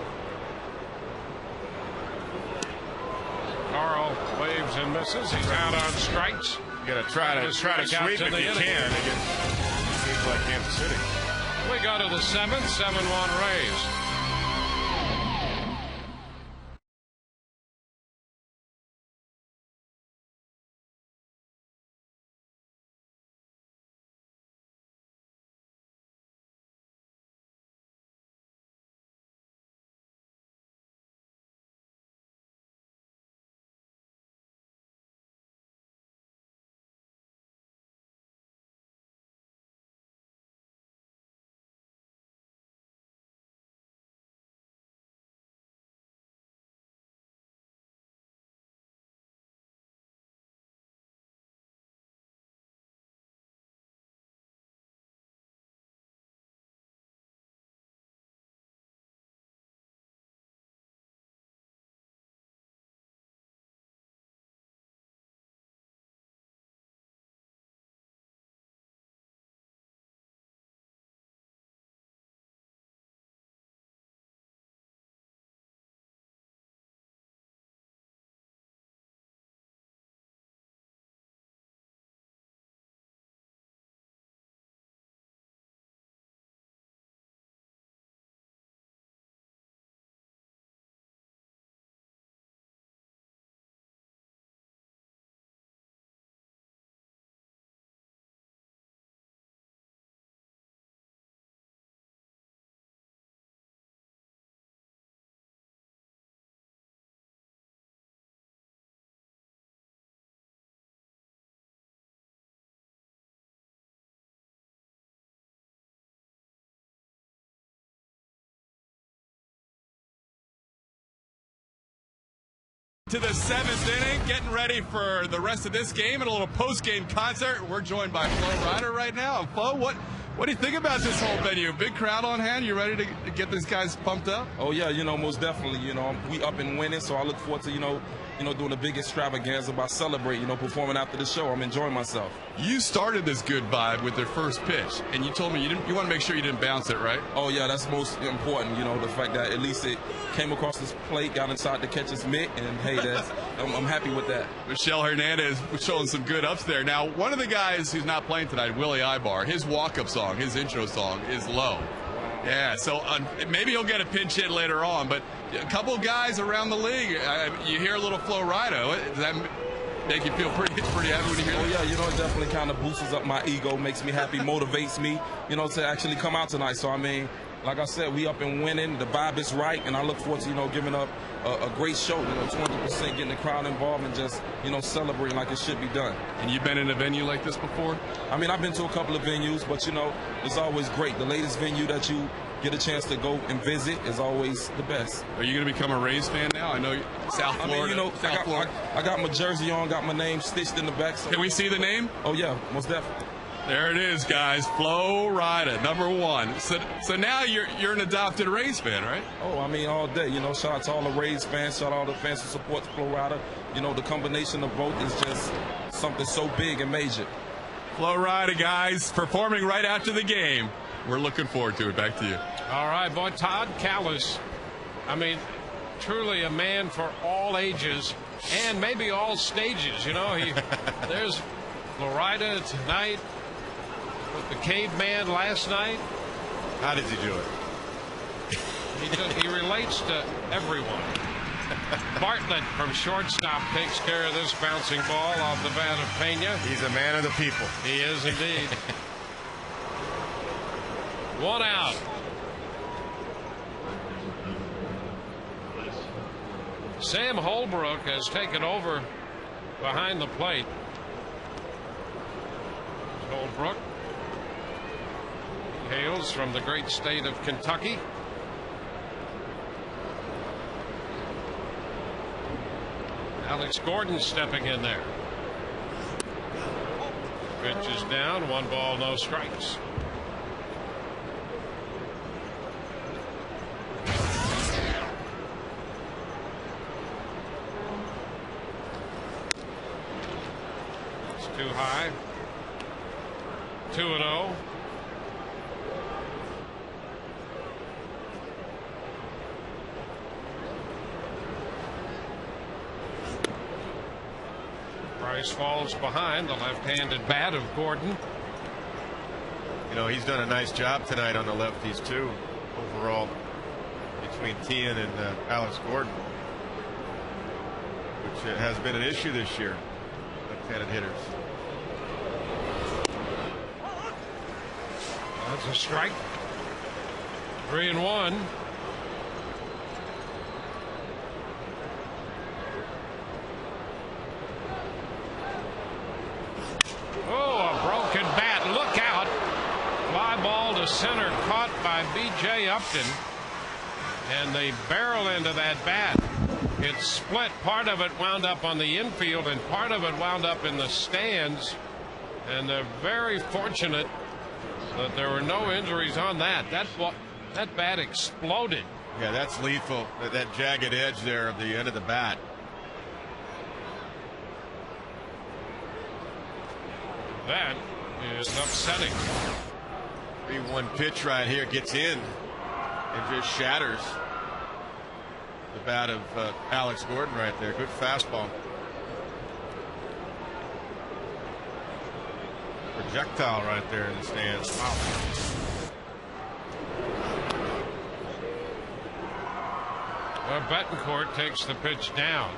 S1: Carl waves and misses. He's out on strikes.
S2: You got to try to sweep if you can against teams like Kansas City.
S1: We go to the 7th, 7-1 Rays.
S3: To the 7th inning, getting ready for the rest of this game and a little post-game concert. We're joined by Flo Rida right now. Flo, what do you think about this whole venue? Big crowd on hand. You ready to get these guys pumped up?
S6: Oh yeah, most definitely. We up and winning, so I look forward to doing a big extravaganza by celebrating, performing after the show. I'm enjoying myself.
S3: You started this good vibe with their first pitch, and you told me you want to make sure you didn't bounce it, right?
S6: Oh yeah, that's most important. The fact that at least it came across this plate, got inside to catch his mitt, and hey, I'm happy with that.
S3: Michelle Hernandez was showing some good ups there. Now, one of the guys who's not playing tonight, Willie Ibar, his walk-up song, his intro song is low. Yeah, so maybe he'll get a pinch hit later on, but a couple guys around the league, you hear a little Flo Rida. Does that make you feel pretty happy when you hear that?
S6: Oh yeah, it definitely kind of boosts up my ego, makes me happy, motivates me, to actually come out tonight. So I mean, like I said, we up and winning, the vibe is right, and I look forward to giving up a great show. 20%, getting the crowd involved and just celebrating like it should be done.
S3: And you've been in a venue like this before?
S6: I mean, I've been to a couple of venues, but it's always great. The latest venue that you get a chance to go and visit is always the best.
S3: Are you going to become a Rays fan now? I know South Florida.
S6: I got my jersey on, got my name stitched in the back. So.
S3: Can we see the name?
S6: Oh yeah, most definitely.
S3: There it is, guys. Flo Rida, #1. So now you're an adopted Rays fan, right?
S6: Oh, I mean, all day. Shout out to all the Rays fans. Shout out to all the fans who support Flo Rida. The combination of both is just something so big and major.
S3: Flo Rida, guys, performing right after the game. We're looking forward to it. Back to you.
S1: All right, boy, Todd Callis. I mean, truly a man for all ages and maybe all stages. You know, there's Florida tonight with the caveman last night.
S2: How does he do it?
S1: He relates to everyone. Bartlett from shortstop takes care of this bouncing ball off the bat of Pena.
S2: He's a man of the people.
S1: He is indeed. One out. Sam Holbrook has taken over behind the plate. Holbrook hails from the great state of Kentucky. Alex Gordon stepping in there. Pitch is down. 1 ball, no strikes. It's too high. 2-0. Price falls behind the left-handed bat of Gordon.
S2: You know, he's done a nice job tonight on the lefties too, overall, between Tian and Alex Gordon, which has been an issue this year, left-handed hitters.
S1: That's a strike. 3-1. Oh, a broken bat. Look out. Fly ball to center, caught by B.J. Upton. And the barrel end of that bat, it split. Part of it wound up on the infield and part of it wound up in the stands. And they're very fortunate that there were no injuries on that. That bat exploded.
S2: Yeah, that's lethal. That jagged edge there of the end of the bat.
S1: That is upsetting.
S2: 3-1 pitch right here gets in and just shatters the bat of Alex Gordon right there. Good fastball. Projectile right there in the stands. Wow.
S1: Well, Betancourt takes the pitch down.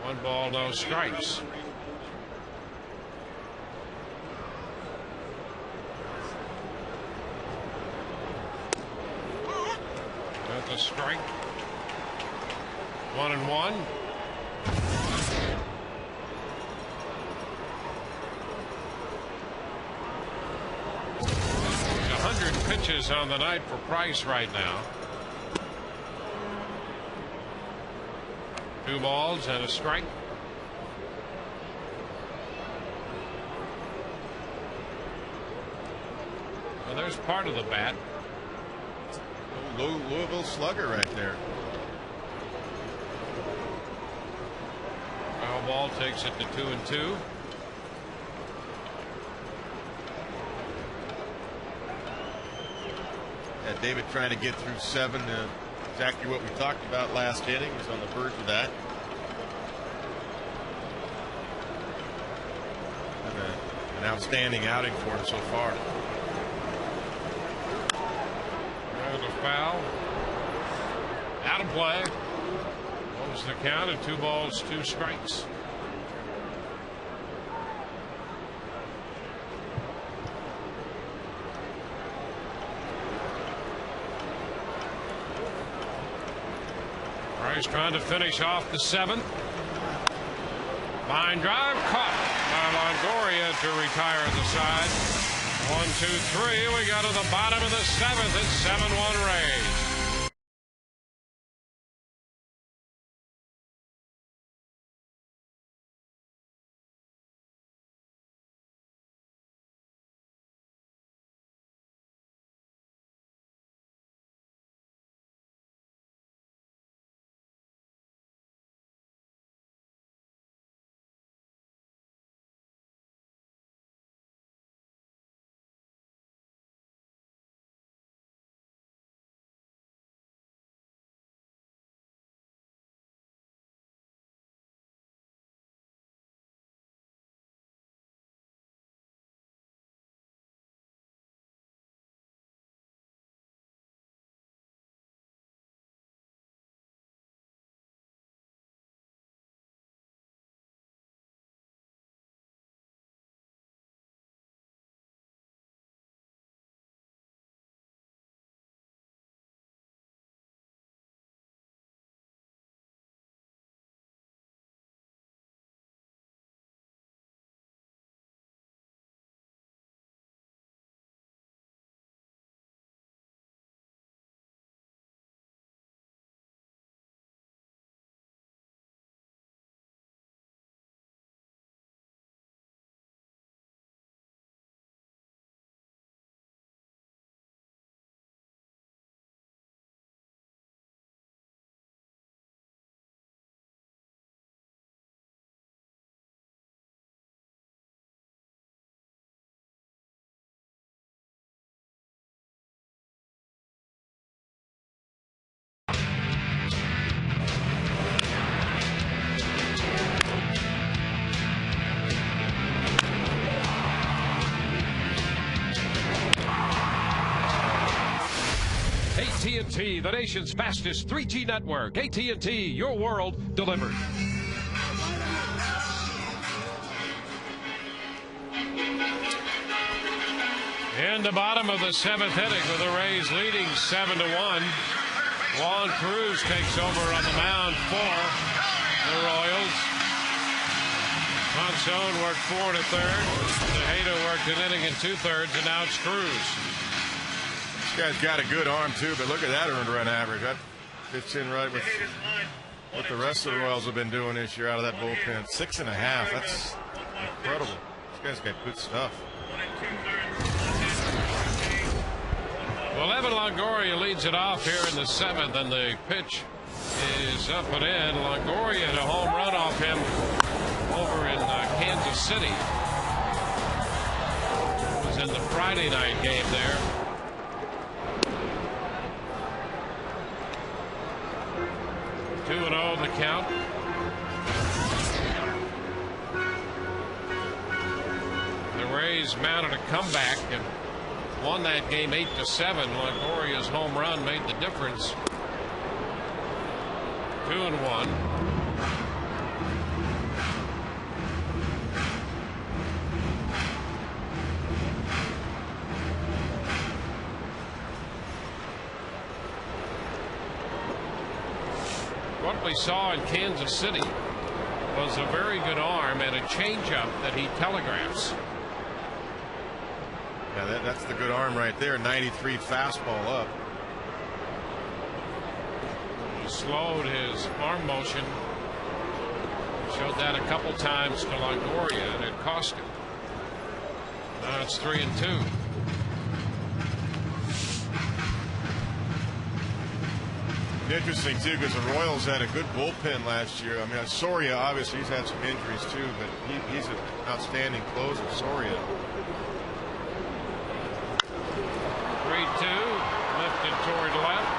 S1: 1 ball, no strikes. That's a strike. 1-1. 100 pitches on the night for Price right now. 2 balls and a strike. Well, there's part of the bat.
S2: Louisville slugger right there.
S1: Foul ball takes it to 2-2.
S2: Yeah, David trying to get through 7. Exactly what we talked about last inning. He's on the verge of that. And an outstanding outing for him so far.
S1: There's a foul. Out of play. What was the count at 2 balls, 2 strikes? Price trying to finish off the 7th. Line drive caught by Longoria to retire the side. 1, 2, 3. We got to the bottom of the 7th. It's 7-1 Rays. AT&T, the nation's fastest 3G network. AT&T, your world delivered. In the bottom of the 7th inning with the Rays leading 7-1. Juan Cruz takes over on the mound for the Royals. Monson worked 4 1/3. Tejeda worked an inning and 2/3, and now it's Cruz.
S2: This guy's got a good arm too, but look at that earned run average. That fits in right with what the rest of the Royals have been doing this year out of that bullpen. 6.5. That's incredible. This guy's got good stuff.
S1: Well, Evan Longoria leads it off here in the 7th, and the pitch is up and in. Longoria had a home run off him over in Kansas City. It was in the Friday night game there. Two 2-0 the count. The Rays mounted a comeback and won that game 8-7. Longoria's home run made the difference. 2-1. What we saw in Kansas City was a very good arm and a changeup that he telegraphs.
S2: Yeah, that's the good arm right there. 93 fastball up.
S1: He slowed his arm motion. Showed that a couple times to Longoria, and it cost him. Now it's 3-2.
S2: Interesting too, because the Royals had a good bullpen last year. I mean, Soria, obviously he's had some injuries too, but he's an outstanding closer. Soria.
S1: 3-2, lifted toward left.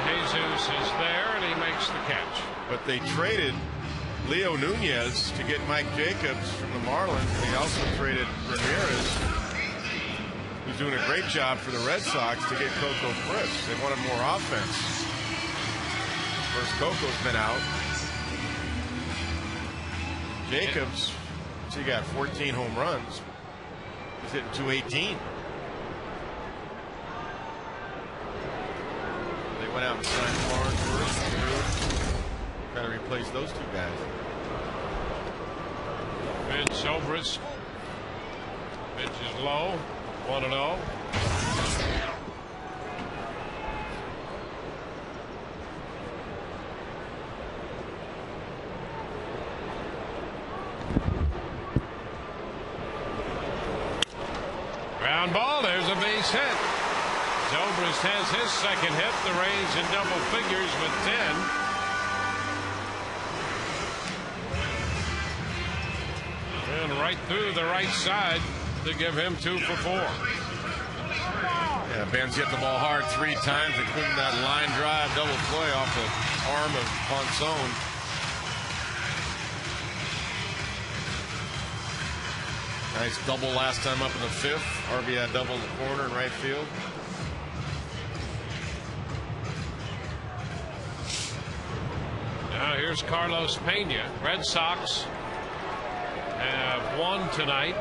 S1: Jesus is there, and he makes the catch.
S2: But they traded Leo Nunez to get Mike Jacobs from the Marlins. They also traded Ramirez, who's doing a great job for the Red Sox, to get Coco Fritz. They wanted more offense. First, Coco's been out. Jacobs, he got 14 home runs. He's hitting 218. They went out and signed Farnsworth, trying to replace those two guys.
S1: Ben Zobrist. Pitch is low. 1-0. Ground ball. There's a base hit. Zobrist has his second hit. The Rays in double figures with 10. And right through the right side to give him 2 for 4.
S2: Yeah, Ben's hit the ball hard 3 times, including that line drive double play off the arm of Monson. Nice double last time up in the 5th. RBI double in the corner in right field.
S1: Now here's Carlos Pena. Red Sox have won tonight.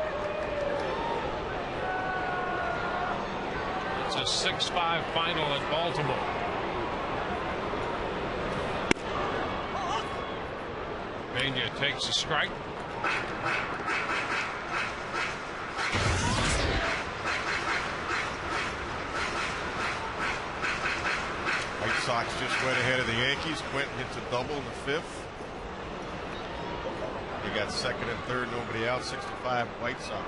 S1: It's a 6-5 final at Baltimore. Pena takes a strike.
S2: White Sox just went ahead of the Yankees. Quentin hits a double in the 5th. They got second and third, nobody out. 65 White Sox.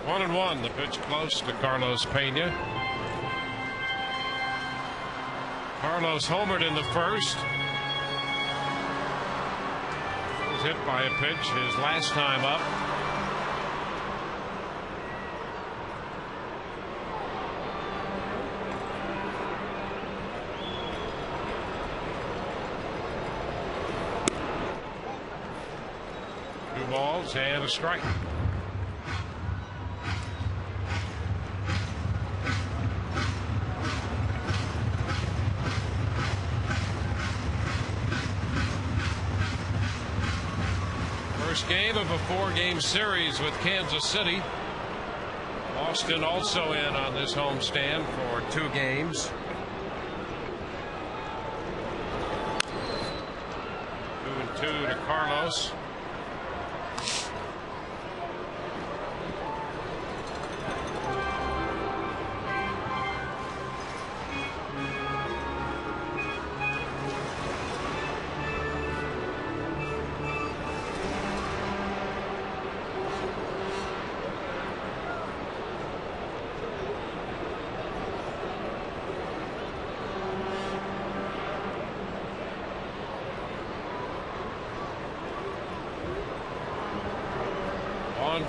S1: One and one. The pitch close to Carlos Pena. Carlos homered in the first. Was hit by a pitch his last time up. Balls and a strike. first game of a 4-game series with Kansas City. Boston also in on this homestand for 2 games. 2-2 to Carlos.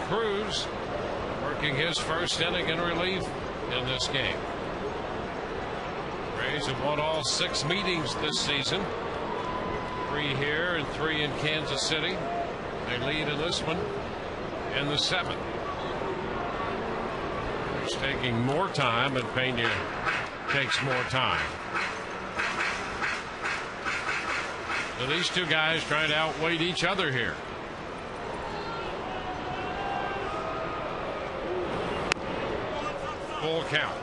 S1: Cruz working his first inning in relief in this game. Rays have won all 6 meetings this season. 3 here and 3 in Kansas City. They lead in this one in the 7th. It's taking more time, and Pena takes more time. So these 2 guys trying to outweigh each other here. Full count.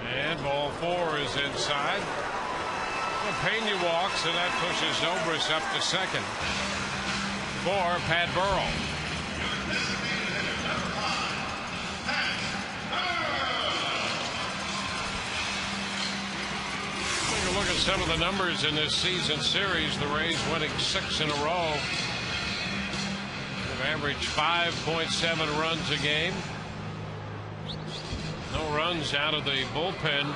S1: And ball 4 is inside. Pena walks, and that pushes Zobrist up to second for Pat Burrell. Take a look at some of the numbers in this season series. The Rays winning 6 in a row. They've averaged 5.7 runs a game. No runs out of the bullpen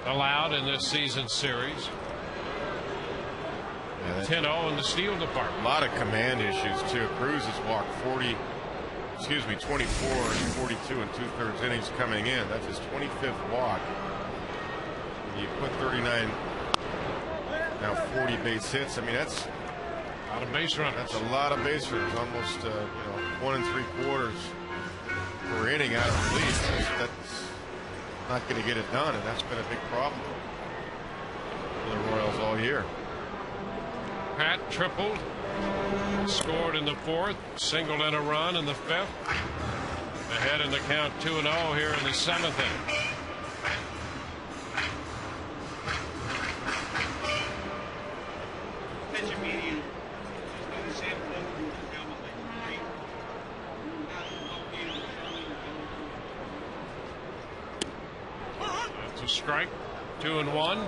S1: allowed in this season's series. 10-0 in the steal department.
S2: A lot of command issues too. Cruz has walked 24 and 42 and 2/3 innings coming in. That's his 25th walk. You put 39, now 40 base hits. I mean, that's
S1: a lot of base runners.
S2: That's a lot of base runners. Almost 1 3/4 per inning out of relief. That's not going to get it done, and that's been a big problem for the Royals all year.
S1: Pat tripled, scored in the 4th, singled in a run in the 5th. Ahead in the count 2-0 here in the 7th inning. That's a strike. 2-1.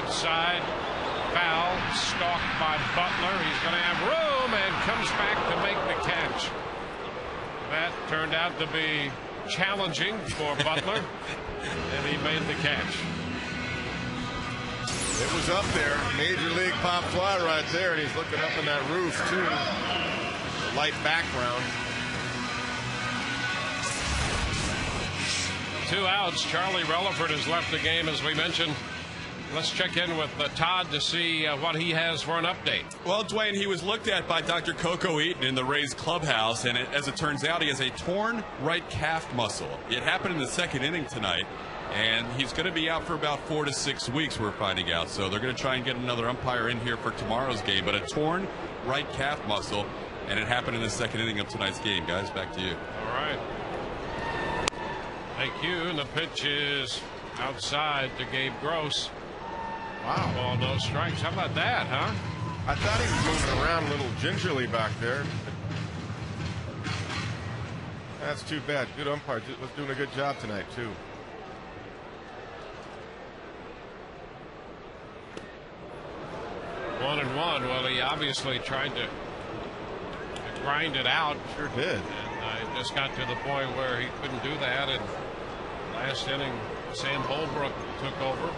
S1: Side foul, stalked by Butler. He's going to have room and comes back to make the catch. That turned out to be challenging for Butler, and he made the catch.
S2: It was up there, major league pop fly right there, and he's looking up in that roof too. The light background.
S1: 2 outs. Charlie Relaford has left the game, as we mentioned. Let's check in with Todd to see what he has for an update.
S3: Well, Dwayne, he was looked at by Dr. Coco Eaton in the Rays clubhouse, and as it turns out, he has a torn right calf muscle. It happened in the 2nd inning tonight, and he's going to be out for about 4 to 6 weeks, we're finding out. So they're going to try and get another umpire in here for tomorrow's game. But a torn right calf muscle, and it happened in the 2nd inning of tonight's game. Guys, back to you.
S1: All right. Thank you. And the pitch is outside to Gabe Gross.
S2: Wow.
S1: Ball, no strikes. How about that, huh?
S2: I thought he was moving around a little gingerly back there. That's too bad. Good umpire. Was doing a good job tonight, too.
S1: 1-1. Well, he obviously tried to grind it out.
S2: Sure did.
S1: And just got to the point where he couldn't do that. And last inning, Sam Holbrook took over.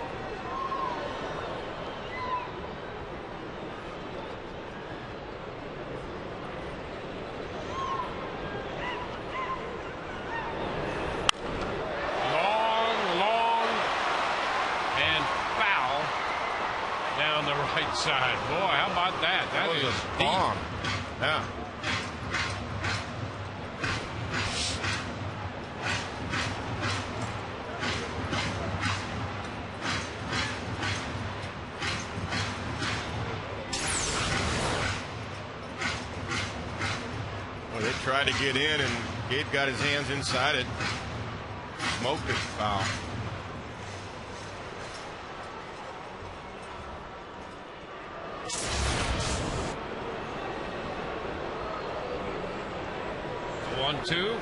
S1: Right side. Boy, how about that? That
S2: was
S1: is
S2: a
S1: deep.
S2: bomb. Yeah. Well, they tried to get in, and Gabe got his hands inside it. Smoked it. Foul.
S1: Two.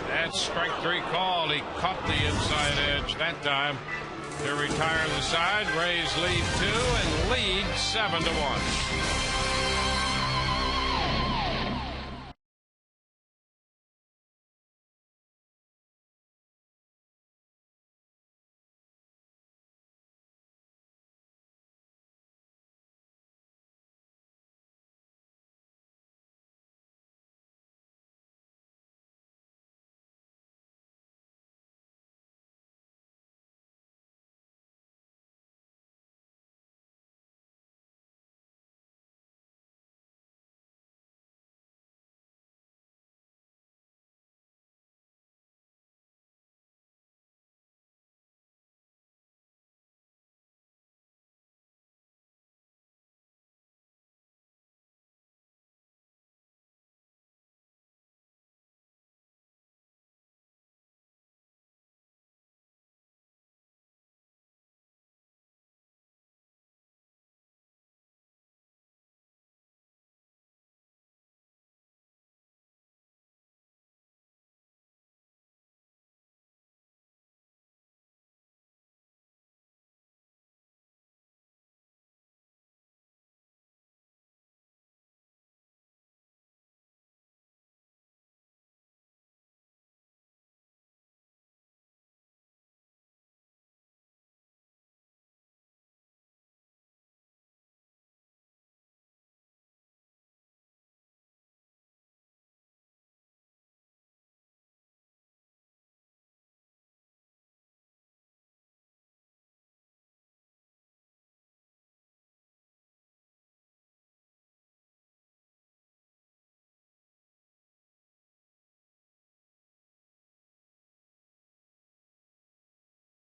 S1: That's strike three called. He caught the inside edge that time to retire the side. Rays lead 2 and lead 7-1.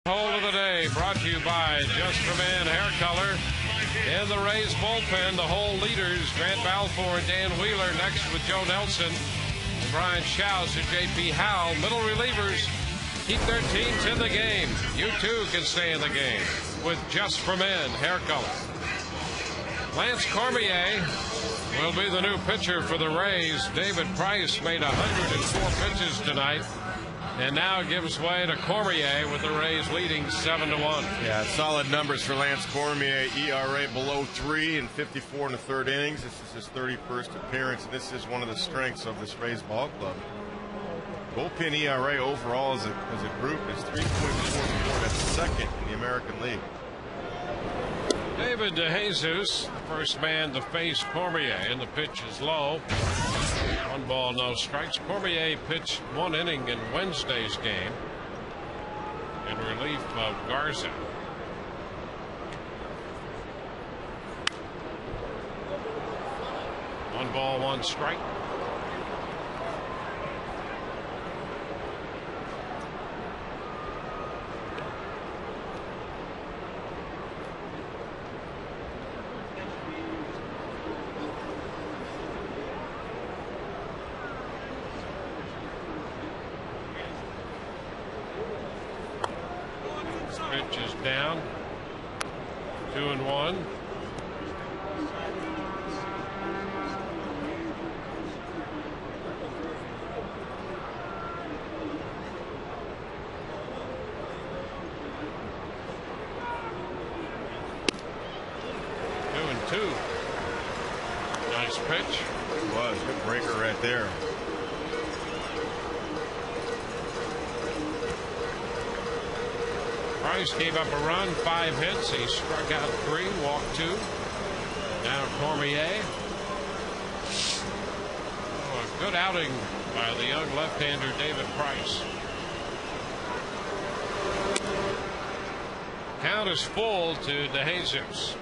S1: Hold of the day brought to you by Just for Men Hair Color. In the Rays bullpen, the whole leaders, Grant Balfour and Dan Wheeler, next with Joe Nelson, Brian Schaus and J.P. Howell. Middle relievers keep their teams in the game. You too can stay in the game with Just for Men Hair Color. Lance Cormier will be the new pitcher for the Rays. David Price made 104 pitches tonight, and now gives way to Cormier with the Rays leading 7-1.
S2: Yeah, solid numbers for Lance Cormier. ERA below 3 and 54 in the third innings. This is his 31st appearance, and this is one of the strengths of this Rays ball club. Bullpen ERA overall as a group is 3.44. That's second in the American League.
S1: David DeJesus, the first man to face Cormier, and the pitch is low. 1 ball, no strikes. Cormier pitched 1 inning in Wednesday's game in relief of Garza. One ball, 1 strike. Pitch is down. 2-1. 1-2. Nice pitch.
S2: It was good breaker right there.
S1: Price gave up a run, 5 hits. He struck out 3, walked 2. Now Cormier. Oh, a good outing by the young left-hander David Price. Count is full to DeJesus.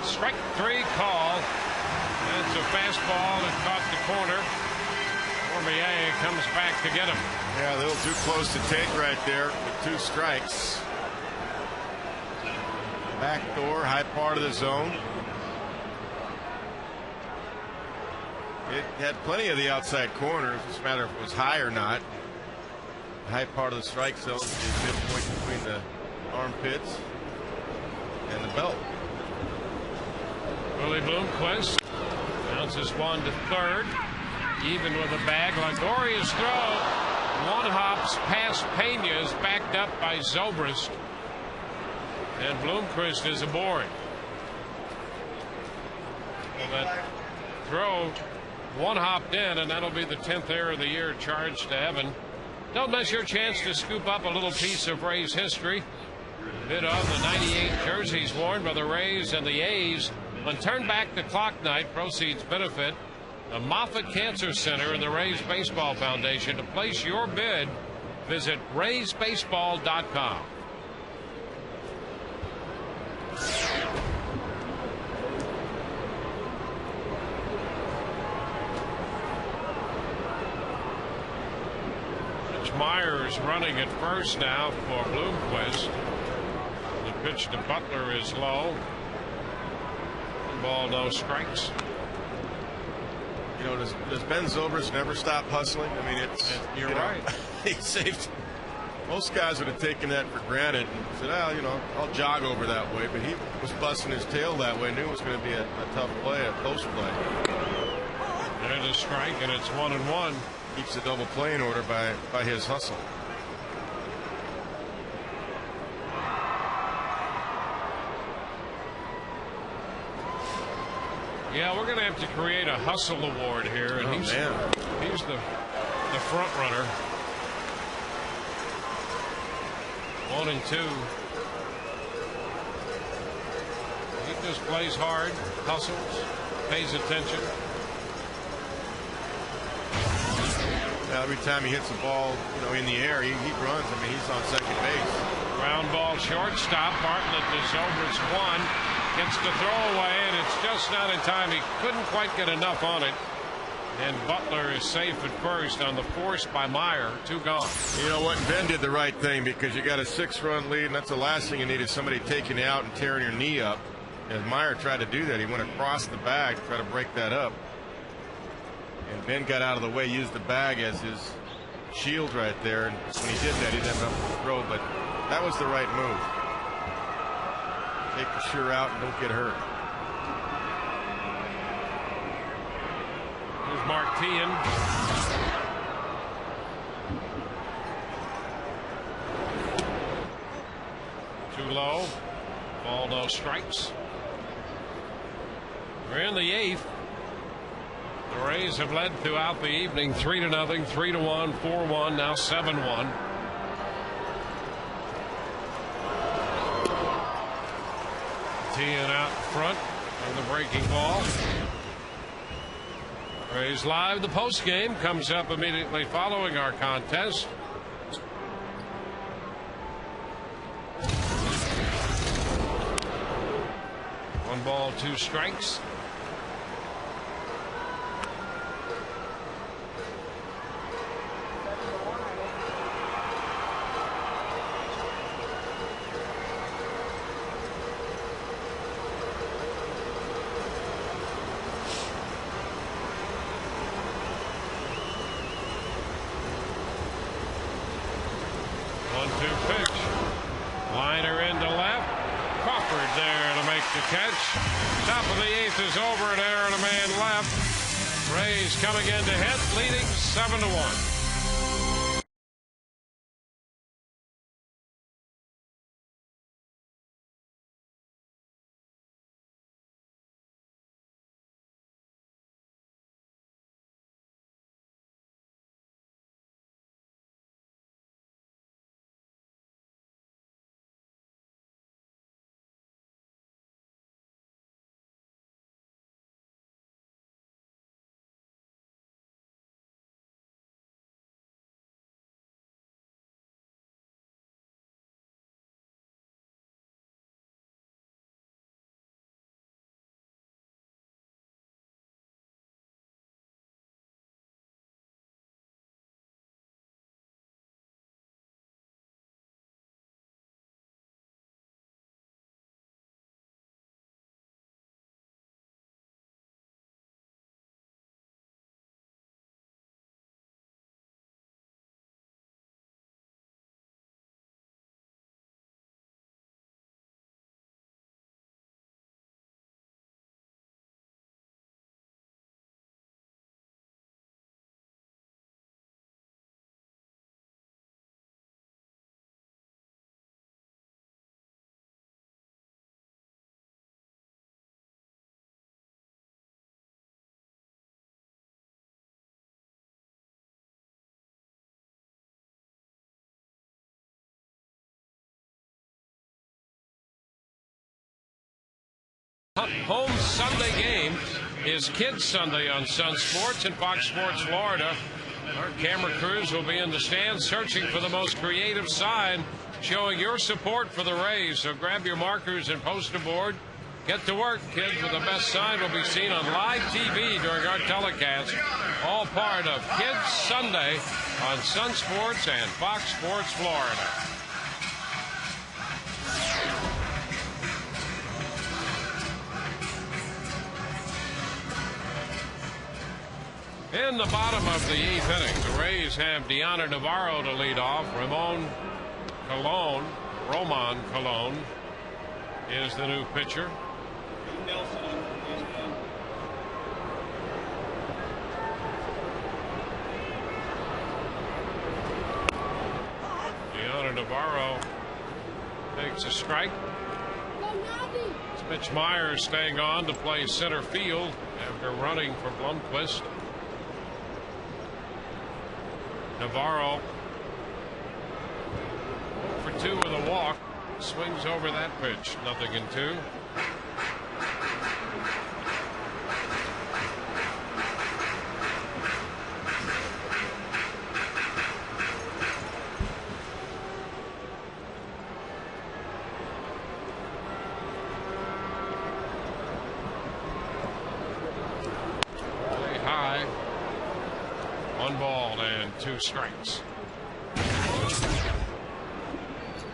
S1: Strike 3 call. That's a fastball that caught the corner. Cormier comes back to get him.
S2: Yeah, a little too close to take right there with 2 strikes. Back door, high part of the zone. It had plenty of the outside corners. It's just a matter if it was high or not. The high part of the strike zone is midpoint between the armpits and the belt.
S1: Willie Bloomquist bounces one to third. Even with a bag. Longoria's throw. One hops past Pena is backed up by Zobrist. And Bloomquist is aboard. Well, that throw one hopped in, and that'll be the 10th error of the year charged to Evan. Don't miss your chance to scoop up a little piece of Rays history. Bid on the 98 jerseys worn by the Rays and the A's on Turn Back the Clock night. Proceeds benefit the Moffitt Cancer Center and the Rays Baseball Foundation. To place your bid, visit raysbaseball.com. It's Myers running at first now for Bloomquist. The pitch to Butler is low. 1 ball, no strikes.
S2: You know, does Ben Zobrist never stop hustling? I mean,
S1: You're right.
S2: He saved. Most guys would have taken that for granted and said, "Oh, you know, I'll jog over that way." But he was busting his tail that way. Knew it was going to be a tough play, a close play.
S1: There's a strike, and it's 1-1.
S2: Keeps the double play in order by his hustle.
S1: Yeah, we're going to have to create a hustle award here, and he's the front runner. 1-2. He just plays hard, hustles, pays attention.
S2: Now, every time he hits the ball, you know, in the air, he runs. I mean, he's on second base.
S1: Ground ball, shortstop. Bartlett is over. It's 1. Gets the throw away, and it's just not in time. He couldn't quite get enough on it. And Butler is safe at first on the force by Meyer. 2 gone.
S2: You know what? Ben did the right thing because you got a 6-run lead, and that's the last thing you need is somebody taking you out and tearing your knee up. And Meyer tried to do that. He went across the bag to try to break that up. And Ben got out of the way, used the bag as his shield right there. And when he did that, he didn't have to throw. But that was the right move. Take the sure out and don't get hurt.
S1: Here's Martian. Too low. Ball, no strikes. We're in the 8th. The Rays have led throughout the evening 3-0, 3-1, 4-1, now 7-1. Teeing out front on the breaking ball. Rays Live, the post game comes up immediately following our contest. One ball, 2 strikes. Pitch. Liner into left. Crawford there catch. Top of the 8th is over, and there and a man left. Rays coming in to hit, leading 7-1. Home Sunday game is Kids Sunday on Sun Sports and Fox Sports Florida. Our camera crews will be in the stands searching for the most creative sign showing your support for the Rays. So grab your markers and poster board. Get to work. Kids with the best sign will be seen on live TV during our telecast. All part of Kids Sunday on Sun Sports and Fox Sports Florida. In the bottom of the 8th inning, the Rays have Deanna Navarro to lead off. Roman Colon is the new pitcher. Deanna Navarro takes a strike. It's Mitch Myers staying on to play center field after running for Blomquist. Navarro for 2 with a walk, swings over that pitch, 0-2. Play high. 1 ball and 2 strikes.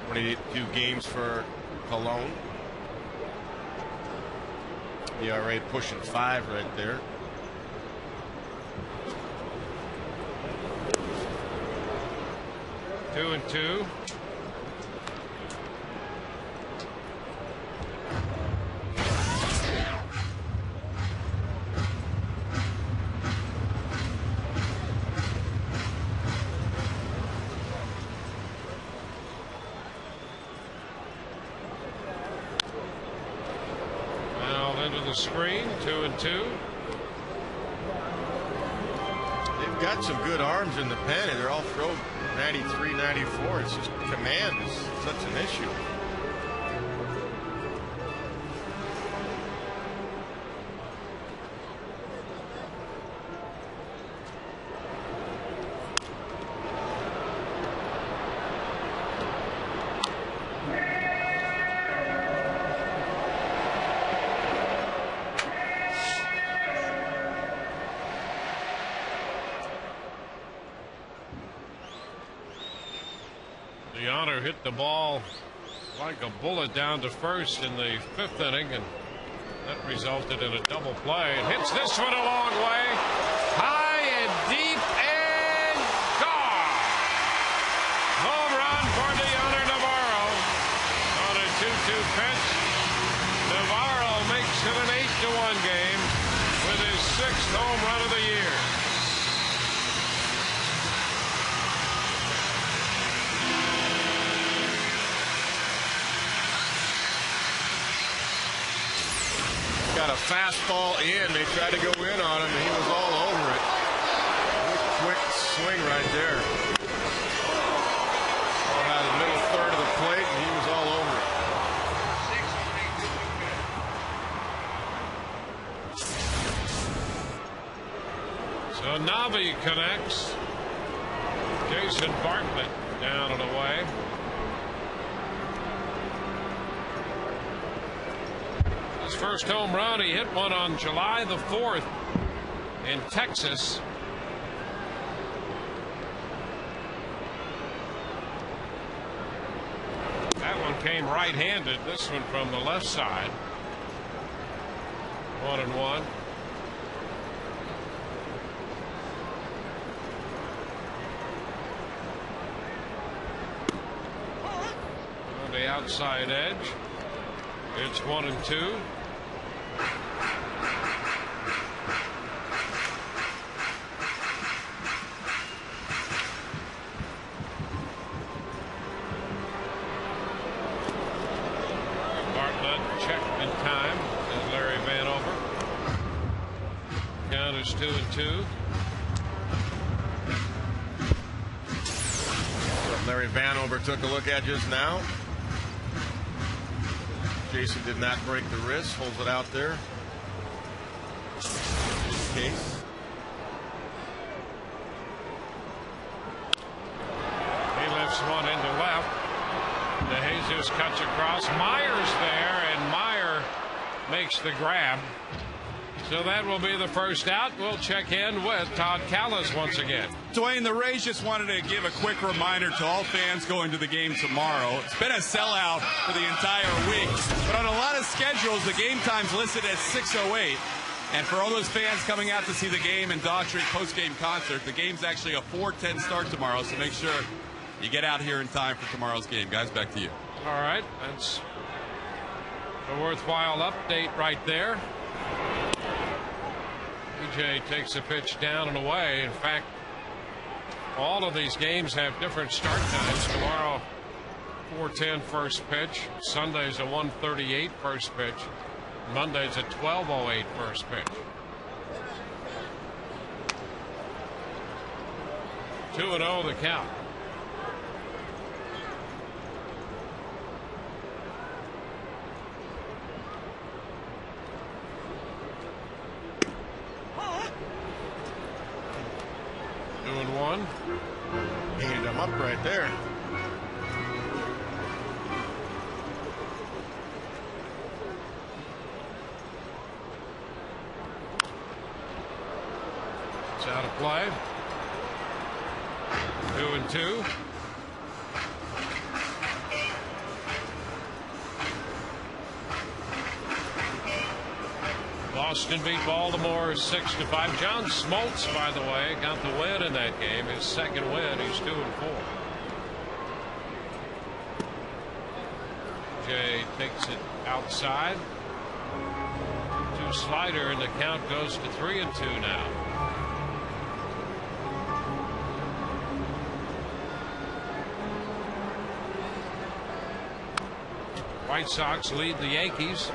S2: 22 games for Cologne. ERA pushing 5 right there.
S1: Two and two. Into the screen, 2 and 2.
S2: They've got some good arms in the pen, and they're all throw 93, 94. It's just command is such an issue.
S1: Deanna hit the ball like a bullet down to first in the 5th inning, and that resulted in a double play. It hits this one a long way, high and deep, and gone. Home run for Deanna Navarro on a 2-2 pitch. Navarro run game with his 6th home run of the year.
S2: Got a fastball in. They tried to go in on him, and he was all over it. Quick swing right there. Ball had the middle third of the plate, and he was all over it.
S1: So Navi connects. Jason Bartlett down and away. His first home run, he hit one on July the 4th in Texas. That one came right-handed. This one from the left side. 1-1. On the outside edge. It's 1-2. Bartlett checked in time as Larry Vanover. Count is 2-2.
S2: Larry Vanover took a look at just now. Jason did not break the wrist, holds it out there. Case.
S1: He lifts one into left. DeJesus cuts across. Meyer's there, and Meyer makes the grab. So that will be the first out. We'll check in with Todd Callis once again.
S7: Dwayne, the Rays just wanted to give a quick reminder to all fans going to the game tomorrow. It's been a sellout for the entire week, but on a lot of schedules, the game time's listed as 6:08. And for all those fans coming out to see the game and Daughtry post-game concert, the game's actually a 4:10 start tomorrow, so make sure you get out here in time for tomorrow's game. Guys, back to you.
S1: All right, that's a worthwhile update right there. PJ takes a pitch down and away. In fact, all of these games have different start times. Tomorrow, 4:10 first pitch. Sunday's a 1:38 first pitch. Monday's a 12:08 first pitch. 2-0 the count. Doing one.
S2: Handed him up right there.
S1: It's out of play. 2-2. Boston beat Baltimore 6-5. John Smoltz, by the way, got the win in that game. His second win. He's 2-4. Jay takes it outside. 2 slider, and the count goes to 3-2 now. White Sox lead the Yankees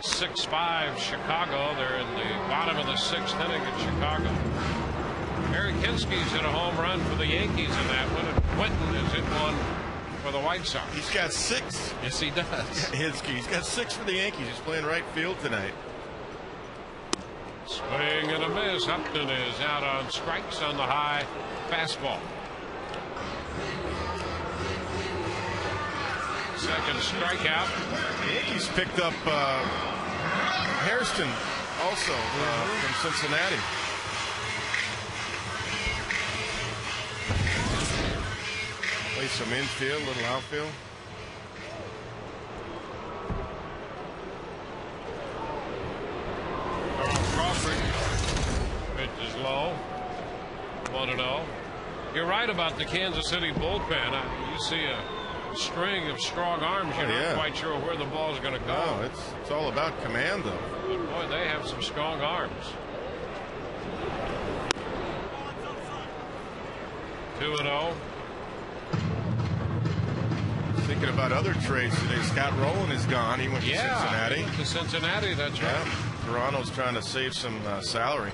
S1: 6-5 Chicago. They're in the bottom of the 6th inning in Chicago. Harry Kinskey's hit a home run for the Yankees in that one, and Quentin has hit one for the White Sox.
S2: He's got 6.
S1: Yes, he does.
S2: He's got 6 for the Yankees. He's playing right field tonight.
S1: Swing and a miss. Upton is out on strikes on the high fastball. Second strikeout.
S2: The Yankees picked up Hairston also from Cincinnati. Play some infield, little outfield.
S1: Crawford. Pitch is low. 1-0. You're right about the Kansas City bullpen. You see a string of strong arms. You're not quite sure where the ball is going to go.
S2: No, it's all about command, though.
S1: But boy, they have some strong arms. 2-0.
S2: Thinking about other trades today. Scott Rowland is gone. He went to Cincinnati.
S1: He went to Cincinnati, that's right.
S2: Toronto's trying to save some salary.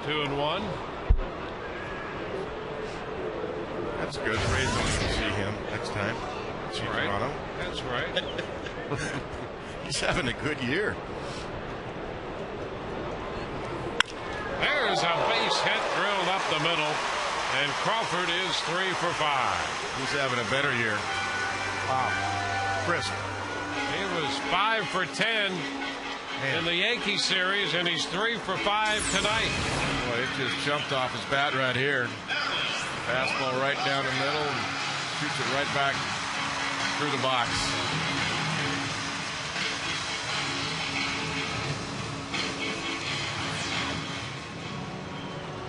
S1: Two and one.
S2: That's good. The Rays don't see him next time. See Toronto.
S1: That's right.
S2: He's having a good year.
S1: There's a base hit drilled up the middle, and Crawford is 3 for 5.
S2: Who's having a better year? Wow. Crisp.
S1: He was 5 for 10 in the Yankee series, and he's 3 for 5 tonight.
S2: Boy, it just jumped off his bat right here. Fastball right down the middle, and shoots it right back through the box.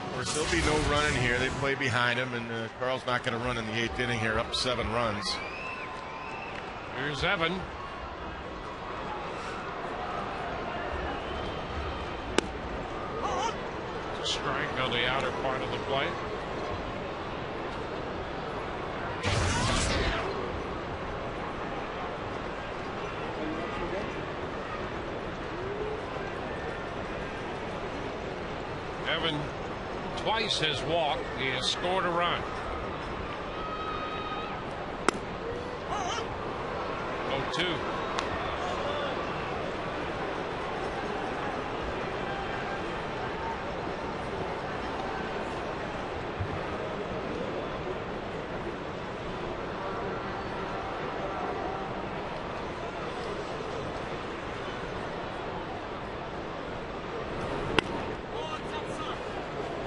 S2: Of course, there'll be no run in here. They play behind him, and Carl's not going to run in the 8th inning here, up 7 runs.
S1: Here's Evan. It's a strike on the outer part of the plate. Evan twice has walked. He has scored a run. 0-2.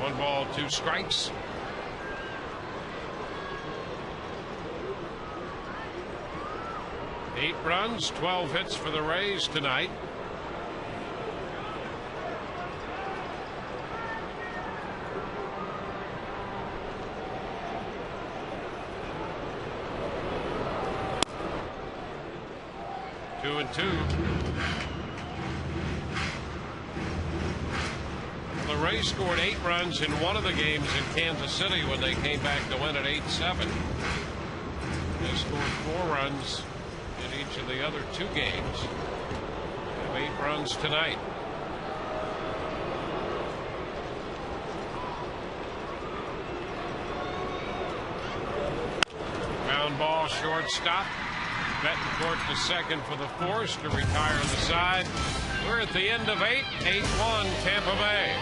S1: One ball, 2 strikes. Eight runs, 12 hits for the Rays tonight. Two and two. The Rays scored 8 runs in one of the games in Kansas City when they came back to win at 8-7. They scored 4 runs in each of the other 2 games. Have 8 runs tonight. Ground ball, shortstop. Betancourt to second for the force to retire the side. We're at the end of 8, 8-1 Tampa Bay.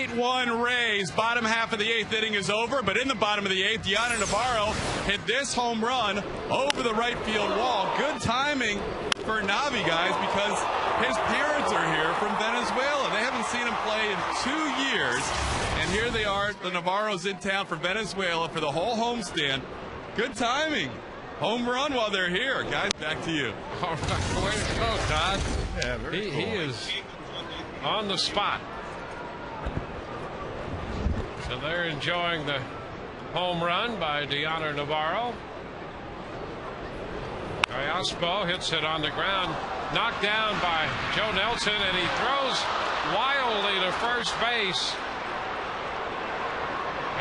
S7: 8-1 Rays. Bottom half of the 8th inning is over, but in the bottom of the 8th, Yonder Navarro hit this home run over the right field wall. Good timing for Navi, guys, because his parents are here from Venezuela. They haven't seen him play in 2 years, and here they are. The Navarros in town for Venezuela for the whole homestand. Good timing. Home run while they're here. Guys, back to you.
S1: All right, way to go, Todd.
S2: Yeah, very cool.
S1: He is on the spot. So they're enjoying the home run by Yonder Navarro. Ayaspo hits it on the ground, knocked down by Joe Nelson, and he throws wildly to first base.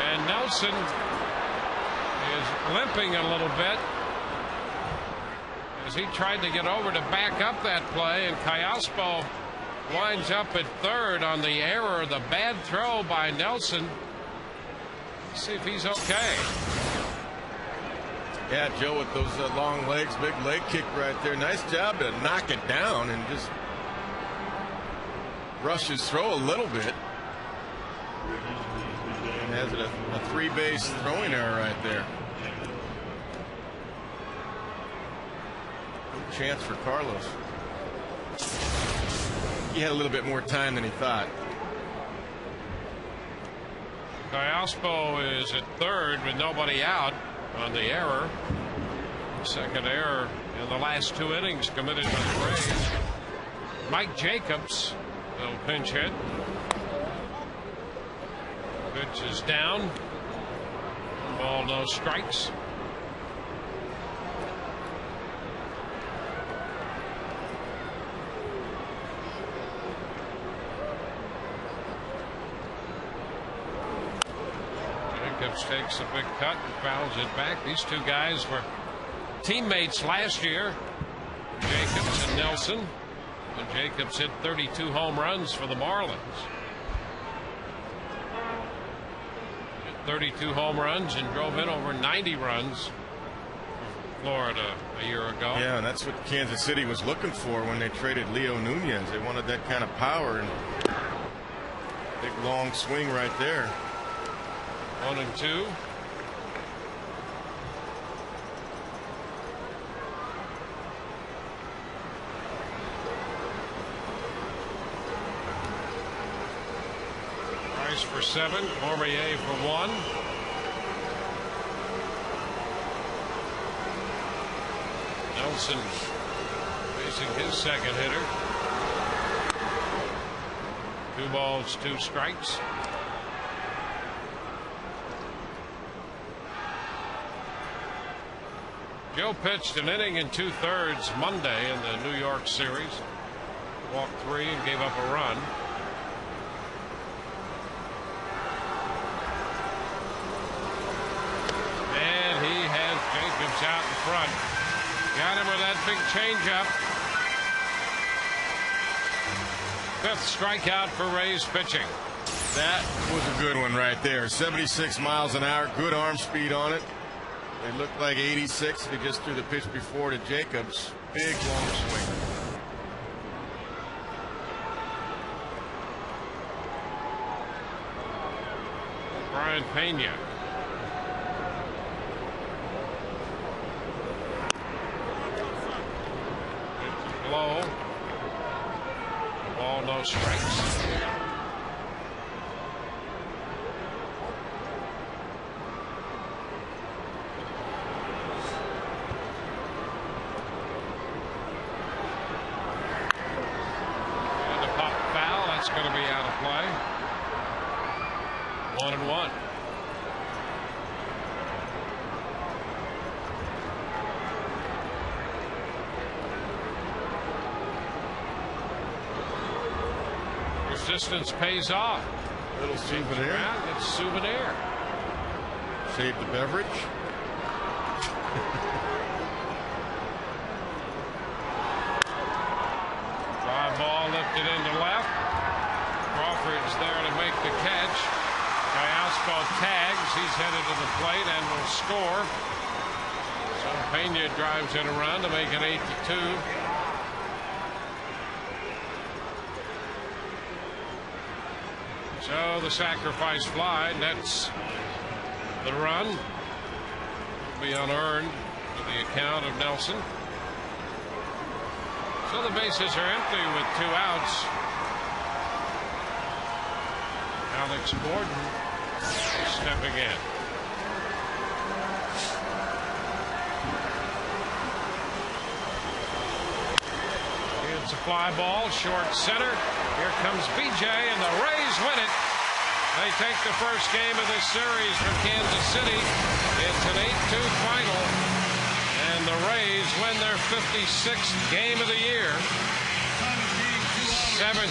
S1: And Nelson is limping a little bit as he tried to get over to back up that play, and Ayaspo winds up at third on the error, the bad throw by Nelson. Let's see if he's okay.
S2: Yeah, Joe with those long legs, big leg kick right there. Nice job to knock it down and just rush his throw a little bit. And has it a 3-base throwing error right there. Good chance for Carlos. He had a little bit more time than he thought.
S1: Ayaspo is at third with nobody out on the error. Second error in the last 2 innings committed by the Rays. Mike Jacobs will pinch hit. Pitch is down. Ball, no strikes. Jacobs takes a big cut and fouls it back. These two guys were teammates last year, Jacobs and Nelson. And Jacobs hit 32 home runs for the Marlins. Hit 32 home runs and drove in over 90 runs for Florida a year ago.
S2: Yeah, and that's what Kansas City was looking for when they traded Leo Nunez. They wanted that kind of power and big long swing right there.
S1: 1-2. Price for 7, Cormier for 1. Nelson facing his second hitter. 2 balls, 2 strikes. Joe pitched an inning and 2/3 Monday in the New York series. Walked 3 and gave up a run. And he has Jacobs out in front. Got him with that big changeup. 5th strikeout for Rays pitching.
S2: That was a good one right there. 76 miles an hour, good arm speed on it. It looked like 86. He just threw the pitch before to Jacobs. Big long swing.
S1: Brian Pena. Low. Ball, no strikes. Going to be out of play. 1-1. Resistance pays off.
S2: Little souvenir.
S1: It's souvenir.
S2: Save the beverage.
S1: Drive ball lifted into left. Crawford's there to make the catch. Ayaspo tags. He's headed to the plate and will score. So Pena drives it around to make it 8-2. So the sacrifice fly nets the run. Will be unearned to the account of Nelson. So the bases are empty with 2 outs. Alex Gordon stepping in. It's a fly ball, short center. Here comes BJ, and the Rays win it. They take the first game of this series from Kansas City. It's an 8-2 final, and the Rays win their 56th game of the year. 7